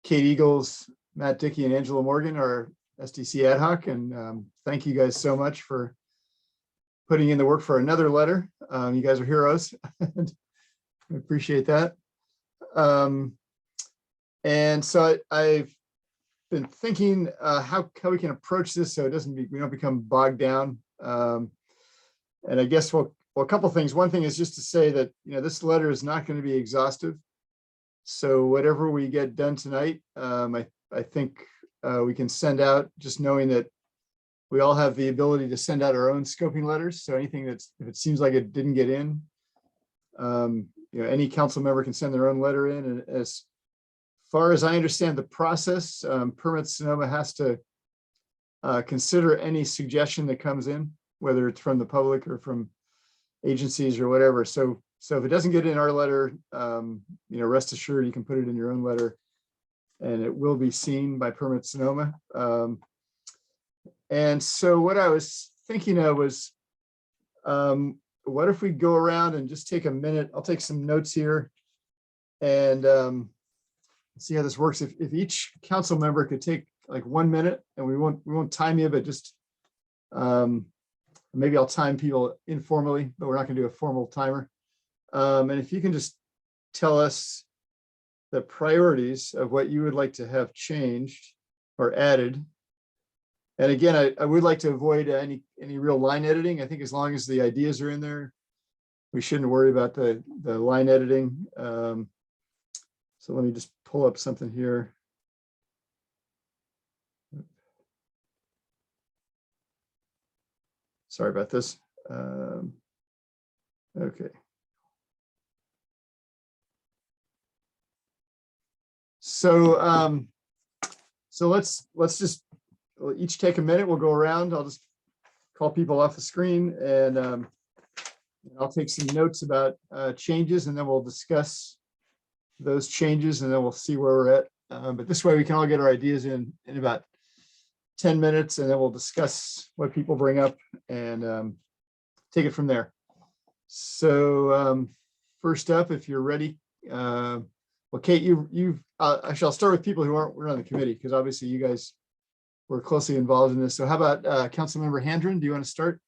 Kate Eagles, Matt Dickey, and Angela Morgan are STC ad hoc, and thank you guys so much for putting in the work for another letter. You guys are heroes. I appreciate that. And so I've been thinking how we can approach this so it doesn't we don't become bogged down. And I guess a couple things. One thing is just to say that this letter is not going to be exhaustive. So whatever we get done tonight, I think we can send out, just knowing that we all have the ability to send out our own scoping letters. So anything if it seems like it didn't get in, any council member can send their own letter in. And as far as I understand the process, Permit Sonoma has to consider any suggestion that comes in, whether it's from the public or from agencies or whatever. So if it doesn't get in our letter, rest assured you can put it in your own letter, and it will be seen by Permit Sonoma. And so what I was thinking of was, what if we go around and just take a minute? I'll take some notes here and see how this works. If each council member could take like 1 minute, and we won't time you, but just maybe I'll time people informally, but we're not going to do a formal timer. And if you can just tell us the priorities of what you would like to have changed or added. And again, I would like to avoid any real line editing. I think as long as the ideas are in there, we shouldn't worry about the line editing. So let me just pull up something here. Sorry about this. Okay, So let's just we'll each take a minute. We'll go around. I'll just call people off the screen, and I'll take some notes about changes, and then we'll discuss those changes, and then we'll see where we're at. But this way we can all get our ideas in about 10 minutes, and then we'll discuss what people bring up and take it from there. So first up, if you're ready, well, Kate, actually, I'll start with people who weren't on the committee, because obviously you guys were closely involved in this. So how about Councilmember Handren? Do you want to start?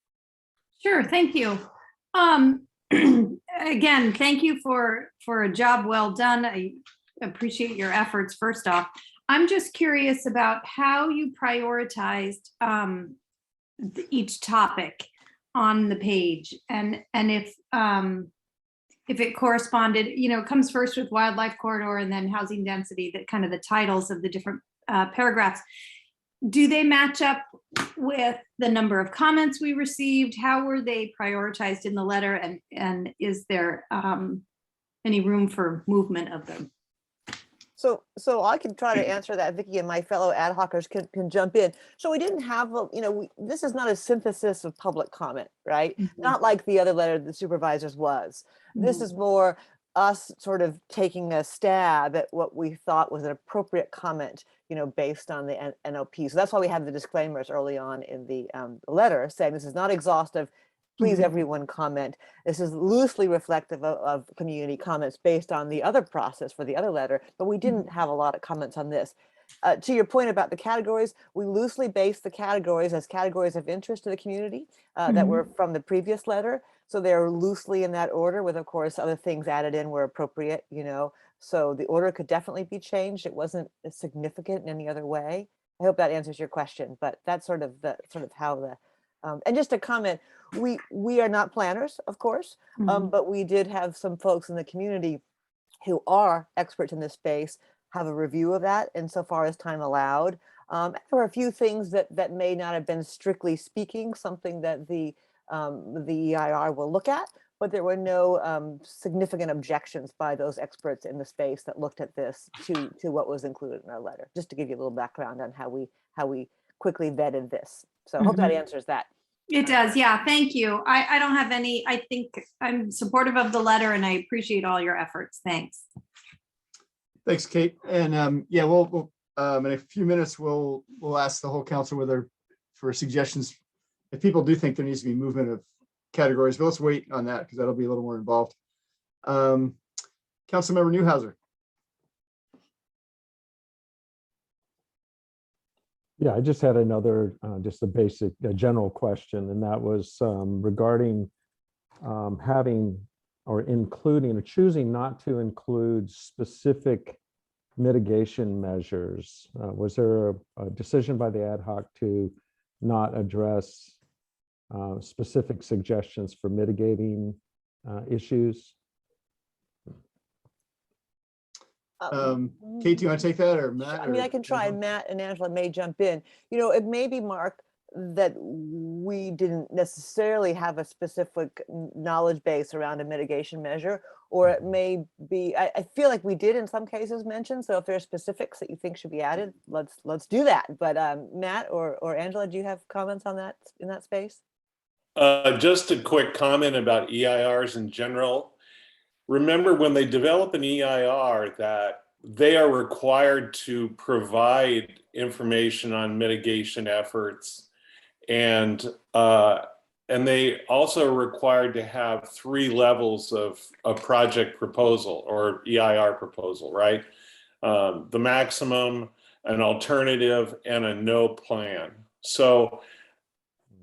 Sure, thank you. Again, thank you for a job well done. I appreciate your efforts, first off. I'm just curious about how you prioritized each topic on the page, and if it corresponded, it comes first with wildlife corridor and then housing density, that kind of the titles of the different paragraphs. Do they match up with the number of comments we received? How were they prioritized in the letter? And is there any room for movement of them? So I can try to answer that, Vicki, and my fellow ad hocers can jump in. So we didn't have, this is not a synthesis of public comment, right? Mm-hmm. Not like the other letter the supervisors was. This is more us sort of taking a stab at what we thought was an appropriate comment, based on the NOP. So that's why we have the disclaimers early on in the letter saying this is not exhaustive. Please, everyone comment. This is loosely reflective of community comments based on the other process for the other letter, but we didn't have a lot of comments on this. To your point about the categories, we loosely based the categories as categories of interest to the community that were from the previous letter. So they're loosely in that order, with, of course, other things added in where appropriate, So the order could definitely be changed. It wasn't significant in any other way. I hope that answers your question, but that's sort of how the, and just a comment, we are not planners, of course, but we did have some folks in the community who are experts in this space have a review of that, insofar as time allowed. There were a few things that may not have been, strictly speaking, something that the EIR will look at, but there were no significant objections by those experts in the space that looked at this to what was included in our letter, just to give you a little background on how we quickly vetted this. So I hope that answers that. It does, yeah, thank you. I don't have any, I think I'm supportive of the letter, and I appreciate all your efforts. Thanks. Thanks, Kate. And yeah, we'll in a few minutes, we'll ask the whole council for suggestions. If people do think there needs to be movement of categories, but let's wait on that because that'll be a little more involved. Councilmember Newhouser. Yeah, I just had another, just a basic, general question, and that was regarding having or including or choosing not to include specific mitigation measures. Was there a decision by the ad hoc to not address specific suggestions for mitigating issues? Kate, do you want to take that, or Matt? I mean, I can try. Matt and Angela may jump in. It may be, Mark, that we didn't necessarily have a specific knowledge base around a mitigation measure, or it may be, I feel like we did in some cases mention, so if there are specifics that you think should be added, let's do that. But Matt or Angela, do you have comments on that in that space? Just a quick comment about EIRs in general. Remember, when they develop an EIR, that they are required to provide information on mitigation efforts, and they also are required to have 3 levels of a project proposal or EIR proposal, right? The maximum, an alternative, and a no plan. So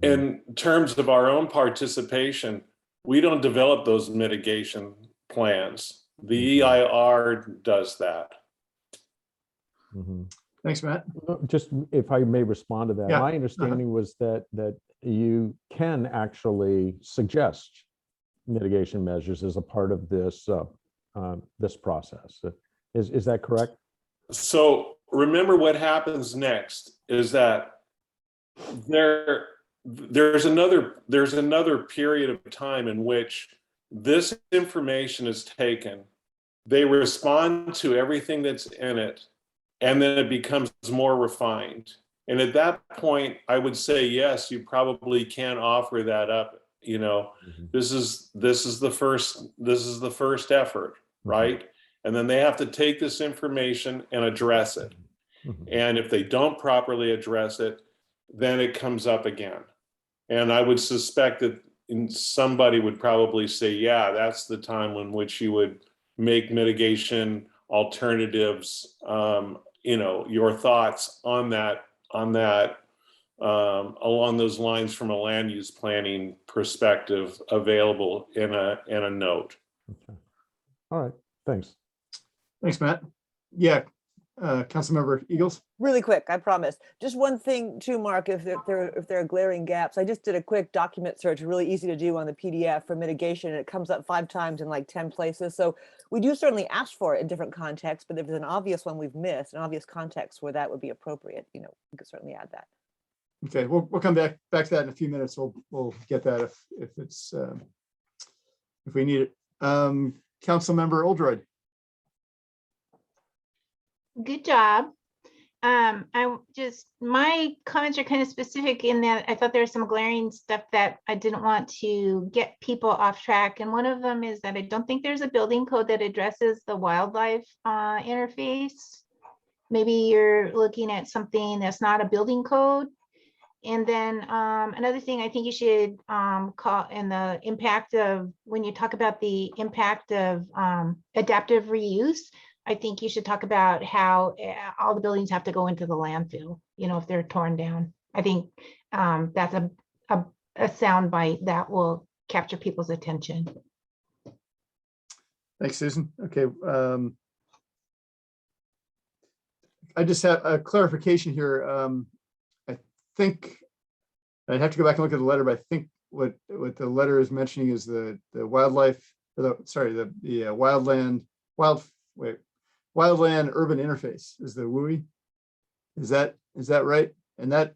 in terms of our own participation, we don't develop those mitigation plans. The EIR does that. Thanks, Matt. Just if I may respond to that, Yeah. my understanding was that you can actually suggest mitigation measures as a part of this this process. Is that correct? So remember, what happens next is that there's another period of time in which this information is taken. They respond to everything that's in it, and then it becomes more refined. And at that point, I would say, yes, you probably can offer that up. You know, this is the first effort, right? And then they have to take this information and address it. And if they don't properly address it, then it comes up again. And I would suspect that somebody would probably say, yeah, that's the time in which you would make mitigation alternatives, you know, your thoughts on that, along those lines from a land use planning perspective available in a note. Okay. All right, thanks. Thanks, Matt. Yeah, Councilmember Eagles. Really quick, I promise. Just one thing too, Mark, if there are glaring gaps, I just did a quick document search, really easy to do on the PDF for mitigation, and it comes up 5 times in like 10 places. So we do certainly ask for it in different contexts, but if there's an obvious one we've missed, an obvious context where that would be appropriate, you know, we could certainly add that. Okay, we'll come back to that in a few minutes. We'll get that if it's if we need it. Councilmember Oldroyd. Good job. My comments are kind of specific in that I thought there was some glaring stuff that I didn't want to get people off track. And one of them is that I don't think there's a building code that addresses the wildlife interface. Maybe you're looking at something that's not a building code. And then another thing I think you should call in the impact of, when you talk about the impact of adaptive reuse, I think you should talk about how all the buildings have to go into the landfill, you know, if they're torn down. I think that's a sound bite that will capture people's attention. Thanks, Susan. Okay. I just have a clarification here. I think I'd have to go back and look at the letter, but I think what the letter is mentioning is the wildlife, or wildland urban interface is the WUI. Is that right? I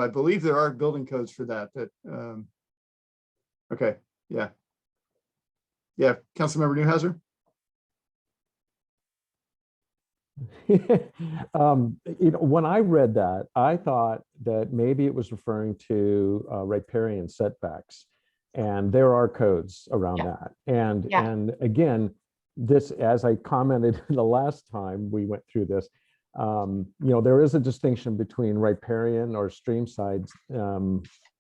believe there are building codes for that. Okay, yeah. Councilmember Newhouser. You know, when I read that, I thought that maybe it was referring to riparian setbacks, and there are codes around that. And again, this, as I commented the last time we went through this, you know, there is a distinction between riparian or streamside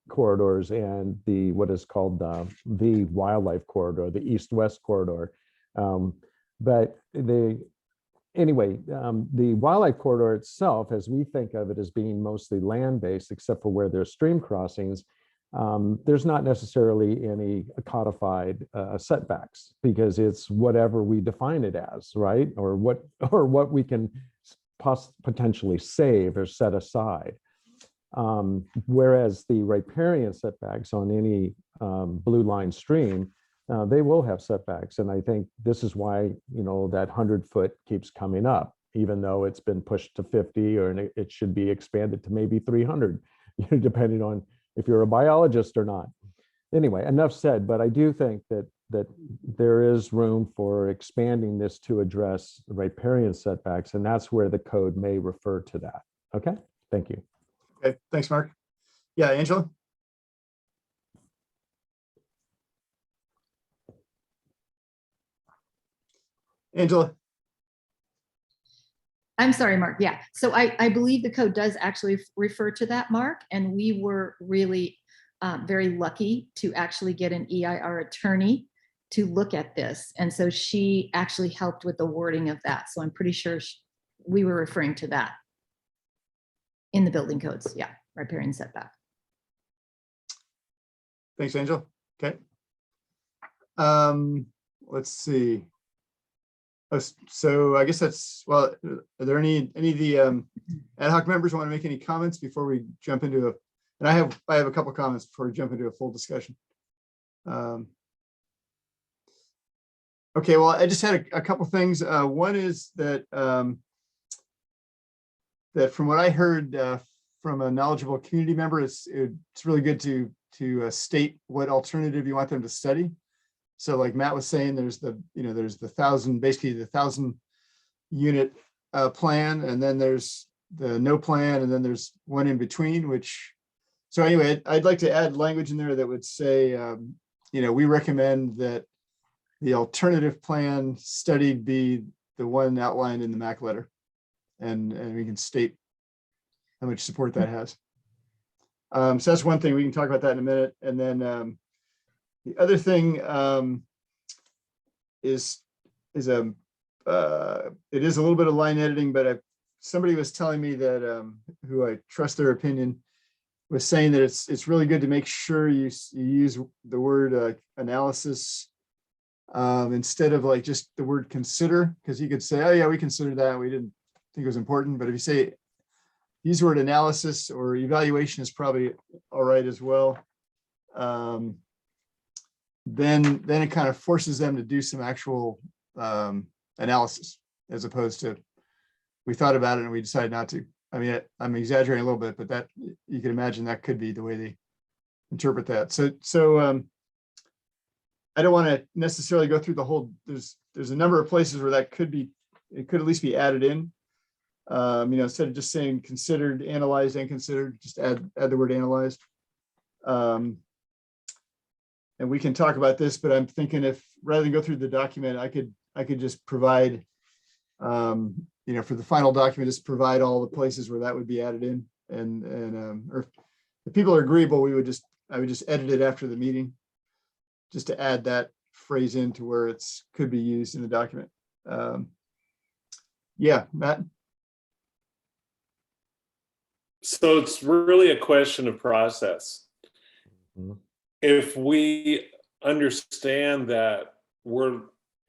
corridors and the what is called the wildlife corridor, the east-west corridor. But anyway, the wildlife corridor itself, as we think of it as being mostly land-based, except for where there's stream crossings, there's not necessarily any codified setbacks, because it's whatever we define it as, right? Or what we can potentially save or set aside. Whereas the riparian setbacks on any blue line stream, they will have setbacks. And I think this is why, you know, that 100-foot keeps coming up, even though it's been pushed to 50, or it should be expanded to maybe 300, you know, depending on if you're a biologist or not. Anyway, enough said, but I do think that there is room for expanding this to address riparian setbacks, and that's where the code may refer to that. Okay, thank you. Okay, thanks, Mark. Yeah, Angela. Angela. I'm sorry, Mark. Yeah. So I believe the code does actually refer to that, Mark. And we were really very lucky to actually get an EIR attorney to look at this. And so she actually helped with the wording of that. So I'm pretty sure we were referring to that in the building codes. Yeah. Riparian setback. Thanks, Angel. Okay. Let's see. So I guess that's, well, are there any of the ad hoc members want to make any comments before we jump into and I have a couple comments before we jump into a full discussion. Okay, well, I just had a couple things. One is that that from what I heard from a knowledgeable community member, it's really good to state what alternative you want them to study. So like Matt was saying, there's the 1,000, basically the 1,000 unit plan, and then there's the no plan, and then there's one in between, which, so anyway, I'd like to add language in there that would say, we recommend that the alternative plan studied be the one outlined in the MAC letter. And we can state how much support that has. So that's one thing. We can talk about that in a minute. And then the other thing is it is a little bit of line editing, but somebody was telling me that who I trust their opinion was saying that it's really good to make sure you use the word analysis instead of like just the word consider, because you could say, oh yeah, we considered that, we didn't think it was important. But if you say use the word analysis or evaluation is probably all right as well. Then it kind of forces them to do some actual analysis, as opposed to we thought about it and we decided not to. I mean, I'm exaggerating a little bit, but that you can imagine that could be the way they interpret that. So I don't want to necessarily go through the whole. There's a number of places where that could at least be added in. Instead of just saying considered, analyzed, and considered, just add the word analyzed. And we can talk about this, but I'm thinking if rather than go through the document, I could just provide, for the final document, just provide all the places where that would be added in, and or if people are agreeable, I would just edit it after the meeting, just to add that phrase into where could be used in the document. Yeah, Matt. So it's really a question of process. Mm-hmm. If we understand that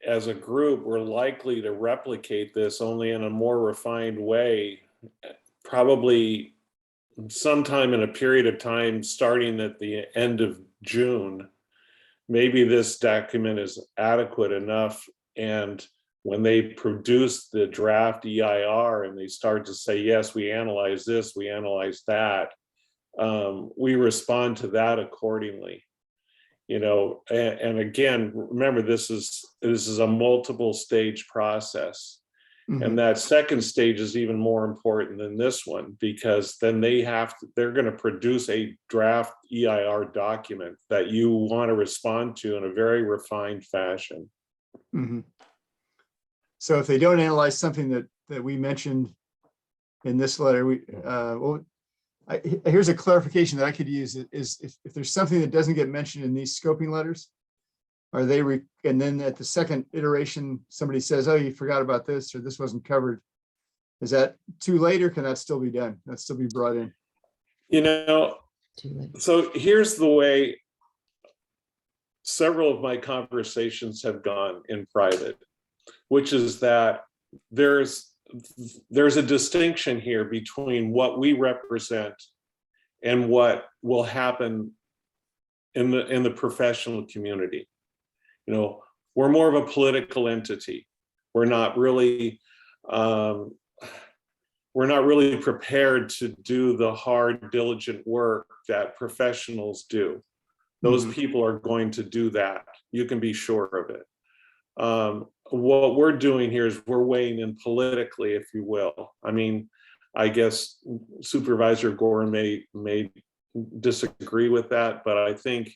as a group, we're likely to replicate this only in a more refined way, probably sometime in a period of time starting at the end of June, maybe this document is adequate enough. And when they produce the draft EIR and they start to say, yes, we analyze this, we analyze that, we respond to that accordingly. And again, remember, this is a multiple stage process. Mm-hmm. And that second stage is even more important than this one, because then they're going to produce a draft EIR document that you want to respond to in a very refined fashion. Mm-hmm. So if they don't analyze something that we mentioned in this letter, here's a clarification that I could use is if there's something that doesn't get mentioned in these scoping letters, and then at the second iteration, somebody says, oh, you forgot about this, or this wasn't covered. Is that too late, or can that still be done? That still be brought in? So here's the way several of my conversations have gone in private, which is that there's a distinction here between what we represent and what will happen in the professional community. We're more of a political entity. We're not really prepared to do the hard, diligent work that professionals do. Those mm-hmm. people are going to do that. You can be sure of it. What we're doing here is we're weighing in politically, if you will. I mean, I guess Supervisor Goran may disagree with that, but I think,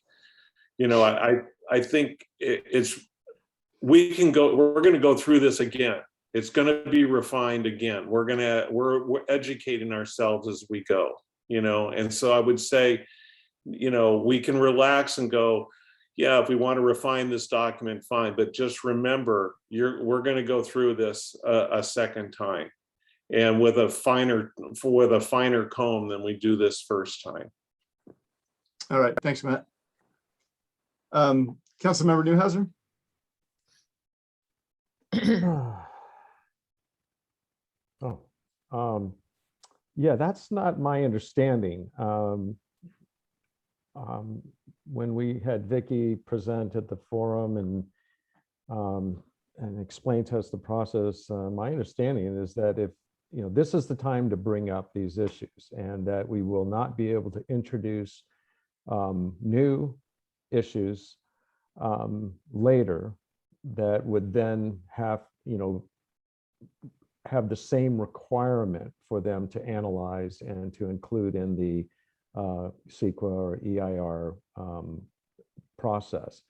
I think we're going to go through this again. It's going to be refined again. We're educating ourselves as we go, and so I would say, we can relax and go, yeah, if we want to refine this document, fine. But just remember, we're going to go through this a second time, and with a finer comb than we do this first time. All right, thanks, Matt. Councilmember Newhouser. Yeah, that's not my understanding. When we had Vicky present at the forum and explain to us the process, my understanding is that if this is the time to bring up these issues, and that we will not be able to introduce new issues later that would then have have the same requirement for them to analyze and to include in the CEQA or EIR process.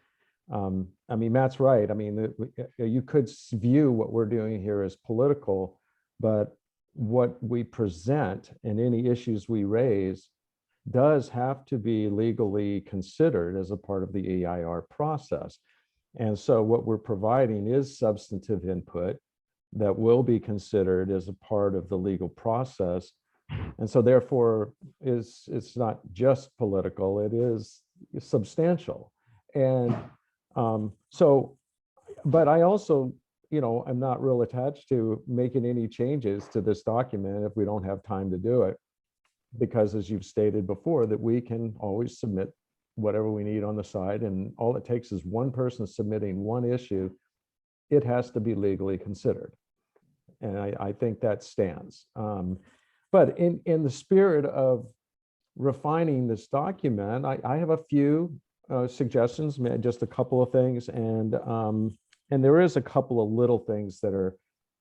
I mean, Matt's right. I mean, you could view what we're doing here as political, but what we present and any issues we raise does have to be legally considered as a part of the EIR process. And so what we're providing is substantive input that will be considered as a part of the legal process. And so therefore it's not just political, it is substantial. And so, but I also, you know, I'm not real attached to making any changes to this document if we don't have time to do it. Because as you've stated before, that we can always submit whatever we need on the side, and all it takes is one person submitting one issue. It has to be legally considered. And I think that stands. But in the spirit of refining this document, I have a few suggestions, just a couple of things. And there is a couple of little things that are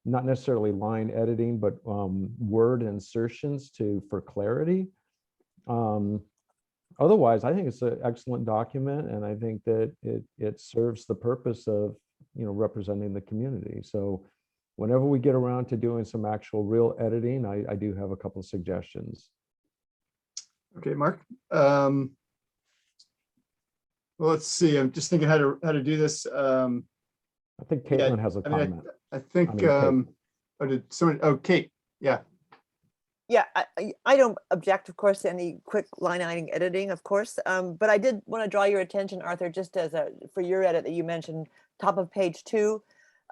not necessarily line editing, but word insertions for clarity. Otherwise, I think it's an excellent document, and I think that it serves the purpose of, you know, representing the community. So whenever we get around to doing some actual real editing, I do have a couple of suggestions. Okay, Mark. Well, let's see. I'm just thinking how to do this. I think Caitlin has a comment. I think, oh, did someone, oh, Kate, yeah. Yeah, I don't object, of course, to any quick line item editing, of course. But I did want to draw your attention, Arthur, just as for your edit that you mentioned, top of page 2.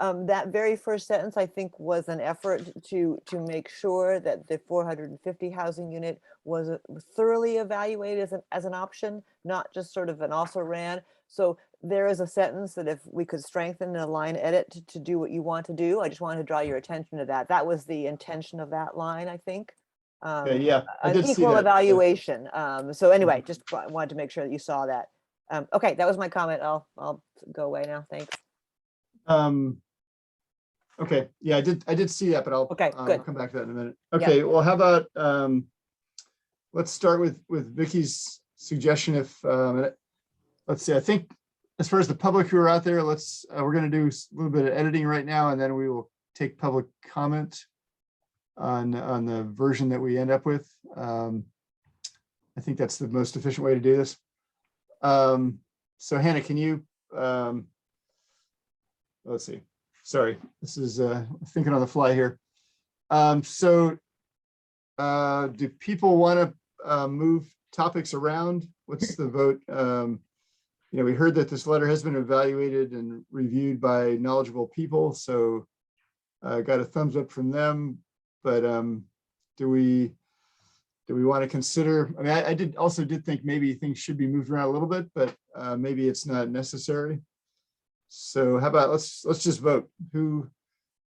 That very first sentence, I think, was an effort to make sure that the 450 housing unit was thoroughly evaluated as an option, not just sort of an also ran. So there is a sentence that if we could strengthen a line edit to do what you want to do, I just wanted to draw your attention to that. That was the intention of that line, I think. Yeah, I an did see equal that. evaluation. So anyway, just wanted to make sure that you saw that. Okay, that was my comment. I'll go away now. Thanks. Okay, yeah, I did see that, but I'll good. come back to that in a minute. Okay, well, how about let's start with Vicky's suggestion. If let's see, I think as far as the public who are out there, we're going to do a little bit of editing right now, and then we will take public comment on the version that we end up with. I think that's the most efficient way to do this. So Hannah, can you let's see. Sorry, this is thinking on the fly here. So do people want to move topics around? What's the vote? You know, we heard that this letter has been evaluated and reviewed by knowledgeable people, so got a thumbs up from them. But do we want to consider? I mean, I also did think maybe things should be moved around a little bit, but maybe it's not necessary. So how about let's just vote. Who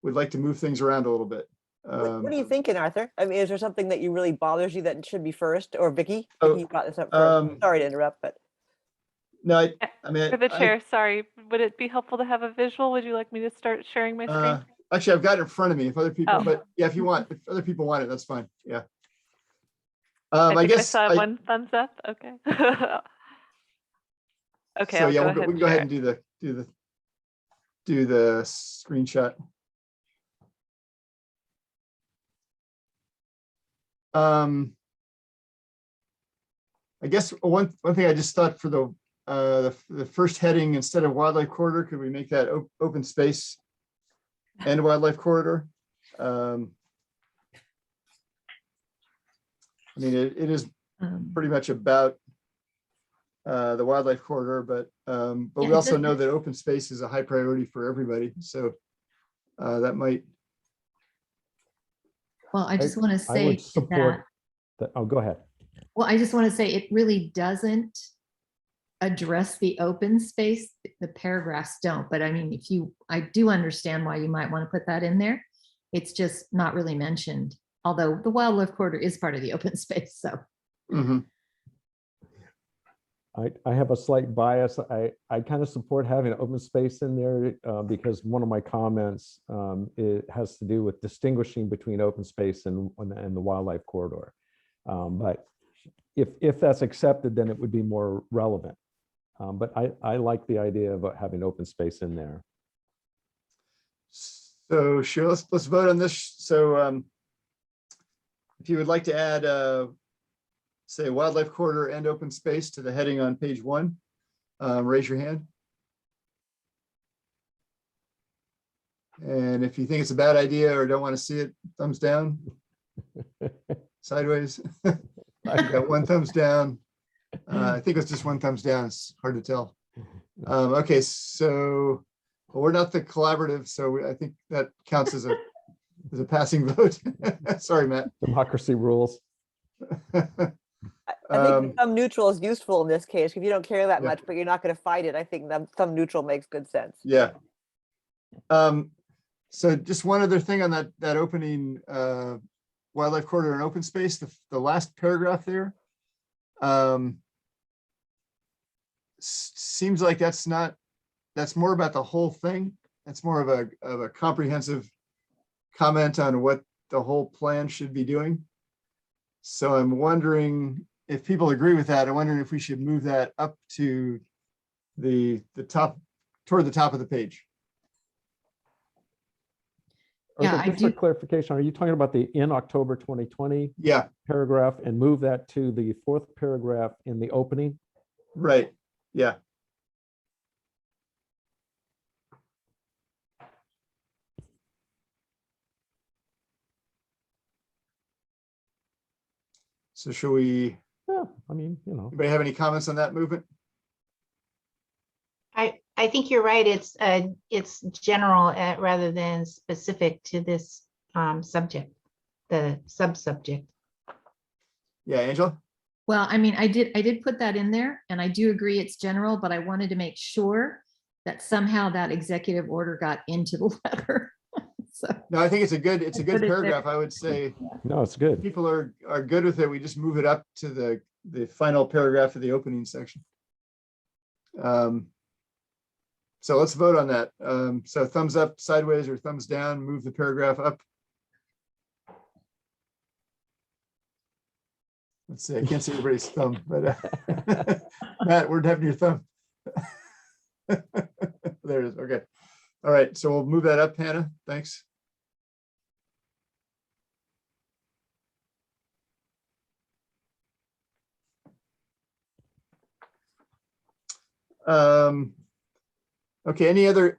would like to move things around a little bit? What are you thinking, Arthur? I mean, is there something that you really bothers you that should be first, or Vicky? Oh, Vicky, you brought this up first. Sorry to interrupt, but no, I mean, For the chair, sorry, would it be helpful to have a visual? Would you like me to start sharing my screen? Actually, I've got it in front of me. If other people, Oh. but yeah, if other people want it, that's fine. Yeah. I I guess guess I saw one thumbs up. Okay. Okay. So I'll yeah, go we can go ahead and do the screenshot. I guess one thing I just thought for the first heading, instead of wildlife corridor, could we make that open space and wildlife corridor? I mean, it is pretty much about the wildlife corridor, but we also know that open space is a high priority for everybody. So that might. Well, I just want to say I would support that. Oh, go ahead. Well, I just want to say it really doesn't address the open space. The paragraphs don't, but I mean, I do understand why you might want to put that in there. It's just not really mentioned, although the wildlife corridor is part of the open space. So. Mm-hmm. I have a slight bias. I kind of support having open space in there because one of my comments it has to do with distinguishing between open space and the wildlife corridor. But if that's accepted, then it would be more relevant. But I like the idea of having open space in there. So sure, let's vote on this. So if you would like to add say wildlife corridor and open space to the heading on page 1, raise your hand. And if you think it's a bad idea or don't want to see it, thumbs down. Sideways. I got 1 thumbs down. I think it's just 1 thumbs down. It's hard to tell. Okay, so well, we're not the collaborative, so I think that counts as a passing vote. Sorry, Matt. Democracy rules. I think thumb neutral is useful in this case. If you don't care that Yeah. much, but you're not going to fight it, I think thumb neutral makes good sense. Yeah. So just one other thing on that opening wildlife corridor and open space, the last paragraph there. Seems like that's more about the whole thing. That's more of a comprehensive comment on what the whole plan should be doing. So I'm wondering if people agree with that. I'm wondering if we should move that up to the top, toward the top of the page. Yeah, just for clarification, are you talking about the in October 2020 paragraph and move that to the 4th paragraph in the opening? Right. Yeah. So should we? Yeah, I mean, you know. Anybody have any comments on that movement? I think you're right. It's general rather than specific to this subject, the sub-subject. Yeah, Angela? Well, I mean, I did put that in there, and I do agree it's general, but I wanted to make sure that somehow that executive order got into the letter. So No, I think it's a good put it paragraph. there. I would say No, it's good. people are good with it. We just move it up to the final paragraph of the opening section. So let's vote on that. So thumbs up, sideways, or thumbs down, move the paragraph up. Let's see, I can't see everybody's thumb, but Matt, where'd happened to your thumb? There it is, okay. All right, so we'll move that up, Hannah, thanks. Okay, any other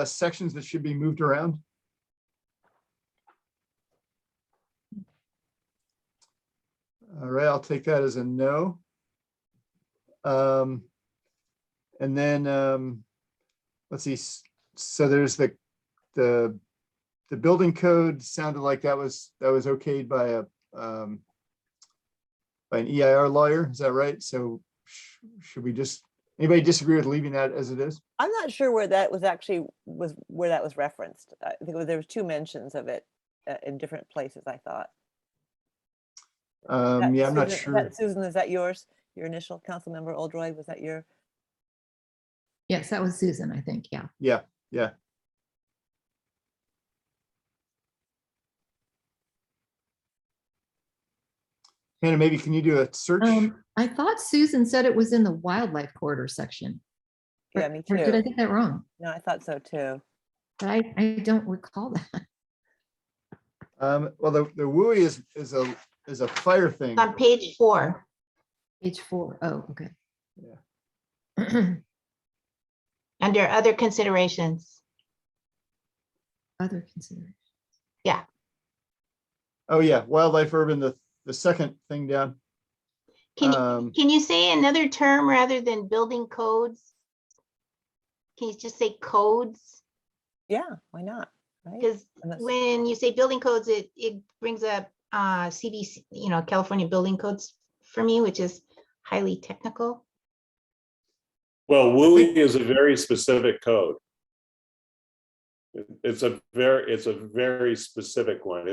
sections that should be moved around? All right, I'll take that as a no. And then let's see. So there's the building code sounded like that was okayed by an EIR lawyer. Is that right? So should we just? Anybody disagree with leaving that as it is? I'm not sure where that was where that was referenced. I think there was 2 mentions of it in different places, I thought. Yeah, I'm not sure. Susan, is that yours? Your initial council member Oldroyd, was that your? Yes, that was Susan, I think. Yeah. Yeah. Hannah, maybe can you do a search? I thought Susan said it was in the wildlife corridor section. Yeah, me Or too. did I think that wrong? No, I thought so too. But I don't recall that. Well, the WUI is a fire thing. On page 4. Page 4. Oh, okay. Yeah. Under other considerations. Other considerations. Yeah. Oh yeah, wildlife urban, the second thing down. Can you say another term rather than building codes? Can you just say codes? Yeah, why not? Because when you say building codes, it brings up CBC, California building codes for me, which is highly technical. Well, WUI is a very specific code. It's a very specific one.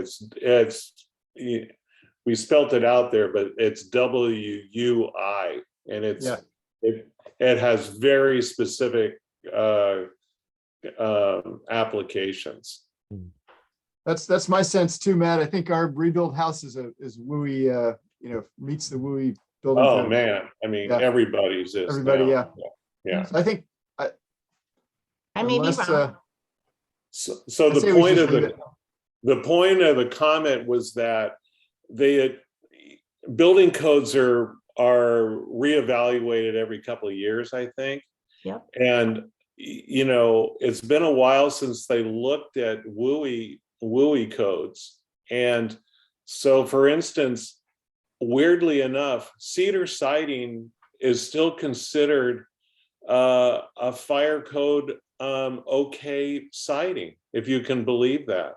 We spelt it out there, but it's WUI. and it's Yeah. it has very specific applications. That's my sense too, Matt. I think our rebuild house is WUI, meets the WUI building Oh code. man, I mean, Yeah. everybody's is Everybody, now. yeah. Yeah. So I think, I may be unless, wrong. So I the say we point just of leave it. the point of the comment was that building codes are reevaluated every couple of years, I think. Yep. And it's been a while since they looked at WUI codes. And so, for instance, weirdly enough, cedar siding is still considered a fire code okay siding, if you can believe that.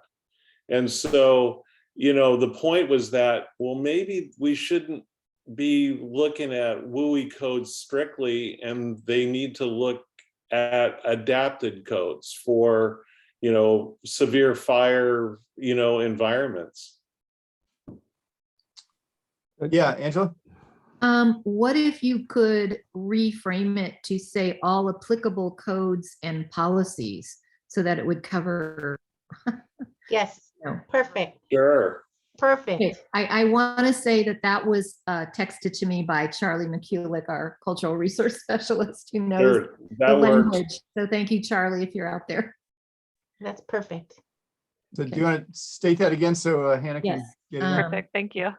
And so, the point was that, well, maybe we shouldn't be looking at WUI codes strictly, and they need to look at adapted codes for, severe fire, environments. Yeah, Angela? What if you could reframe it to say all applicable codes and policies so that it would cover? Yes, No. perfect, Sure. perfect. Okay, I want to say that was texted to me by Charlie McCulloch, our cultural resource specialist who knows Sure, the that works. language. So thank you, Charlie, if you're out there. That's perfect. So do you want to state that again so Hannah can Yes. get it? in? Perfect, thank you.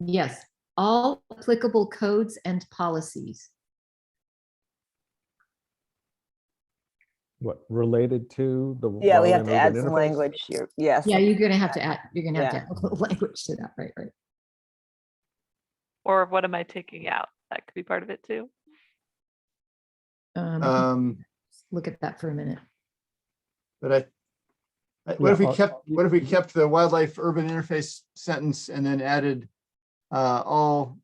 Yes, all applicable codes and policies. What, related to the? Yeah, we have wildland to add urban some interface? language here. Yes. Yeah, you're gonna have to add Yeah. a little language to that, right? Or what am I taking out? That could be part of it too. Look at that for a minute. But what if we Yeah, what if we kept the wildlife urban interface sentence and then added all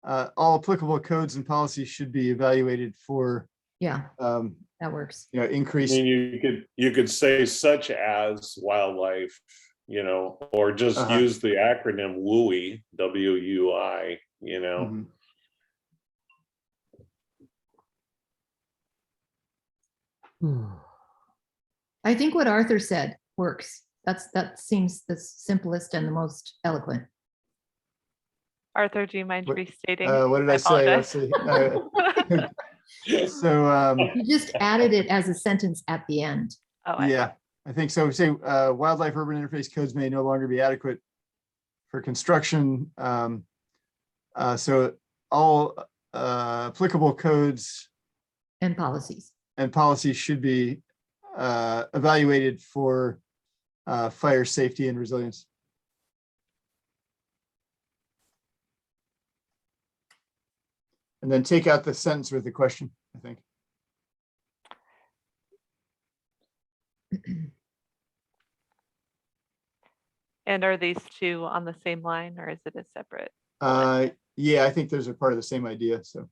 applicable codes and policies should be evaluated for Yeah, that works. I increase. mean, you could say such as wildlife, or just use the acronym WUI, WUI, Mhm. I think what Arthur said works. That seems the simplest and the most eloquent. Arthur, do you mind restating? What did I say? Let's apologize. see. So You just added it as a sentence at the end. Oh, yeah, I think so. Say wildlife urban interface codes may no longer be adequate for construction. So all applicable codes and policies should be evaluated for fire safety and resilience. And then take out the sentence with the question, I think. And are these two on the same line, or is it a separate? Yeah, I think those are part of the same idea, so.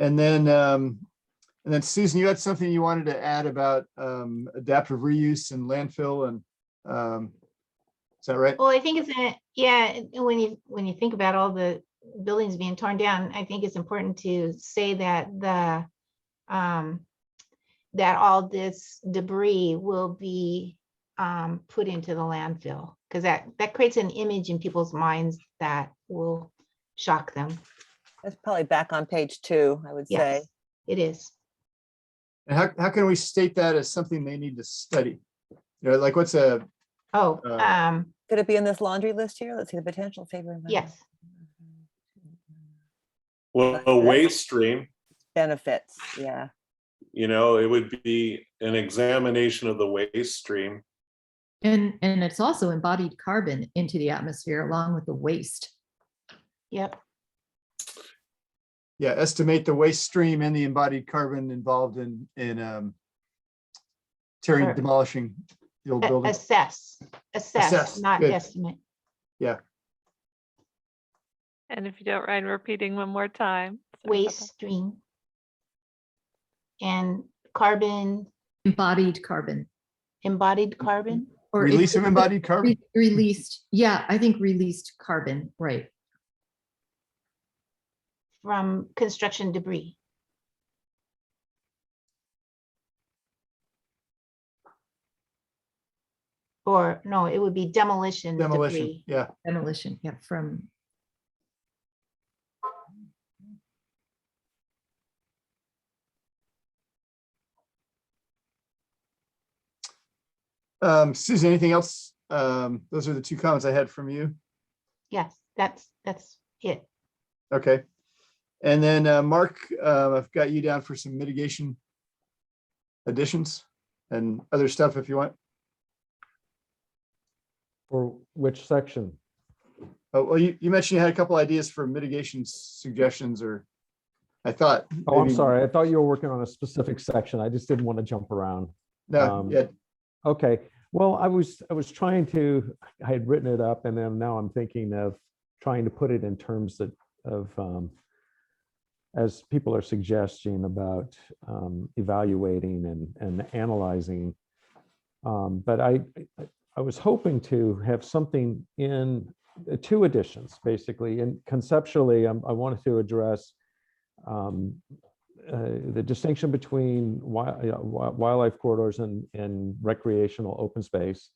And then Susan, you had something you wanted to add about adaptive reuse and landfill, and is that right? Well, I think when you think about all the buildings being torn down, I think it's important to say that that all this debris will be put into the landfill, because that creates an image in people's minds that will shock them. That's probably back on page 2, I would say. Yes, it is. And how can we state that as something they need to study? Like what's a could it be in this laundry list here? Let's see the potential favor. Yes. Well, a waste stream. Benefits, yeah. It would be an examination of the waste stream. And it's also embodied carbon into the atmosphere along with the waste. Yep. Yeah, estimate the waste stream and the embodied carbon involved in tearing, demolishing the old building. Assess, not Good. estimate. Yeah. And if you don't mind repeating one more time. Waste stream. And carbon. Embodied carbon. embodied carbon. Or Release of embodied carbon? Released, yeah, I think released carbon, right. From construction debris. Or no, it would be demolition Demolition, debris. yeah. Demolition, yeah, from. Susan, anything else? Those are the two comments I had from you. Yes, that's it. Okay. And then Mark, I've got you down for some mitigation additions and other stuff if you want. For which section? Oh, well, you mentioned you had a couple ideas for mitigation suggestions, or I thought. Oh, I'm maybe- sorry. I thought you were working on a specific section. I just didn't want to jump around. No, yeah. Okay. Well, I was trying to, I had written it up, and then now I'm thinking of trying to put it in terms of as people are suggesting about evaluating and analyzing. But I was hoping to have something in two additions, basically. And conceptually, I wanted to address the distinction between wildlife corridors and recreational open space,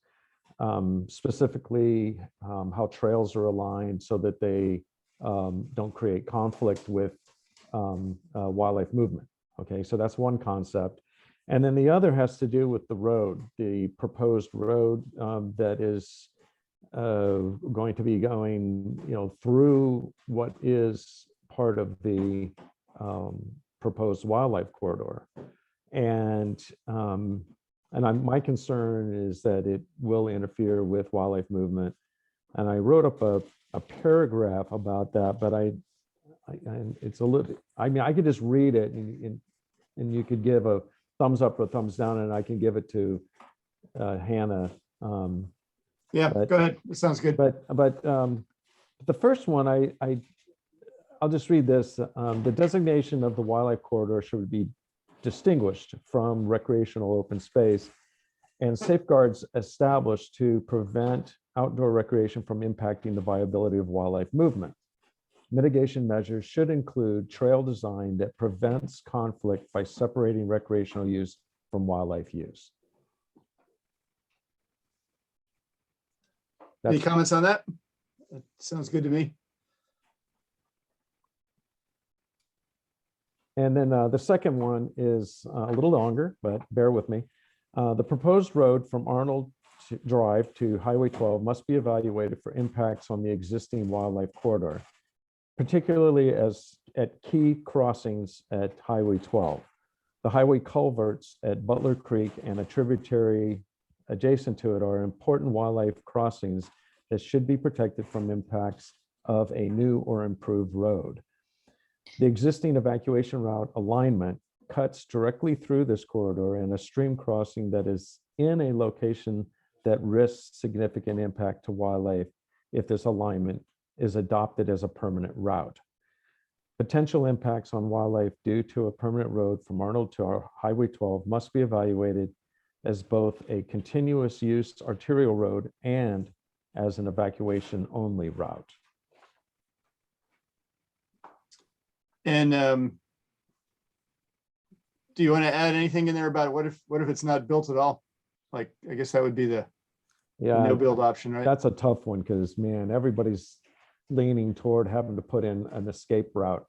specifically how trails are aligned so that they don't create conflict with wildlife movement. Okay, so that's one concept. And then the other has to do with the road, the proposed road that is going to be going, through what is part of the proposed wildlife corridor. And my concern is that it will interfere with wildlife movement. And I wrote up a paragraph about that, but it's a little, I mean, I could just read it and you could give a thumbs up or thumbs down, and I can give it to Hannah. Yeah, go ahead. It sounds good. But the first one, I'll just read this. The designation of the wildlife corridor should be distinguished from recreational open space and safeguards established to prevent outdoor recreation from impacting the viability of wildlife movement. Mitigation measures should include trail design that prevents conflict by separating recreational use from wildlife use. Any comments on that? That sounds good to me. And then the second one is a little longer, but bear with me. The proposed road from Arnold Drive to Highway 12 must be evaluated for impacts on the existing wildlife corridor, particularly at key crossings at Highway 12. The highway culverts at Butler Creek and a tributary adjacent to it are important wildlife crossings that should be protected from impacts of a new or improved road. The existing evacuation route alignment cuts directly through this corridor and a stream crossing that is in a location that risks significant impact to wildlife if this alignment is adopted as a permanent route. Potential impacts on wildlife due to a permanent road from Arnold to our Highway 12 must be evaluated as both a continuous use arterial road and as an evacuation only route. And do you want to add anything in there about what if it's not built at all? Like, I guess that would be the no build option, right? That's a tough one because, man, everybody's leaning toward having to put in an escape route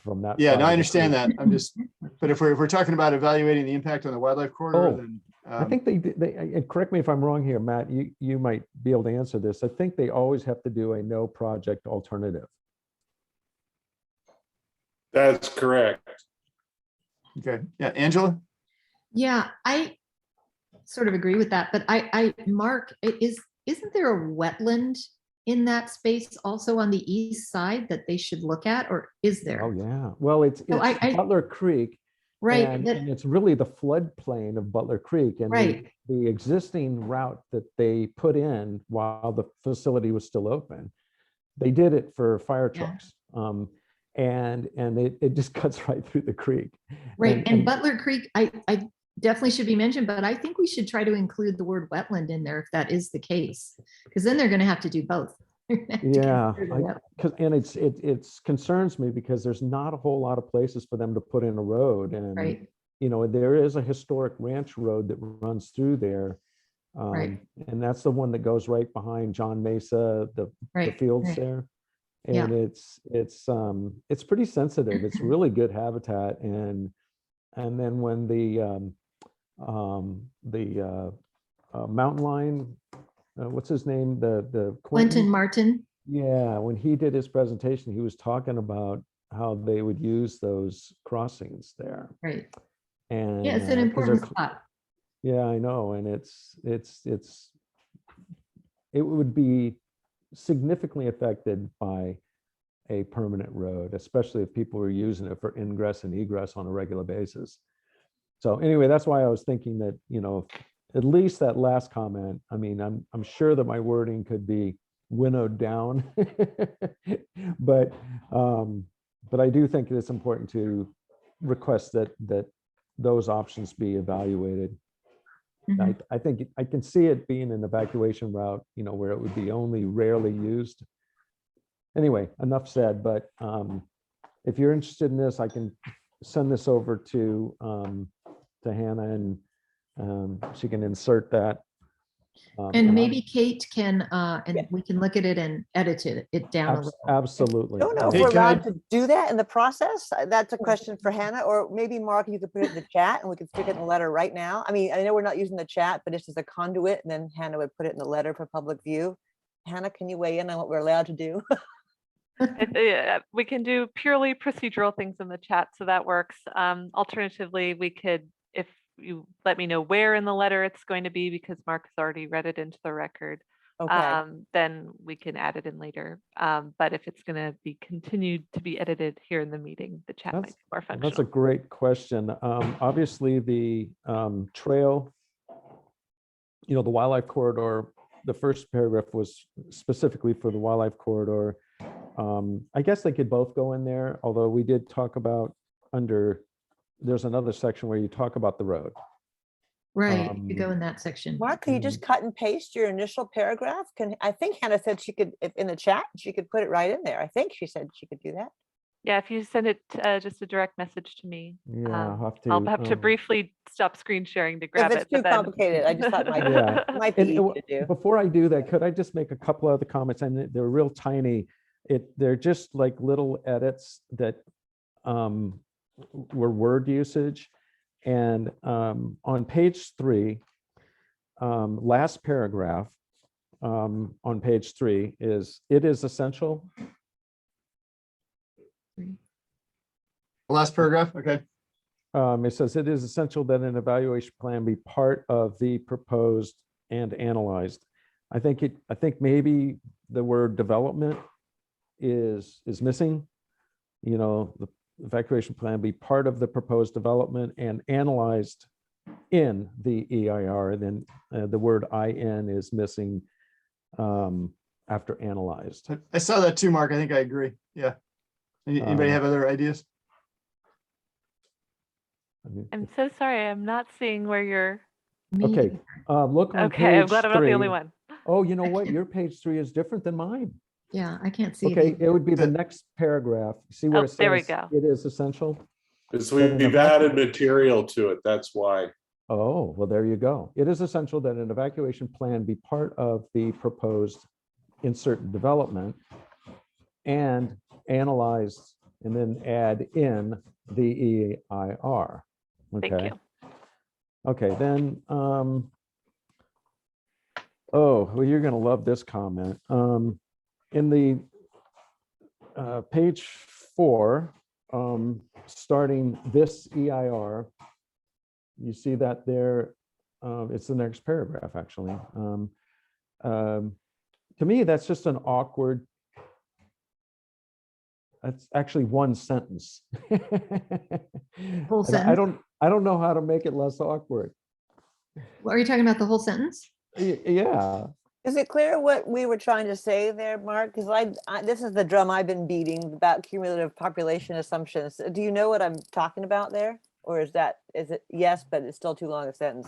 from that. Yeah, side no, of I the understand creek. that. I'm just, but if we're talking about evaluating the impact on the wildlife corridor, then I think they and correct me if I'm wrong here, Matt, you might be able to answer this. I think they always have to do a no project alternative. That's correct. Okay. Yeah, Angela? Yeah, I sort of agree with that, but Mark, isn't there a wetland in that space also on the east side that they should look at, or is there? Oh, yeah. Well, it's Butler Creek. Right. And it's really the floodplain of Butler Creek. And Right. the existing route that they put in while the facility was still open, they did it for fire trucks. And it just cuts right through the creek. Right, and Butler Creek, definitely should be mentioned, but I think we should try to include the word wetland in there if that is the case, because then they're going to have to do both. Yeah, and it's concerns me because there's not a whole lot of places for them to put in a road, and Right. you know, there is a historic ranch road that runs through there. Right. And that's the one that goes right behind John Mesa, the fields right. there. Yeah. And it's pretty sensitive. It's really good habitat. And then when the mountain lion, what's his name? The Quentin Martin. Yeah, when he did his presentation, he was talking about how they would use those crossings there. Right. And Yeah, it's an 'cause important they're spot. Yeah, I know, and it would be significantly affected by a permanent road, especially if people were using it for ingress and egress on a regular basis. So anyway, that's why I was thinking that, you know, at least that last comment, I mean, I'm sure that my wording could be winnowed down, but I do think it's important to request that those options be evaluated. I think I can see it being an evacuation route, you know, where it would be only rarely used. Anyway, enough said, but if you're interested in this, I can send this over to Hannah, and she can insert that. And maybe Kate can, and we can look at it and edit it down a little. Absolutely. I don't know if Hey, we're can I- allowed to do that in the process. That's a question for Hannah, or maybe Mark, you could put it in the chat and we could stick it in the letter right now. I mean, I know we're not using the chat, but it's just a conduit, and then Hannah would put it in the letter for public view. Hannah, can you weigh in on what we're allowed to do? We can do purely procedural things in the chat, so that works. Alternatively, we could, if you let me know where in the letter it's going to be, because Mark has already read it into the record, Okay. then we can add it in later. But if it's going to be continued to be edited here in the meeting, the chat might be more functional. That's a great question. Obviously, the trail, you know, the wildlife corridor, the first paragraph was specifically for the wildlife corridor. I guess they could both go in there, although we did talk about there's another section where you talk about the road. Right, you go in that section. Mark, can you just cut and paste your initial paragraph? I think Hannah said she could, if in the chat, she could put it right in there. I think she said she could do that. Yeah, if you send it just a direct message to me, Yeah, I'll have to briefly stop screen sharing to grab If it. it's too complicated, I just thought it might be easy to do. Before I do that, could I just make a couple other comments? And they're real tiny. They're just like little edits that were word usage. And on page 3, last paragraph on page 3 is, "It is essential." Last paragraph, okay. It says, "It is essential that an evaluation plan be part of the proposed and analyzed." I think maybe the word development is missing. You know, the evacuation plan be part of the proposed development and analyzed in the EIR. And then the word "in" is missing after analyzed. I saw that too, Mark. I think I agree. Yeah. Anybody have other ideas? I'm so sorry, I'm not seeing where you're. Okay, look on Okay, I'm page glad I'm not the 3. only one. Oh, you know what? Your page 3 is different than mine. Yeah, I can't see it. Okay, either. it would be the next paragraph. See where Oh, it there we says go. "It is essential." Because we've added material to it, that's why. Oh, well, there you go. "It is essential that an evacuation plan be part of the proposed insert development and analyzed," and then add "in the EIR." Thank Okay. you. Okay, then, oh, well, you're gonna love this comment. In the page 4, starting this EIR, you see that there, it's the next paragraph, actually. To me, that's just an awkward, that's actually one sentence. Whole And sentence? I don't know how to make it less awkward. Well, are you talking about the whole sentence? Yeah. Is it clear what we were trying to say there, Mark? Because this is the drum I've been beating about cumulative population assumptions. Do you know what I'm talking about there? Or is it yes, but it's still too long a sentence?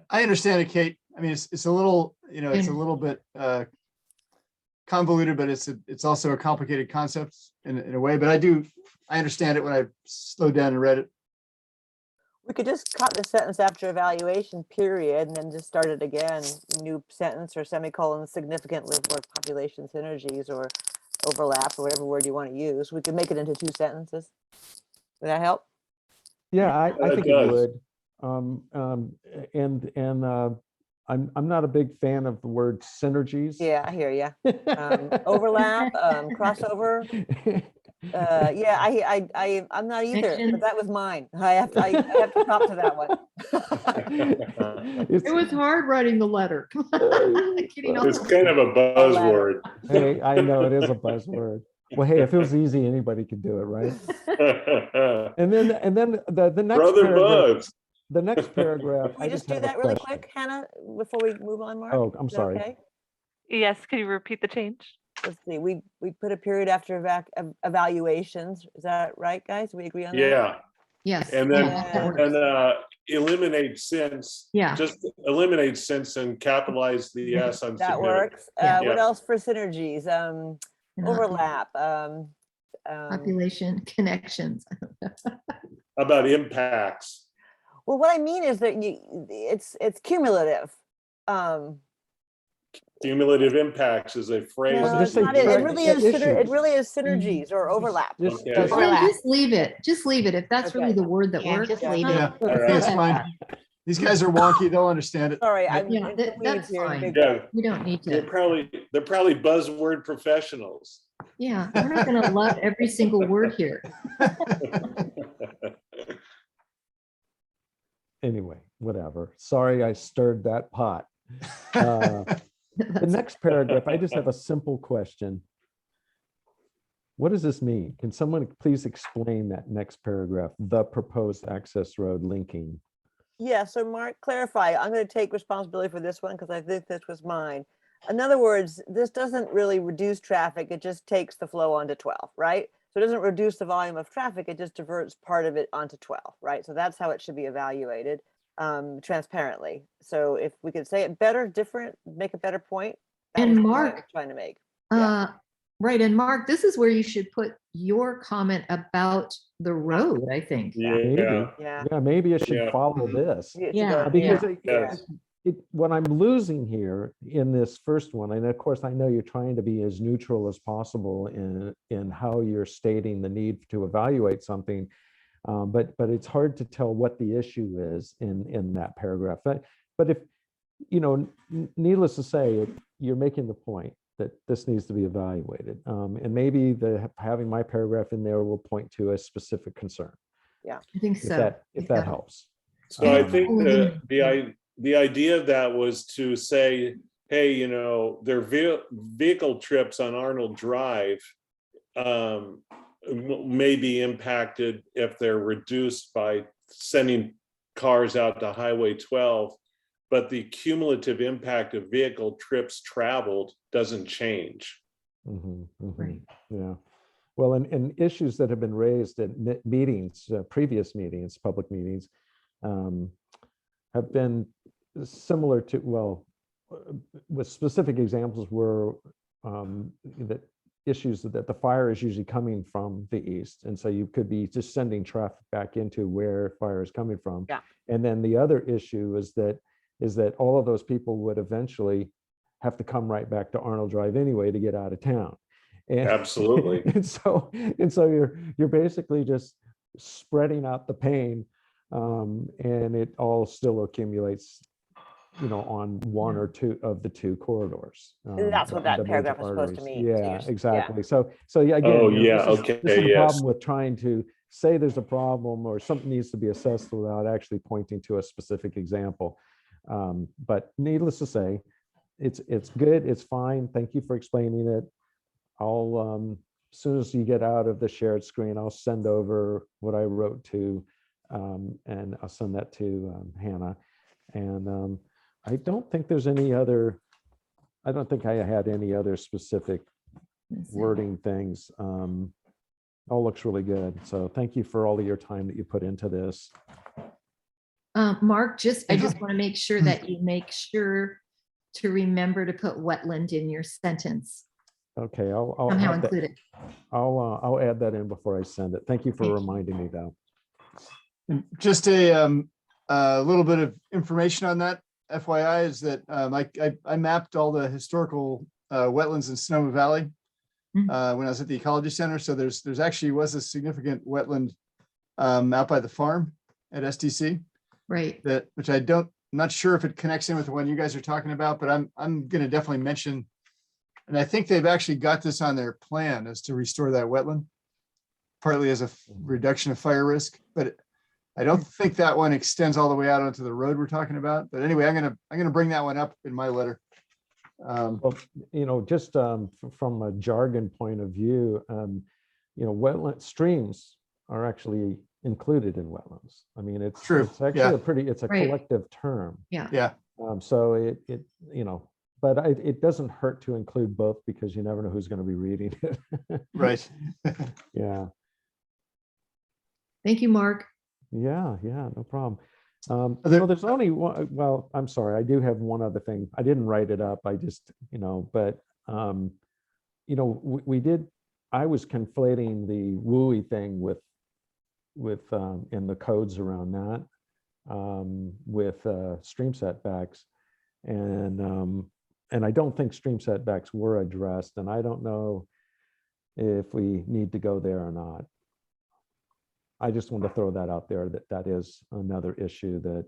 I understand it, Kate. I mean, it's a little, it's a little bit convoluted, but it's also a complicated concept in a way, but I understand it when I slowed down and read it. We could just cut the sentence after evaluation period and then just start it again, new sentence or semicolon, significant live-work population synergies or overlap or whatever word you want to use. We could make it into 2 sentences. Would that help? Yeah, I think it does. would. I'm not a big fan of the word synergies. Yeah, I hear you. Overlap, crossover. Yeah, I'm not either, but Connections. that was mine. I have to talk to that one. It was hard writing the letter. Getting all It's kind of a buzzword. Hey, I know it is a buzzword. Well, hey, if it was easy, anybody could do it, right? And then the next Brother paragraph. Buzz. The next paragraph. Can we just do that really quick, Hannah, before we move on, Mark? Oh, I'm Is that sorry. okay? Yes, can you repeat the change? Let's see, we put a period after evaluations. Is that right, guys? We agree on that? Yeah. Yes. And then, Yeah. eliminate since. Yeah. Just eliminate since and capitalize the S on That significant. works. Yeah. What else for synergies? Overlap. Population connections. How about impacts? Well, what I mean is that it's cumulative. Cumulative impacts is a phrase. No, it's not. It really is synergies or overlap. Okay. Just leave it. Just leave it. If that's really the word that works. just it's leave not- Yeah, All right. that's fine. These guys are wonky. They'll understand it. Sorry, Yeah, that's fine. Yeah, We don't need they're to. probably buzzword professionals. Yeah, we're not going to love every single word here. Anyway, whatever. Sorry, I stirred that pot. The next paragraph, I just have a simple question. What does this mean? Can someone please explain that next paragraph, the proposed access road linking? Yeah, so Mark, clarify. I'm going to take responsibility for this one because I think this was mine. In other words, this doesn't really reduce traffic. It just takes the flow onto 12, right? So it doesn't reduce the volume of traffic. It just diverts part of it onto 12, right? So that's how it should be evaluated transparently. So if we could say it better, different, make a better point. And was the point I Mark, was trying to make. Right, and Mark, this is where you should put your comment about the road, I think. Maybe. Yeah. Yeah, maybe it should follow this. Yeah. Because Yeah. what I'm losing here in this first one, and of course, I know you're trying to be as neutral as possible in how you're stating the need to evaluate something, but it's hard to tell what the issue is in that paragraph. But if, needless to say, you're making the point that this needs to be evaluated. And maybe having my paragraph in there will point to a specific concern. Yeah, I think so. If that helps. So I think the idea of that was to say, hey, their vehicle trips on Arnold Drive may be impacted if they're reduced by sending cars out to Highway 12, but the cumulative impact of vehicle trips traveled doesn't change. Right. Yeah. Well, and issues that have been raised at meetings, previous meetings, public meetings, have been similar to, with specific examples were that issues that the fire is usually coming from the east. And so you could be just sending traffic back into where fire is coming from. Yeah. And then the other issue is that all of those people would eventually have to come right back to Arnold Drive anyway to get out of town. And, Absolutely. And so you're basically just spreading out the pain, and it all still accumulates, on one or two of the two corridors. That's what that the paragraph major is supposed to arteries. mean. So Yeah, you're- exactly. So yeah, again, Oh, yeah, this okay, is the yes. problem with trying to say there's a problem or something needs to be assessed without actually pointing to a specific example. But needless to say, it's good, it's fine. Thank you for explaining it. I'll as soon as you get out of the shared screen, I'll send over what I wrote to, and I'll send that to Hannah. And I don't think there's any other I don't think I had any other specific wording things. All looks really good. So thank you for all of your time that you put into this. Mark, I just want to make sure that you make sure to remember to put wetland in your sentence. Okay, I'll Somehow add that. include it. I'll add that in before I send it. Thank you for reminding me, though. And just a little bit of information on that, FYI, is that I mapped all the historical wetlands in Sonoma Valley when I was at the Ecology Center. So there's actually was a significant wetland out by the farm at SDC. Right. Which I'm not sure if it connects in with the one you guys are talking about, but I'm going to definitely mention, and I think they've actually got this on their plan, is to restore that wetland, partly as a reduction of fire risk. But I don't think that one extends all the way out onto the road we're talking about. But anyway, I'm gonna bring that one up in my letter. Well, just from a jargon point of view, wetland streams are actually included in wetlands. I mean, it's true. It's actually it's a Right. collective term. Yeah. So it but it doesn't hurt to include both, because you never know who's going to be reading it. Right. Yeah. Thank you, Mark. Yeah, no problem. There's only one. Well, I'm sorry, I do have one other thing. I didn't write it up. I just, but we did. I was conflating the WUI thing with in the codes around that with stream setbacks, and I don't think stream setbacks were addressed, and I don't know if we need to go there or not. I just want to throw that out there, that is another issue that,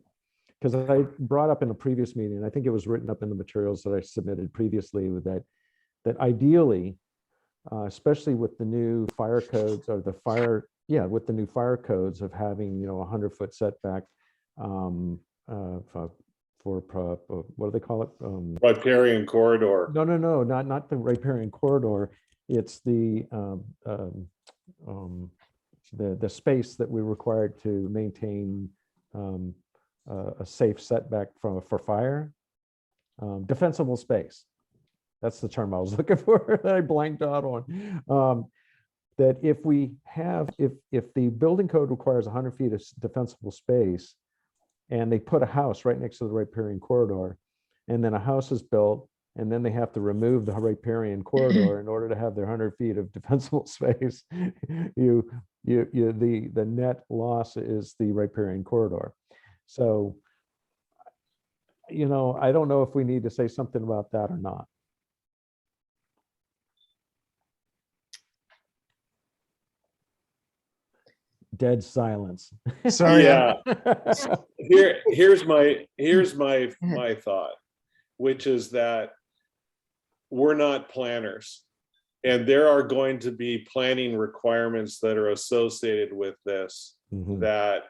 because I brought up in a previous meeting, and I think it was written up in the materials that I submitted previously, with that ideally, especially with the new fire codes, or with the new fire codes of having, 100-foot setback for what do they call it? Riparian corridor. No, not the riparian corridor. It's the space that we're required to maintain a safe setback for fire. Defensible space. That's the term I was looking for that I blanked out on. That if the building code requires 100 feet of defensible space, and they put a house right next to the riparian corridor, and then a house is built, and then they have to remove the riparian corridor in order to have their 100 feet of defensible space, the net loss is the riparian corridor. So, I don't know if we need to say something about that or not. Dead silence. Sorry. Yeah. Here's my thought, which is that we're not planners, and there are going to be planning requirements that are associated with this, that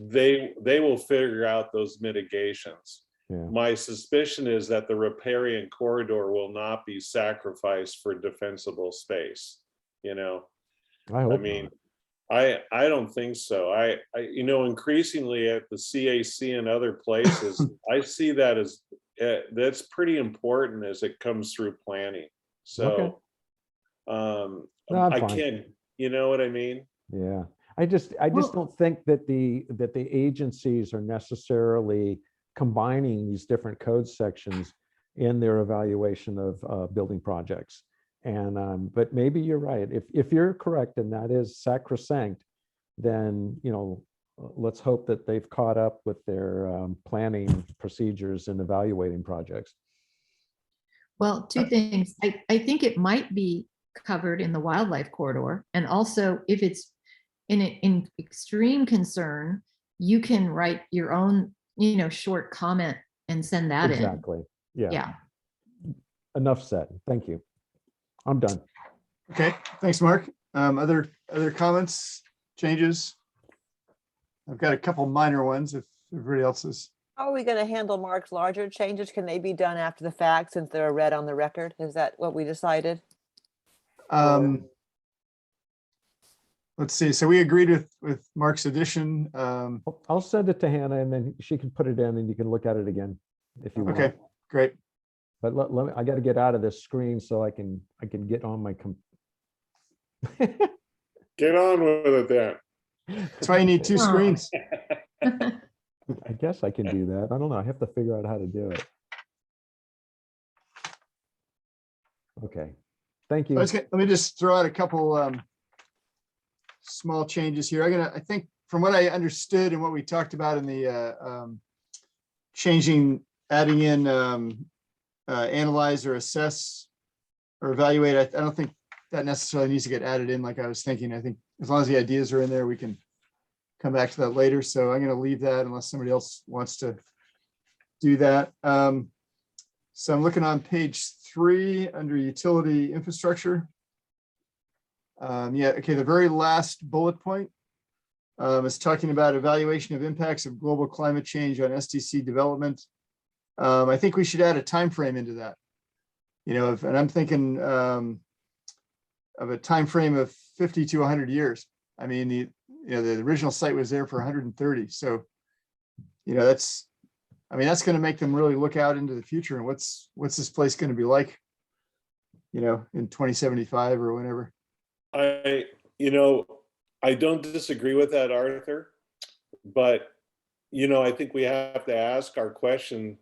they will figure out those mitigations. Yeah. My suspicion is that the riparian corridor will not be sacrificed for defensible space. I mean, I don't think so. I increasingly at the CAC and other places, I see that as that's pretty important as it comes through planning. So, No, I can't. You know what I mean? Yeah, I just don't think that the agencies are necessarily combining these different code sections in their evaluation of building projects. And but maybe you're right. If you're correct and that is sacrosanct, then let's hope that they've caught up with their planning procedures and evaluating projects. Well, two things. I think it might be covered in the wildlife corridor, and also if it's in extreme concern, you can write your own short comment and send that in. Exactly. Yeah. Enough said. Thank you. I'm done. Okay, thanks, Mark. Other comments, changes? I've got a couple minor ones if everybody else is. How are we going to handle Mark's larger changes? Can they be done after the fact since they're read on the record? Is that what we decided? Let's see. So we agreed with Mark's addition. I'll send it to Hannah, and then she can put it in, and you can look at it again if you want. Okay, great. But let me, I got to get out of this screen so I can get on my Get on with it then. That's why you need two screens. I guess I can do that. I don't know. I have to figure out how to do it. Okay. Thank you. Let me just throw out a couple small changes here. I think from what I understood and what we talked about in the adding in analyze or assess or evaluate, I don't think that necessarily needs to get added in like I was thinking. I think as long as the ideas are in there, we can come back to that later. So I'm going to leave that unless somebody else wants to do that. So I'm looking on page 3 under utility infrastructure. Yeah, okay, the very last bullet point is talking about evaluation of impacts of global climate change on SDC development. I think we should add a time frame into that. You know, and I'm thinking of a time frame of 50 to 100 years. I mean, the original site was there for 130. So, you know, that's going to make them really look out into the future and what's this place going to be like, you know, in 2075 or whenever. I don't disagree with that, Arthur, but, you know, I think we have to ask the question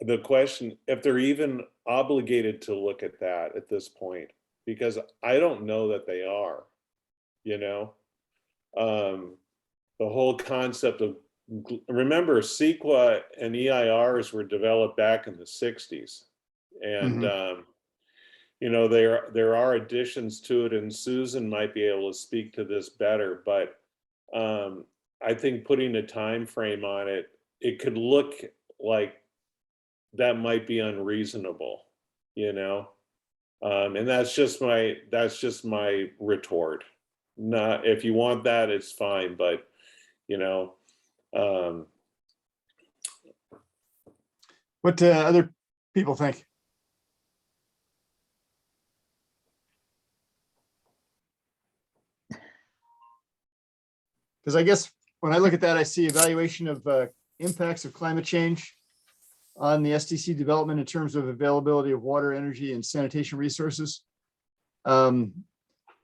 if they're even obligated to look at that at this point, because I don't know that they are, you know. The whole concept of, remember, CEQA and EIRs were developed back in the 60s. And, you know, there are additions to it, and Susan might be able to speak to this better, but I think putting a time frame on it, it could look like that might be unreasonable, you know. And that's just my retort. Not, if you want that, it's fine, but you know, what do other people think? Because I guess when I look at that, I see evaluation of impacts of climate change on the SDC development in terms of availability of water, energy, and sanitation resources. You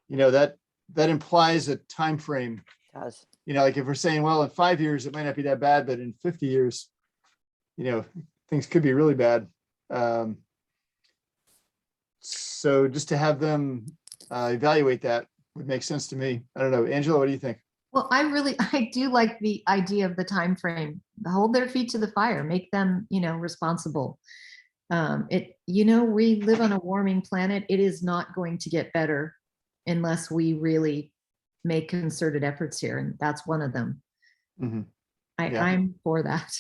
know, that implies a time frame. It does. You know, like if we're saying, well, in 5 years, it might not be that bad, but in 50 years, you know, things could be really bad. So just to have them evaluate that would make sense to me. I don't know. Angela, what do you think? Well, I do like the idea of the time frame. Hold their feet to the fire, make them, you know, responsible. You know, we live on a warming planet. It is not going to get better unless we really make concerted efforts here, and that's one of them. I'm for that.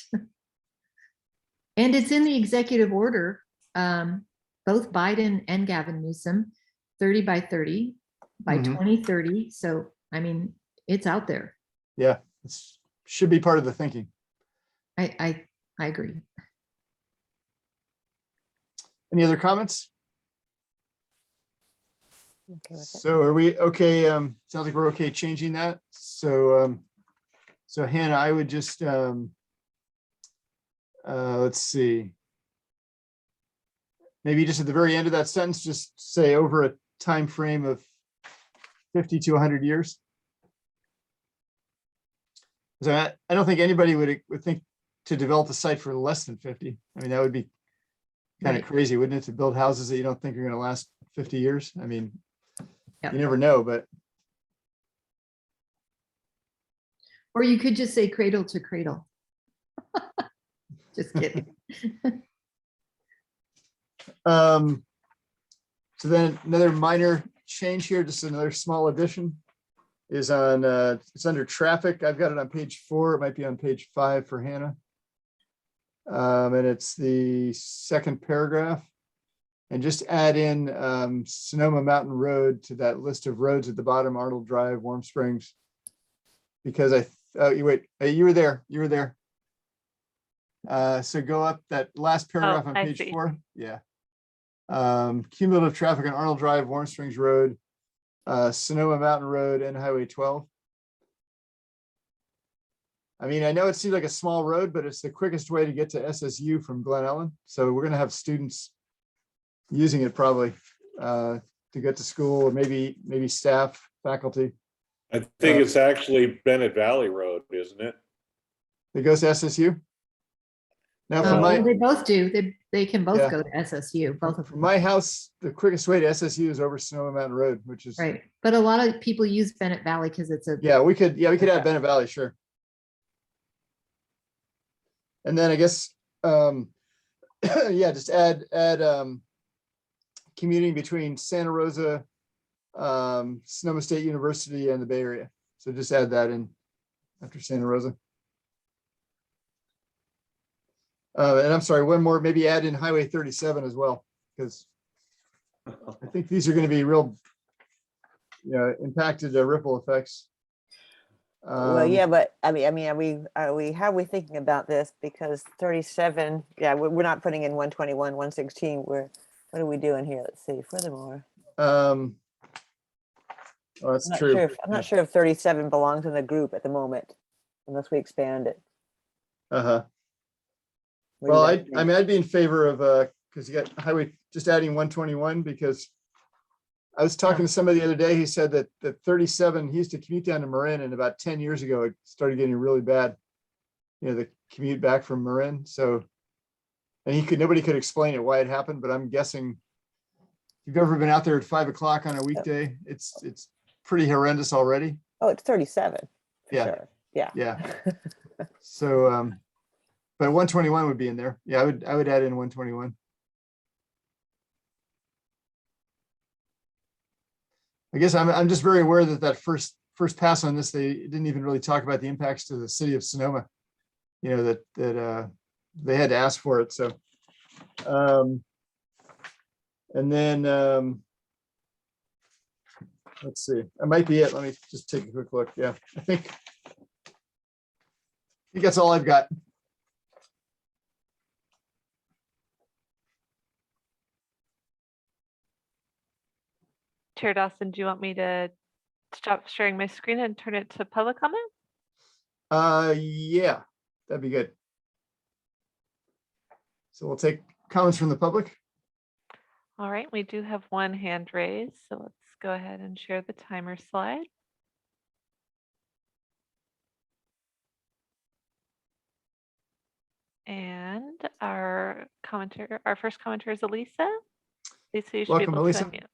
And it's in the executive order, both Biden and Gavin Newsom, 30 by 30 by 2030. So, I mean, it's out there. Yeah, it should be part of the thinking. I agree. Any other comments? Okay with it. So are we okay? Sounds like we're okay changing that. So, so Hannah, I would just, let's see. Maybe just at the very end of that sentence, just say over a time frame of 50 to 100 years. So I don't think anybody would think to develop a site for less than 50. I mean, that would be kind of crazy, wouldn't it, to build houses that you don't think are going to last 50 years? I mean, you never know, but. Or you could just say cradle to cradle. Just kidding. So then another minor change here, just another small addition, is on, it's under traffic. I've got it on page 4. It might be on page 5 for Hannah. And it's the second paragraph. And just add in Sonoma Mountain Road to that list of roads at the bottom, Arnold Drive, Warm Springs. Because you were there. So go up that last paragraph on page 4. Yeah. Cumulative traffic on Arnold Drive, Warm Springs Road, Sonoma Mountain Road, and Highway 12. I mean, I know it seems like a small road, but it's the quickest way to get to SSU from Glen Ellen. So we're going to have students using it probably to get to school, or maybe staff, faculty. I think it's actually Bennett Valley Road, isn't it? It goes to SSU. Now, from Well, my they both do. They can both Yeah. go to SSU, both of from them. my house, the quickest way to SSU is over Sonoma Mountain Road, which is Right. But a lot of people use Bennett Valley because it's a, yeah. We could add Bennett Valley, sure. And then I guess yeah, just add commuting between Santa Rosa, Sonoma State University, and the Bay Area. So just add that in after Santa Rosa. And I'm sorry, one more, maybe add in Highway 37 as well, because I think these are going to be real, impacted ripple effects. Well, yeah, but I mean, how are we thinking about this? Because 37, yeah, we're not putting in 121, 116. What are we doing here? Let's see. Furthermore, Oh, that's true. I'm not sure if 37 belongs in the group at the moment, unless we expand it. Uh-huh. What do Well, you guys think? I'd be in favor of, because you got highway, just adding 121, because I was talking to somebody the other day, he said that 37, he used to commute down to Marin, and about 10 years ago, it started getting really bad, the commute back from Marin. So, and nobody could explain it, why it happened, but I'm guessing if you've ever been out there at 5 o'clock on a weekday, it's pretty horrendous already. Oh, it's 37. For Yeah. Sure. Yeah. Yeah. So, but 121 would be in there. Yeah, I would add in 121. I guess I'm just very aware that first pass on this, they didn't even really talk about the impacts to the city of Sonoma. That they had to ask for it. So, and then let's see, that might be it. Let me just take a quick look. Yeah, I think that's all I've got. Chair Dawson, do you want me to stop sharing my screen and turn it to public comment? Yeah, that'd be good. So we'll take comments from the public. All right, we do have one hand raised, so let's go ahead and share the timer slide. And our first commenter is Elisa. Lisa, you should Welcome, be able Elisa. to unmute.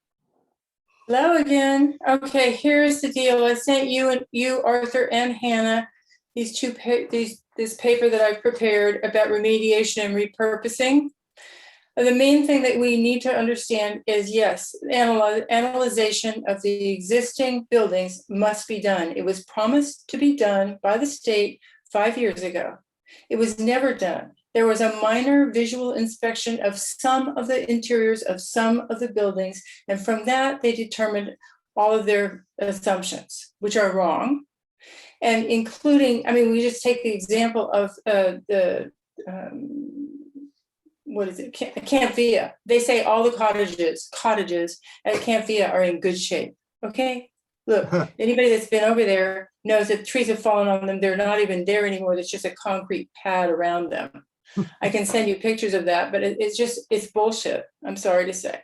Hello again. Okay, here's the deal. I sent you, Arthur, and Hannah this paper that I've prepared about remediation and repurposing. The main thing that we need to understand is, yes, analyzation of the existing buildings must be done. It was promised to be done by the state 5 years ago. It was never done. There was a minor visual inspection of some of the interiors of some of the buildings, and from that, they determined all of their assumptions, which are wrong. And including, we just take the example of what is it, Camp Villa. They say all the cottages at Camp Villa are in good shape, okay? Look, anybody that's been over there knows that trees have fallen on them. They're not even there anymore. There's just a concrete pad around them. I can send you pictures of that, but it's bullshit. I'm sorry to say.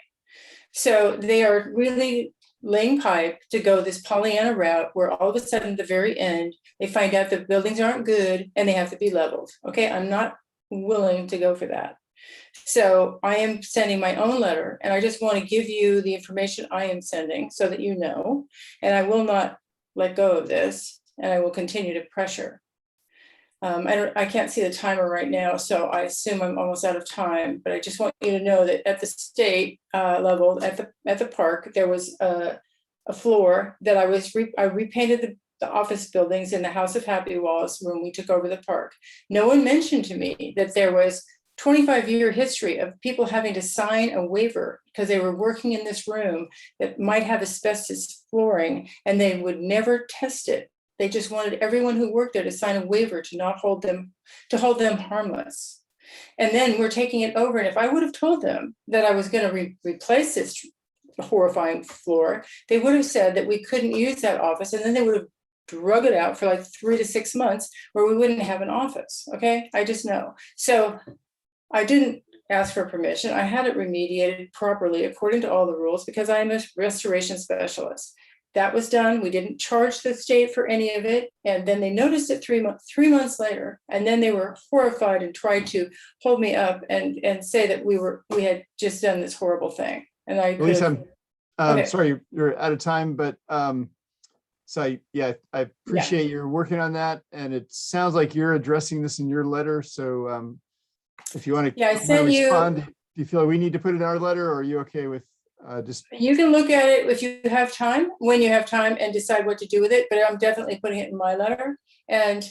So they are really laying pipe to go this Pollyanna route where all of a sudden at the very end, they find out the buildings aren't good and they have to be leveled. Okay, I'm not willing to go for that. So I am sending my own letter, and I just want to give you the information I am sending so that you know, and I will not let go of this, and I will continue to pressure. I can't see the timer right now, so I assume I'm almost out of time, but I just want you to know that at the state level, at the park, there was a floor that I repainted the office buildings in the House of Happy Walls when we took over the park. No one mentioned to me that there was 25-year history of people having to sign a waiver because they were working in this room that might have asbestos flooring, and they would never test it. They just wanted everyone who worked there to sign a waiver to hold them harmless. And then we're taking it over. And if I would have told them that I was going to replace this horrifying floor, they would have said that we couldn't use that office. And then they would have drug it out for like 3 to 6 months where we wouldn't have an office. Okay, I just know. So I didn't asked for permission. I had it remediated properly according to all the rules because I am a restoration specialist. That was done. We didn't charge the state for any of it. And then they noticed it 3 months later. And then they were horrified and tried to hold me up and say that we had just done this horrible thing. And I Lisa, Okay. sorry, you're out of time, but so yeah, I appreciate your working on that. And it sounds like you're addressing this in your letter. So if you want to I sent respond, you. do you feel like we need to put it in our letter, or are you okay with just? You can look at it if you have time, when you have time, and decide what to do with it, but I'm definitely putting it in my letter. And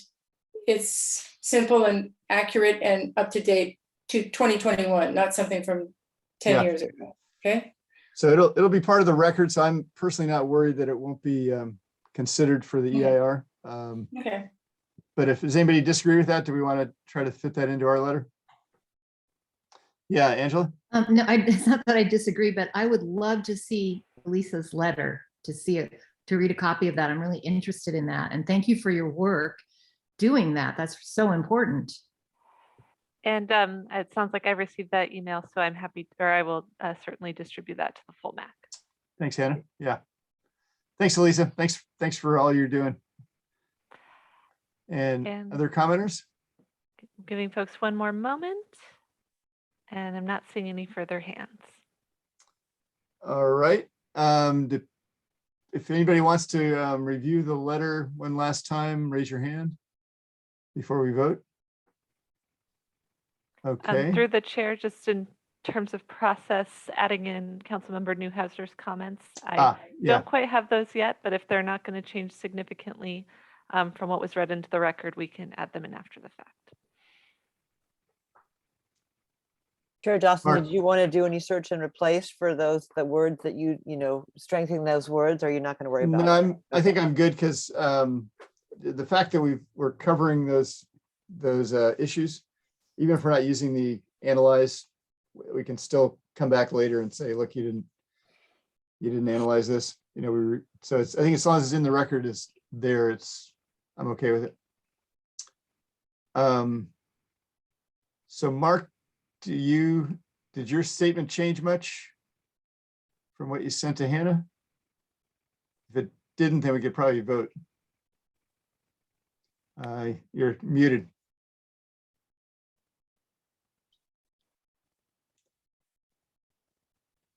it's simple and accurate and up to date to 2021, not something from 10 years ago, okay? So it'll be part of the record, so I'm personally not worried that it won't be considered for the EIR. Okay. But if does anybody disagree with that, do we want to try to fit that into our letter? Yeah, Angela? No, it's not that I disagree, but I would love to see Lisa's letter, to see it, to read a copy of that. I'm really interested in that. And thank you for your work doing that. That's so important. And it sounds like I received that email, so I'm happy, or I will certainly distribute that to the full MAC. Thanks, Hannah. Yeah. Thanks, Elisa. Thanks for all you're doing. And other commenters? Giving folks one more moment. And I'm not seeing any further hands. All right. If anybody wants to review the letter one last time, raise your hand before we vote. Okay. Through the chair, just in terms of process, adding in Councilmember Newhouser's comments. I don't quite have those yet, but if they're not going to change significantly from what was read into the record, we can add them in after the fact. Chair Dawson, Mark. did you want to do any search and replace for the words that you strengthening those words? Or are you not going to worry about it? I think I'm good because the fact that we're covering those issues, even if we're not using the analyze, we can still come back later and say, look, you didn't analyze this. So I think as long as it's in the record, is there, I'm okay with it. So Mark, did your statement change much from what you sent to Hannah? If it didn't, then we could probably vote. You're muted.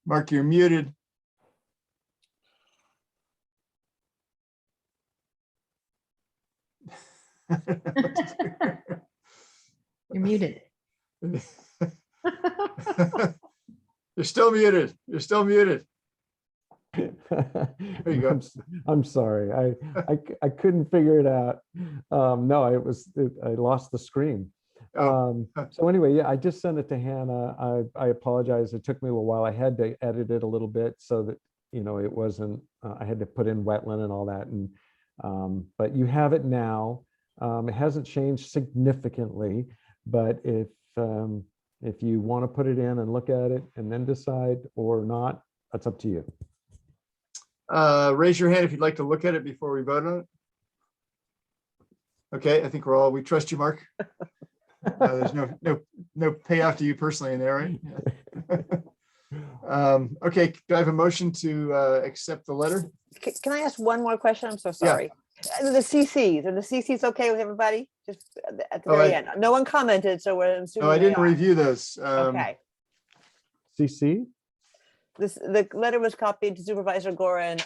Mark, you're muted. You're muted. You're still muted. You're still muted. There you go. I'm sorry. I couldn't figure it out. No, I lost the screen. So anyway, yeah, I just sent it to Hannah. I apologize. It took me a little while. I had to edit it a little bit so that, it wasn't, I had to put in wetland and all that. And but you have it now. It hasn't changed significantly, but if you want to put it in and look at it and then decide or not, that's up to you. Raise your hand if you'd like to look at it before we vote on it. Okay, I think we trust you, Mark. There's no payoff to you personally in there, right? Okay, do I have a motion to accept the letter? Can I ask one more question? I'm so sorry. The CCs, are the CCs okay with everybody? Just at the very end. No one commented, so we're assuming. No, I didn't review those. Okay. CC? The letter was copied to Supervisor Goran,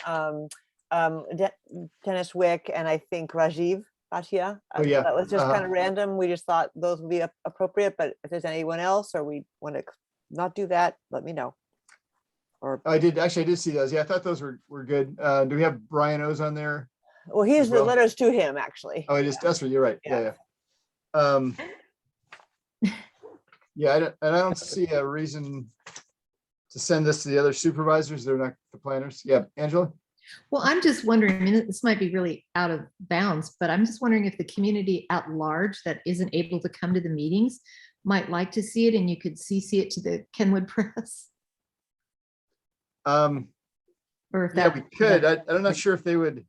Dennis Wick, and I think Rajiv Bhatia. That was just kind of random. We just thought those would be appropriate, but if there's anyone else or we want to not do that, let me know. Or I did see those. Yeah, I thought those were good. Do we have Brian O's on there? Well, here's the letters to him, actually. Oh, that's right. You're right. Yeah. Yeah, I don't see a reason to send this to the other supervisors. They're not the planners. Yeah, Angela? Well, I'm just wondering, I mean, this might be really out of bounds, but I'm just wondering if the community at large that isn't able to come to the meetings might like to see it, and you could CC it to the Kenwood Press. Or if that, we could. I'm not sure if they would.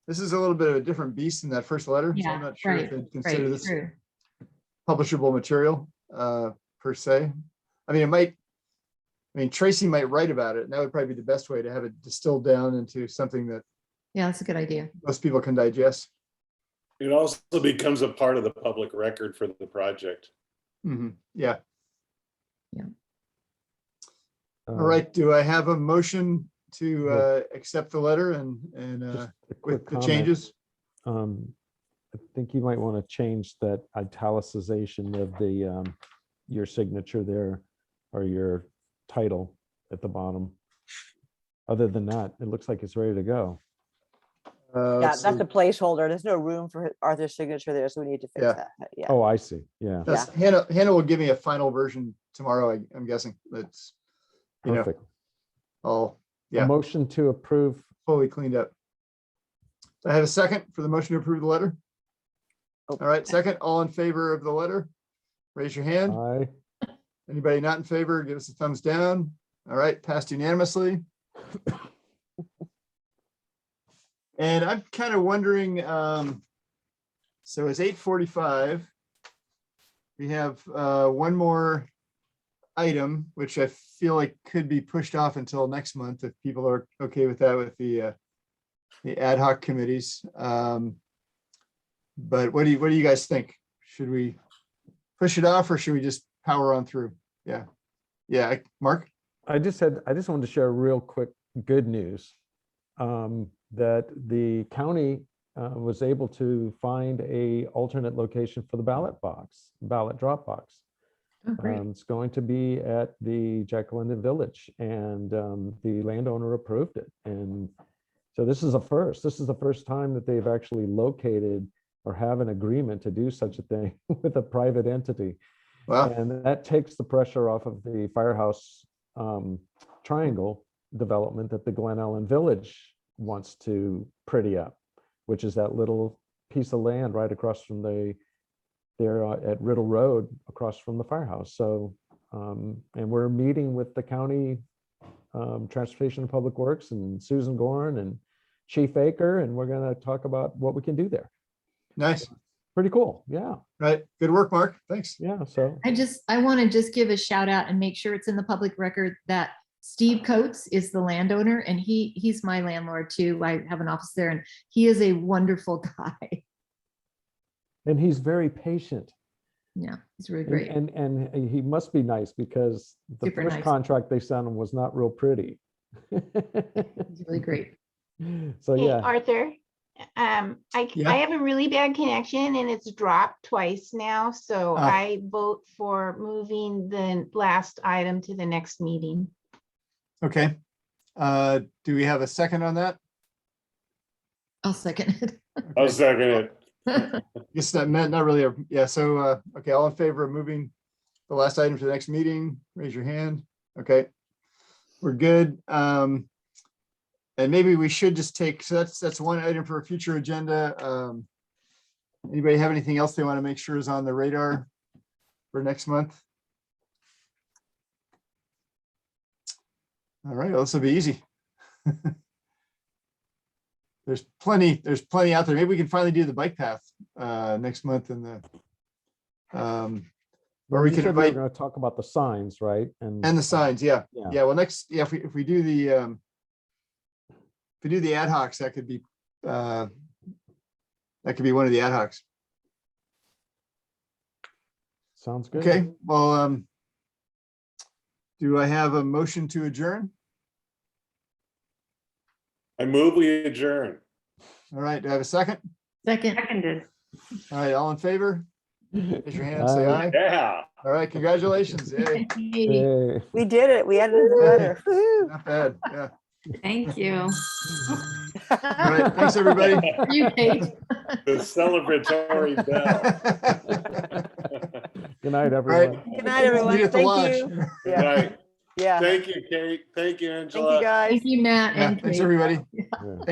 This is a little bit of a different beast than that first letter. Yeah, so I'm not sure if they'd consider this publishable material. per se. I mean, Tracy might write about it, and that would probably be the best way to have it distilled down into something that Yeah, that's a good idea. most people can digest. It also becomes a part of the public record for the project. Yeah. Yeah. All right. Do I have a motion to accept the letter and Just a with quick the comment. changes? I think you might want to change that italicization of the your signature there or your title at the bottom. Other than that, it looks like it's ready to go. Yeah, Let's that's see. a placeholder. There's no room for Arthur's signature there, so we need to fix Yeah. that. Yeah. Oh, I see. Yeah, Hannah will give me a final version tomorrow. I'm guessing that's, you know, perfect. all A motion to approve. fully cleaned up. I have a second for the motion to approve the letter. Oh. All right, second, all in favor of the letter, raise your hand. Aye. Anybody not in favor, give us a thumbs down. All right, passed unanimously. And I'm kind of wondering, so it's 8:45. We have one more item, which I feel like could be pushed off until next month if people are okay with that with the ad hoc committees. But what do you guys think? Should we push it off or should we just power on through? Yeah, Mark? I just wanted to share real quick good news that the county was able to find a alternate location for the ballot drop box. Oh, great. It's going to be at the Jack London Village, and the landowner approved it. And so this is a first. This is the first time that they've actually located or have an agreement to do such a thing with a private entity. Wow. And that takes the pressure off of the Firehouse Triangle development that the Glen Ellen Village wants to pretty up, which is that little piece of land right across from there at Riddle Road, across from the firehouse. So, and we're meeting with the county Transportation and Public Works and Susan Goran and Chief Aker, and we're going to talk about what we can do there. Nice. Pretty cool. Yeah. Right. Good work, Mark. Thanks. Yeah. So I want to just give a shout out and make sure it's in the public record that Steve Coates is the landowner, and he's my landlord too. I have an office there, and he is a wonderful guy. and he's very patient. Yeah, he's really great. And he must be nice because the Super first nice. contract they sent him was not real pretty. He's really great. So Hey, yeah. Arthur, Yeah. I have a really bad connection and it's dropped twice now, so Oh. I vote for moving the last item to the next meeting. Okay. Do we have a second on that? I'll second it. I'll second it. Guess that meant not really. Yeah. So, okay. All in favor of moving the last item to the next meeting, raise your hand. Okay. We're good. And maybe we should just take, so that's one item for a future agenda. Anybody have anything else they want to make sure is on the radar for next month? All right, well, this will be easy. There's plenty out there. Maybe we can finally do the bike path next month in the or we You can said we were invite going to talk about the signs, right? and the signs. Yeah. Yeah. Well, next, yeah, if we do the ad hocs, that could be one of the ad hocs. Sounds good. Okay, well, do I have a motion to adjourn? I move we adjourn. All right, do I have a second? Seconded. All right, all in favor? Raise your hand, say aye. Yeah. All right, congratulations. Yay. Hey. We did it. We added the letter. Woo-hoo. Not bad, yeah. Thank you. All right, thanks, everybody. You, Kate. The celebratory bell. Good night, All everyone. right. Good night, everyone. See you at the Thank lodge. you. Good Yeah. night. Yeah. Thank you, Kate. Thank you, Thank Angela. you, guys. Thank you, Matt. Yeah, and thanks, Kate. everybody. Yeah.